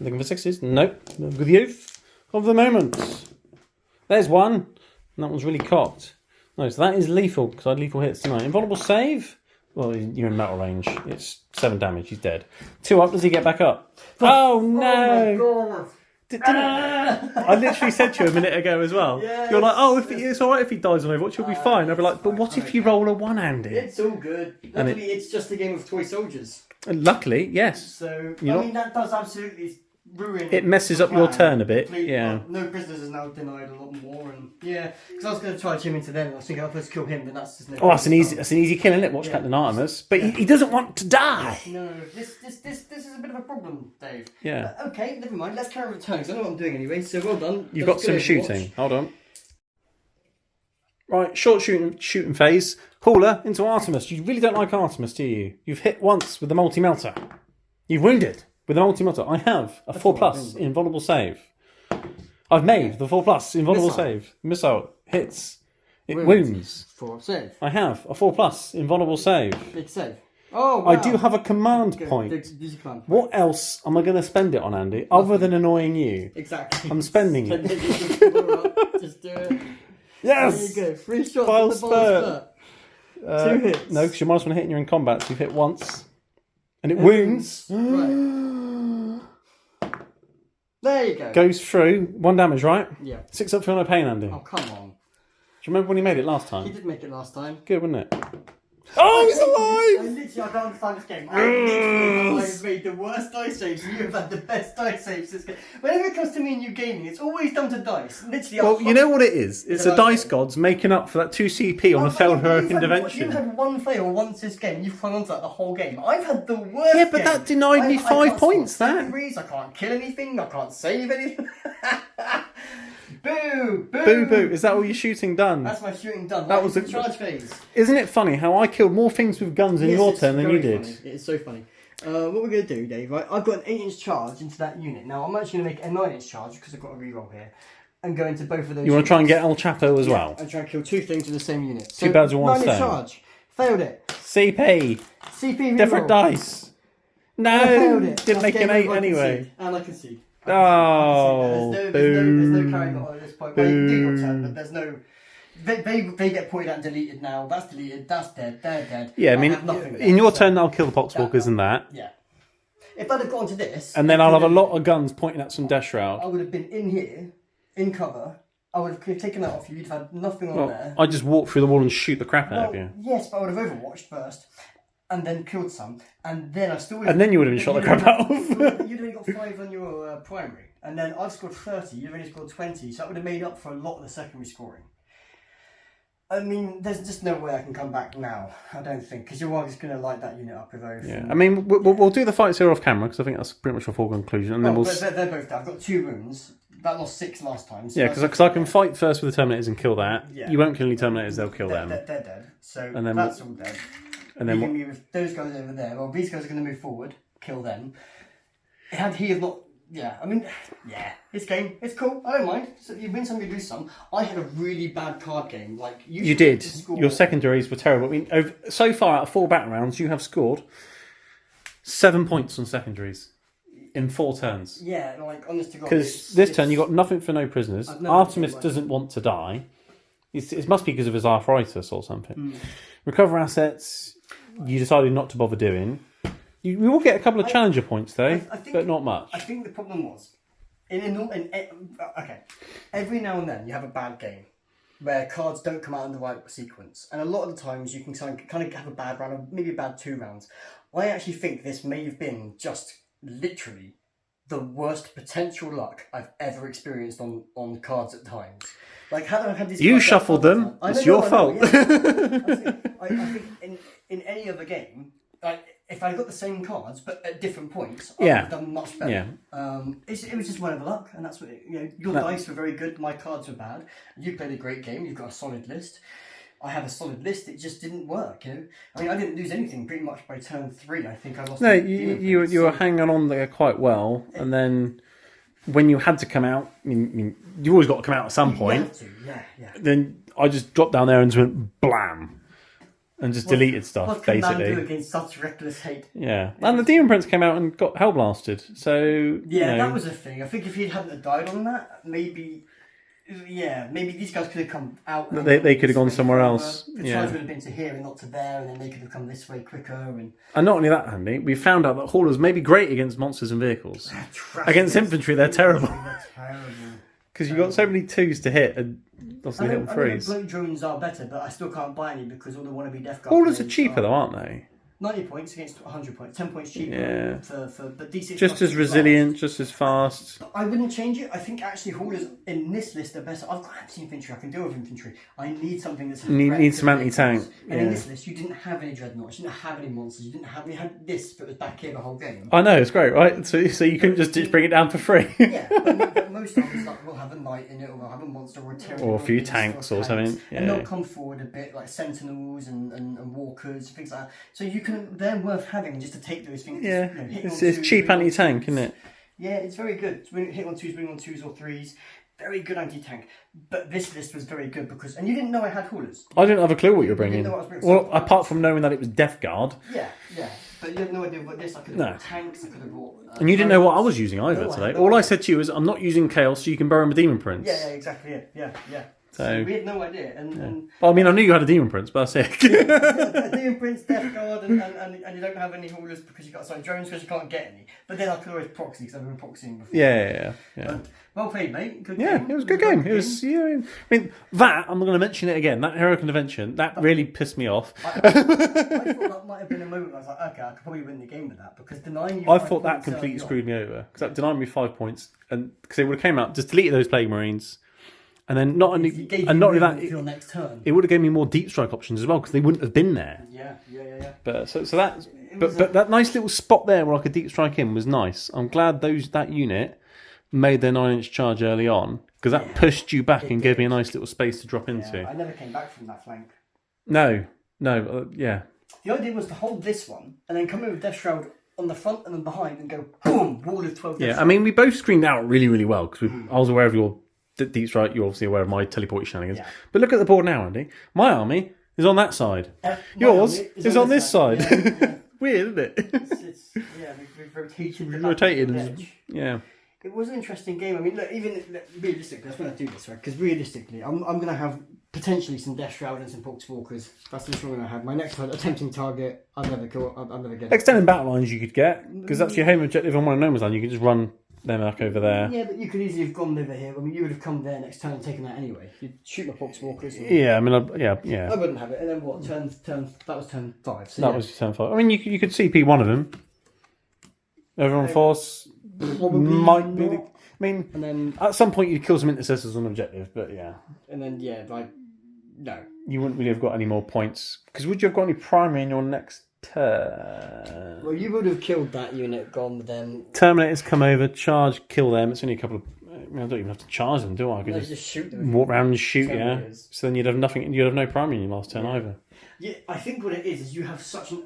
Looking for 6s? Nope. With the Oath of the Moment. There's one. And that one's really cocked. No, so that is lethal because I had lethal hits tonight. Invulnerable save? Well, you're in metal range. It's 7 damage. He's dead. 2 up. Does he get back up? Oh no! Oh my god! I literally said to you a minute ago as well. Yes. You're like, oh, it's all right if he dies on Overwatch, he'll be fine. I'll be like, but what if you roll a 1-handed? It's all good. Luckily, it's just a game of toy soldiers. Luckily, yes. So, You're I mean, that does absolutely ruin It messes the up your plan turn a bit. completely. Yeah. Well, no prisoners is now denied a lot more, and yeah, because I was going to try him into them, and I was thinking, oh, let's kill him, then that's just no. Oh, that's an easy kill, isn't it? Watch Captain Artemis, but he doesn't want to die. No, this is a bit of a problem, Dave. Yeah. Okay, never mind. Let's carry on with turns. I know what I'm doing anyway. So well done. You've That's got some good shooting. Overwatch. Hold on. Right, short shooting phase. Hauler into Artemis. You really don't like Artemis, do you? You've hit once with the multi melter. You've wounded with the multi melter. I have a 4+ invulnerable save. I've made the 4+ invulnerable Missile. save. Missile hits. It wounds. 4 save. I have a 4+ invulnerable save. Big save. Oh, wow. I do have a command Good. point. Use your command point. What else am I going to spend it on, Andy? Other than annoying you? Exactly. I'm spending it. Just do it. Yes! There you go. 3 shots Bile with the bile spurt. 2 hits. No, because you're minus 1 hit and you're in combat, so you've hit once. And it wounds. Right. There you go. Goes through. 1 damage, right? Yeah. 6 up, feel no pain, Andy. Oh, come on. Do you remember when he made it last He time? did make it last time. Good, wasn't it? Oh, he's alive! I don't understand this game. I've made the worst dice saves and you've had the best dice saves this game. Whenever it comes to me and you gaming, it's always down to dice. Literally, Well, you know what it is? It's the a dice dice gods making up for that 2 CP on a failed heroic You've intervention. had one fail once this game, you've hung on to that the whole game. I've had the worst Yeah, but game. that denied me I 5 can't points, score that. secondaries, I can't kill anything, I can't save anything. Boo! Boo! Boo boo. Is that all your shooting done? That's my shooting done. That Right was into a- the charge phase. Isn't it funny how I killed more things with guns in Yes, your it's turn than you very did? funny. It is so funny. What we're going to do, Dave, right? I've got an 8-inch charge into that unit. Now, I'm actually going to make a 9-inch charge because I've got a reroll here. And go into both of those You want to try and units. get El Chapo as well? And try and kill 2 things with the same unit. Two birds with one 9-inch stone. charge. Failed it. CP. CP reroll. Different dice. I No. failed it. Didn't make That's an game 8 over, I anyway. concede. And I concede. Oh, There's boo. no carrying on at this point. Well, you do your turn, but there's no... They get pointed out and deleted now. That's deleted. That's dead. They're dead. Yeah, I mean, have nothing in your so- turn, I'll kill the Poxwalkers and that. Yeah. If I'd have gone to this... And then I'll have a lot of guns pointing at some Death Shroud. I would have been in here, in cover. I would have taken that off you. You'd have had nothing on Well, there. I just walk through the wall and shoot the crap out of you. Yes, but I would have overwatched first. And then killed some. And then I still would And then you would have been shot the crap out of. You'd only got 5 on your primary. And then I've scored 30, you've only scored 20. So that would have made up for a lot of the secondary scoring. I mean, there's just no way I can come back now, I don't think. Because you're just going to light that unit up with Oath. Yeah, I mean, we'll do the fights here off camera because I think that's pretty much a full conclusion. And then we'll. They're both down. I've got 2 wounds. That lost 6 last time. So Yeah, because I can fight first with the Terminators and kill that. Yeah. You won't kill any Terminators; they'll kill them. They're dead. So And then that's all dead. And then Leaving me with those guys over there. Well, these guys are going to move forward, kill them. Had he have not, yeah, I mean, yeah, this game, it's cool. I don't mind. So you win some, you lose some. I had a really bad card game. Like you did. to score- Your secondaries were terrible. I mean, so far out of 4 battle rounds, you have scored 7 points on secondaries in 4 turns. Yeah, like honest to God. Because this turn you got nothing for no prisoners. I've never Artemis seen doesn't want to die. It must be because of his arthritis or something. Recover assets. You decided not to bother doing. We will get a couple of challenger points though, I think, but not much. I think the problem was, every now and then you have a bad game where cards don't come out in the right sequence, and a lot of the times you can kind of have a bad round, or maybe a bad 2 rounds. I actually think this may have been just literally the worst potential luck I've ever experienced on cards at times. Like, had I had these You cards shuffled them. It's your fault. I think in any other game, like, if I got the same cards but at different points, I would have done much better. Yeah. It was just whatever luck, and that's what your dice were very good. My cards were bad. You played a great game. You've got a solid list. I have a solid list. It just didn't work. I mean, I didn't lose anything pretty much by turn 3. I think I lost. No, you were hanging on there quite well, and then when you had to come out, I mean you always got to come out at some point. Yeah. Then I just dropped down there and just went blam, and just deleted stuff what can basically. Man do against such reckless hate? Yeah, and the Demon Prince came out and got hell blasted. So that was a thing. I think if he hadn't died on that, maybe these guys could have come out. They could have gone somewhere else. The charge would have been to here and not to there, and then they could have come this way quicker. And not only that, Andy, we found out that haulers may be great against monsters and vehicles. Against infantry, they're terrible. They're terrible. Because you've got so many 2s to hit and obviously hit on 3s. Bloat drones are better, but I still can't buy any because all the wannabe Death Guard Haulers are cheaper though, aren't they? 90 points against 100 points, 10 points cheaper. Yeah. But D6 just as resilient, just as fast. I wouldn't change it. I think actually haulers in this list are better. I've got anti-infantry. I can deal with infantry. I need something that's need some anti-tank. And in this list, you didn't have any dreadnoughts. You didn't have any monsters. You had this, but it was back here the whole game. I know, it's great, right? So you couldn't just bring it down for free. Yeah, but most times like we'll have a knight in it, or we'll have a monster or a terrier, or a few tanks or something. Yeah. And they'll come forward a bit, like sentinels and walkers, things like that. So you can, they're worth having just to take those things. Yeah, it's cheap anti-tank, isn't it? Yeah, it's very good. Hit on 2s, bring on 2s or 3s. Very good anti-tank. But this list was very good because... And you didn't know I had haulers. I didn't have a clue what you were bringing. You didn't know what I was well, bringing. apart from knowing that it was Death Guard. Yeah. But you had no idea what this... I could have brought tanks, I could have brought... and you didn't know what I was using either today. All I said to you is, I'm not using Chaos, so you can bury him a Demon Prince. Yeah, exactly. Yeah. So we had no idea. Well, I mean, I knew you had a Demon Prince, but that's it. A Demon Prince, Death Guard, and you don't have any haulers because you got drones because you can't get any. But then I could always proxy because I've been proxying before. Yeah. Well played, mate. Good game. It was a good game. It was. I mean, that I'm going to mention it again. That Heroic Intervention that really pissed me off. I thought that might have been a moment where I was like, okay, I could probably win the game with that because denying you. I thought that completely screwed me over because that denied me 5 points, and because it would have came out just deleted those Plague Marines. And then not only that, next turn. It would have given me more deep strike options as well because they wouldn't have been there. Yeah. But that nice little spot there where I could deep strike in was nice. I'm glad that unit made their 9-inch charge early on because that pushed you back and gave me a nice little space to drop into. I never came back from that flank. No, The idea was to hold this one and then come in with Death Shroud on the front and then behind and go boom, wall of 12. Yeah, I mean we both screened out really, really well because I was aware of your deep strike. You're obviously aware of my teleport shenanigans. Yeah. But look at the board now, Andy. My army is on that side. Yours is on this side. Yeah. Weird, isn't it? We've rotated. Yeah. It was an interesting game. I mean, look, realistically, that's when I do this, right? Because realistically, I'm going to have potentially some Death Shroud and some Poxwalkers. That's just what I'm going to have. My next attempting target, I'll never get it. Extended battle lines you could get, because that's your home objective on one of No Man's Land. You could just run them back over there. Yeah, but you could easily have gone over here. I mean, you would have come there next turn and taken that anyway. You'd shoot my Poxwalkers. Yeah, I mean, I wouldn't have it. And then what? That was turn 5. So that was turn 5. I mean, you could CP one of them. Everyone force might be. I mean, and then at some point you'd kill some intercessors on objective, but yeah. And then no, you wouldn't really have got any more points because would you have got any primary in your next turn? Well, you would have killed that unit, gone with them. Terminators come over, charge, kill them. It's only a couple of. I don't even have to charge them, do I? I could just shoot them. Walk around and shoot, So then you'd have nothing. You'd have no primary in your last turn either. Yeah, I think what it is you have such an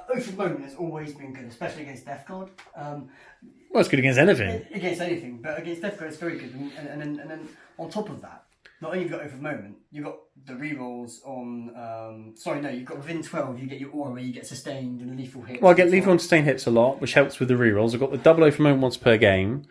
Oath of Moment has always been good, especially against Death Guard. Well, it's good against anything. Against anything, but against Death Guard it's very good. And then on top of that, not only have you got over the moment, you've got the rerolls on. Sorry, no, you've got within 12. You get your aura where you get sustained and lethal hits. Well, I get lethal and sustained hits a lot, which helps with the rerolls. I've got the double O for moment once per game.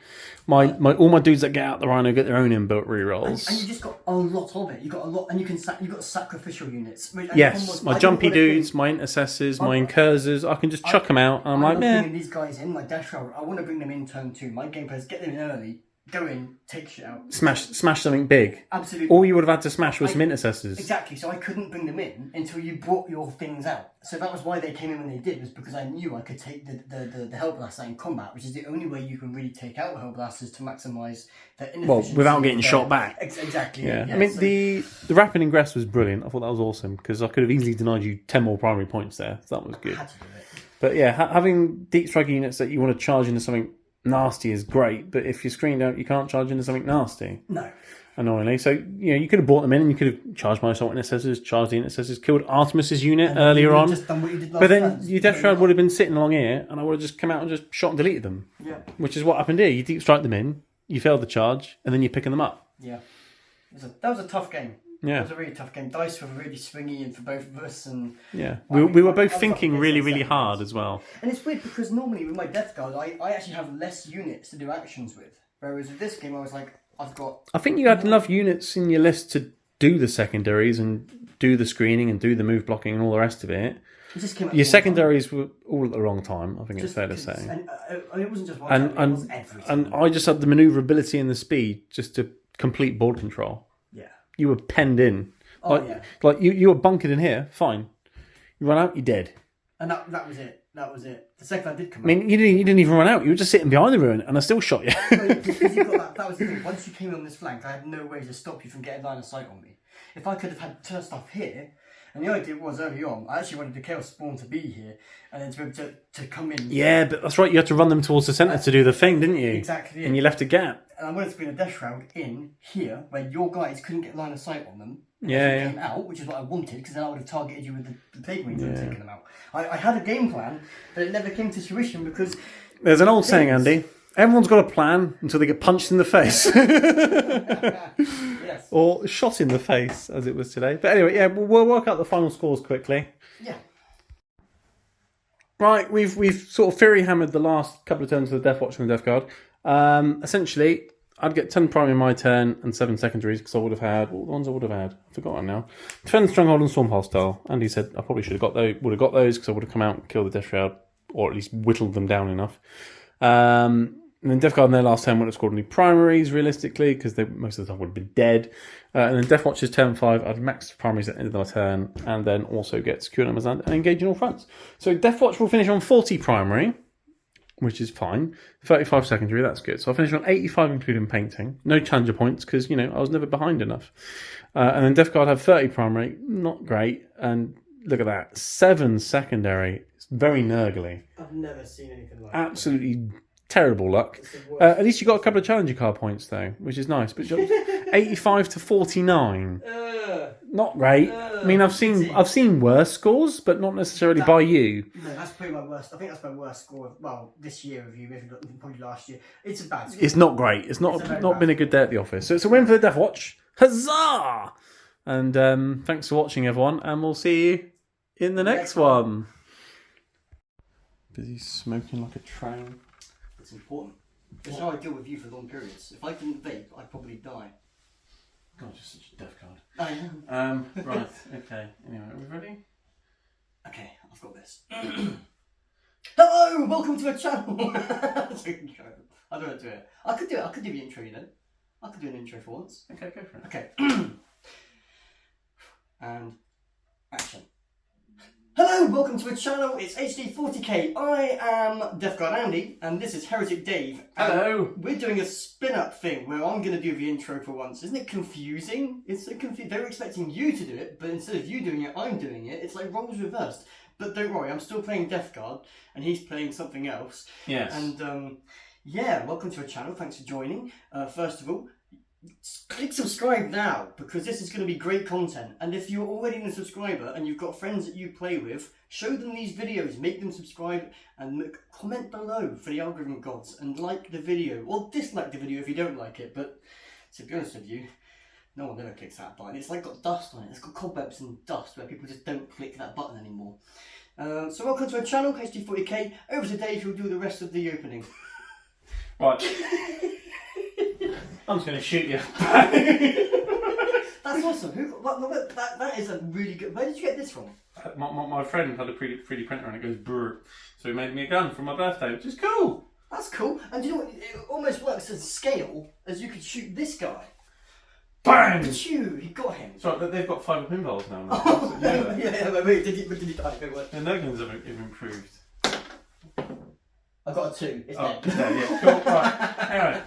All my dudes that get out the Rhino get their own inbuilt rerolls. And you just got a lot of it. You got a lot, and you got sacrificial units. Yes, my jumpy dudes, my intercessors, my incursors. I can just chuck them out. And I'm like, bringing these guys in, my Death Shroud. I want to bring them in turn 2. My game plan is get them in early. Go in, take shit out. Smash something big. Absolutely. All you would have had to smash was some intercessors. Exactly, so I couldn't bring them in until you brought your things out. So that was why they came in when they did, was because I knew I could take the Hellblaster in combat, which is the only way you can really take out Hellblasters to maximise their inefficiency. Well, without getting shot back. Exactly. Yeah. I mean, the rapid ingress was brilliant. I thought that was awesome, because I could have easily denied you 10 more primary points there. So that was good. I had to do it. But yeah, having deep strike units that you want to charge into something nasty is great, but if you're screened out, you can't charge into something nasty. No. Annoyingly. So, you could have brought them in and you could have charged my assault intercessors, charged the intercessors, killed Artemis's unit earlier on. Just done what you did last but then turn. your Death Shroud would have been sitting along here and I would have just come out and just shot and deleted them. Yeah. Which is what happened here. You deep strike them in, you failed the charge, and then you're picking them up. Yeah. That was a tough game. Yeah. It was a really tough game. Dice were really swingy and for both of us, and yeah, we were both thinking really, really hard as well. And it's weird because normally with my Death Guard, I actually have less units to do actions with. Whereas with this game, I was like, I think you had enough units in your list to do the secondaries and do the screening and do the move blocking and all the rest of it. It just came at your secondaries were all at the wrong time, I think it's fair to say. And it wasn't just one time, it was every time. And I just had the manoeuvrability and the speed just to complete board control. Yeah. You were penned in. Like you were bunkered in here, fine. You run out, you're dead. And that was it. That was it. The second I did come out. I mean, you didn't even run out. You were just sitting behind the ruin, and I still shot you. Because you got that was the thing. Once you came in on this flank, I had no way to stop you from getting line of sight on me. If I could have had stuff here, and the idea was early on, I actually wanted the Chaos Spawn to be here, and then to be able to come in. Yeah, but that's right. You had to run them towards the centre to do the thing, didn't you? Exactly. And you left a gap. And I wanted to bring a Death Shroud in here, where your guys couldn't get line of sight on them. Yeah. Came out, which is what I wanted, because then I would have targeted you with the Plague Marines and taken them out. I had a game plan, but it never came to fruition because... There's an old saying, Andy. Everyone's got a plan until they get punched in the face. Yes. Or shot in the face, as it was today. But anyway, yeah, we'll work out the final scores quickly. Yeah. Right, we've sort of fury hammered the last couple of turns of the Deathwatch and the Death Guard. Essentially, I'd get 10 primary in my turn and 7 secondaries because I would have had what the ones I would have had. I've forgotten now. Defend, Stronghold, and Storm Hostile. Andy said I probably should have got those. Would have got those because I would have come out and killed the Death Shroud, or at least whittled them down enough. And then Death Guard in their last turn would have scored any primaries realistically because most of the time would have been dead. And then Deathwatch's turn 5, I'd max primaries at the end of my turn, and then also get secure numbers and engage in all fronts. So Deathwatch will finish on 40 primary, which is fine. 35 secondary, that's good. So I'll finish on 85 including painting. No challenger points because, I was never behind enough. And then Death Guard have 30 primary, not great. And look at that, 7 secondary. It's very nergly. I've never seen anything like that. Absolutely terrible luck. At least you got a couple of challenger card points though, which is nice. But 85 to 49, not great. I mean, I've seen worse scores, but not necessarily by you. No, that's probably my worst. I think that's my worst score. Well, this year of you, maybe probably last year. It's a bad score. It's not great. It's not been a good day at the office. So it's a win for the Deathwatch. Huzzah! And thanks for watching, everyone, and we'll see you in the next one. Busy smoking like a train. It's important. It's how I deal with you for long periods. If I didn't vape, I'd probably die. God, you're such a death card. I am. Right, okay. Anyway, are we ready? Okay, I've got this. Hello, welcome to a channel. I don't want to do it. I could do it. I could do the intro, I could do an intro for once. Okay, go for it. Okay. And action. Hello, welcome to a channel. It's HD 40k. I am Death Guard Andy, and this is Heretic Dave. Hello. We're doing a spin-up thing where I'm going to do the intro for once. Isn't it confusing? It's so confusing. They were expecting you to do it, but instead of you doing it, I'm doing it. It's like roles reversed. But don't worry, I'm still playing Death Guard, and he's playing something else. Yes. And yeah, welcome to a channel. Thanks for joining. First of all, click subscribe now because this is going to be great content. And if you're already a subscriber and you've got friends that you play with, show them these videos, make them subscribe, and comment below for the algorithm gods, and like the video or dislike the video if you don't like it. But to be honest with you, No one ever clicks that button. It's like got dust on it. It's got cobwebs and dust where people just don't click that button anymore. So welcome to our channel, HD40k. Over to Dave, who'll do the rest of the opening. Right. I'm just going to shoot you. That's awesome. That is a really good... Where did you get this from? My friend had a 3D printer and it goes brrr. So he made me a gun for my birthday, which is cool. That's cool. And you know what? It almost works as scale as you could shoot this guy. Bang! Achoo! He got him. Sorry, they've got 5 pinballs now. Oh, yeah, wait, did he die? The Noglins have improved. I got a 2. It's dead. Yeah, cool. Right. Anyway,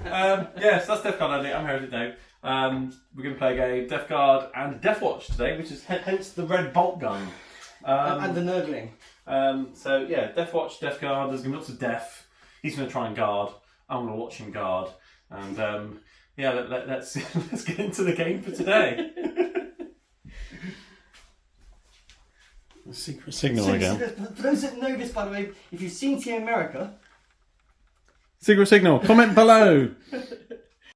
yes, that's Death Guard Andy. I'm here with Dave. We're going to play a game, Death Guard and Deathwatch today, which is hence the red bolt gun. And the Nurgling. So yeah, Deathwatch, Death Guard. There's going to be lots of death. He's going to try and guard. I'm going to watch him guard. And yeah, let's let's get into the game for today. Secret signal again. For those that know this, by the way, if you've seen Team America... Secret signal. Comment below.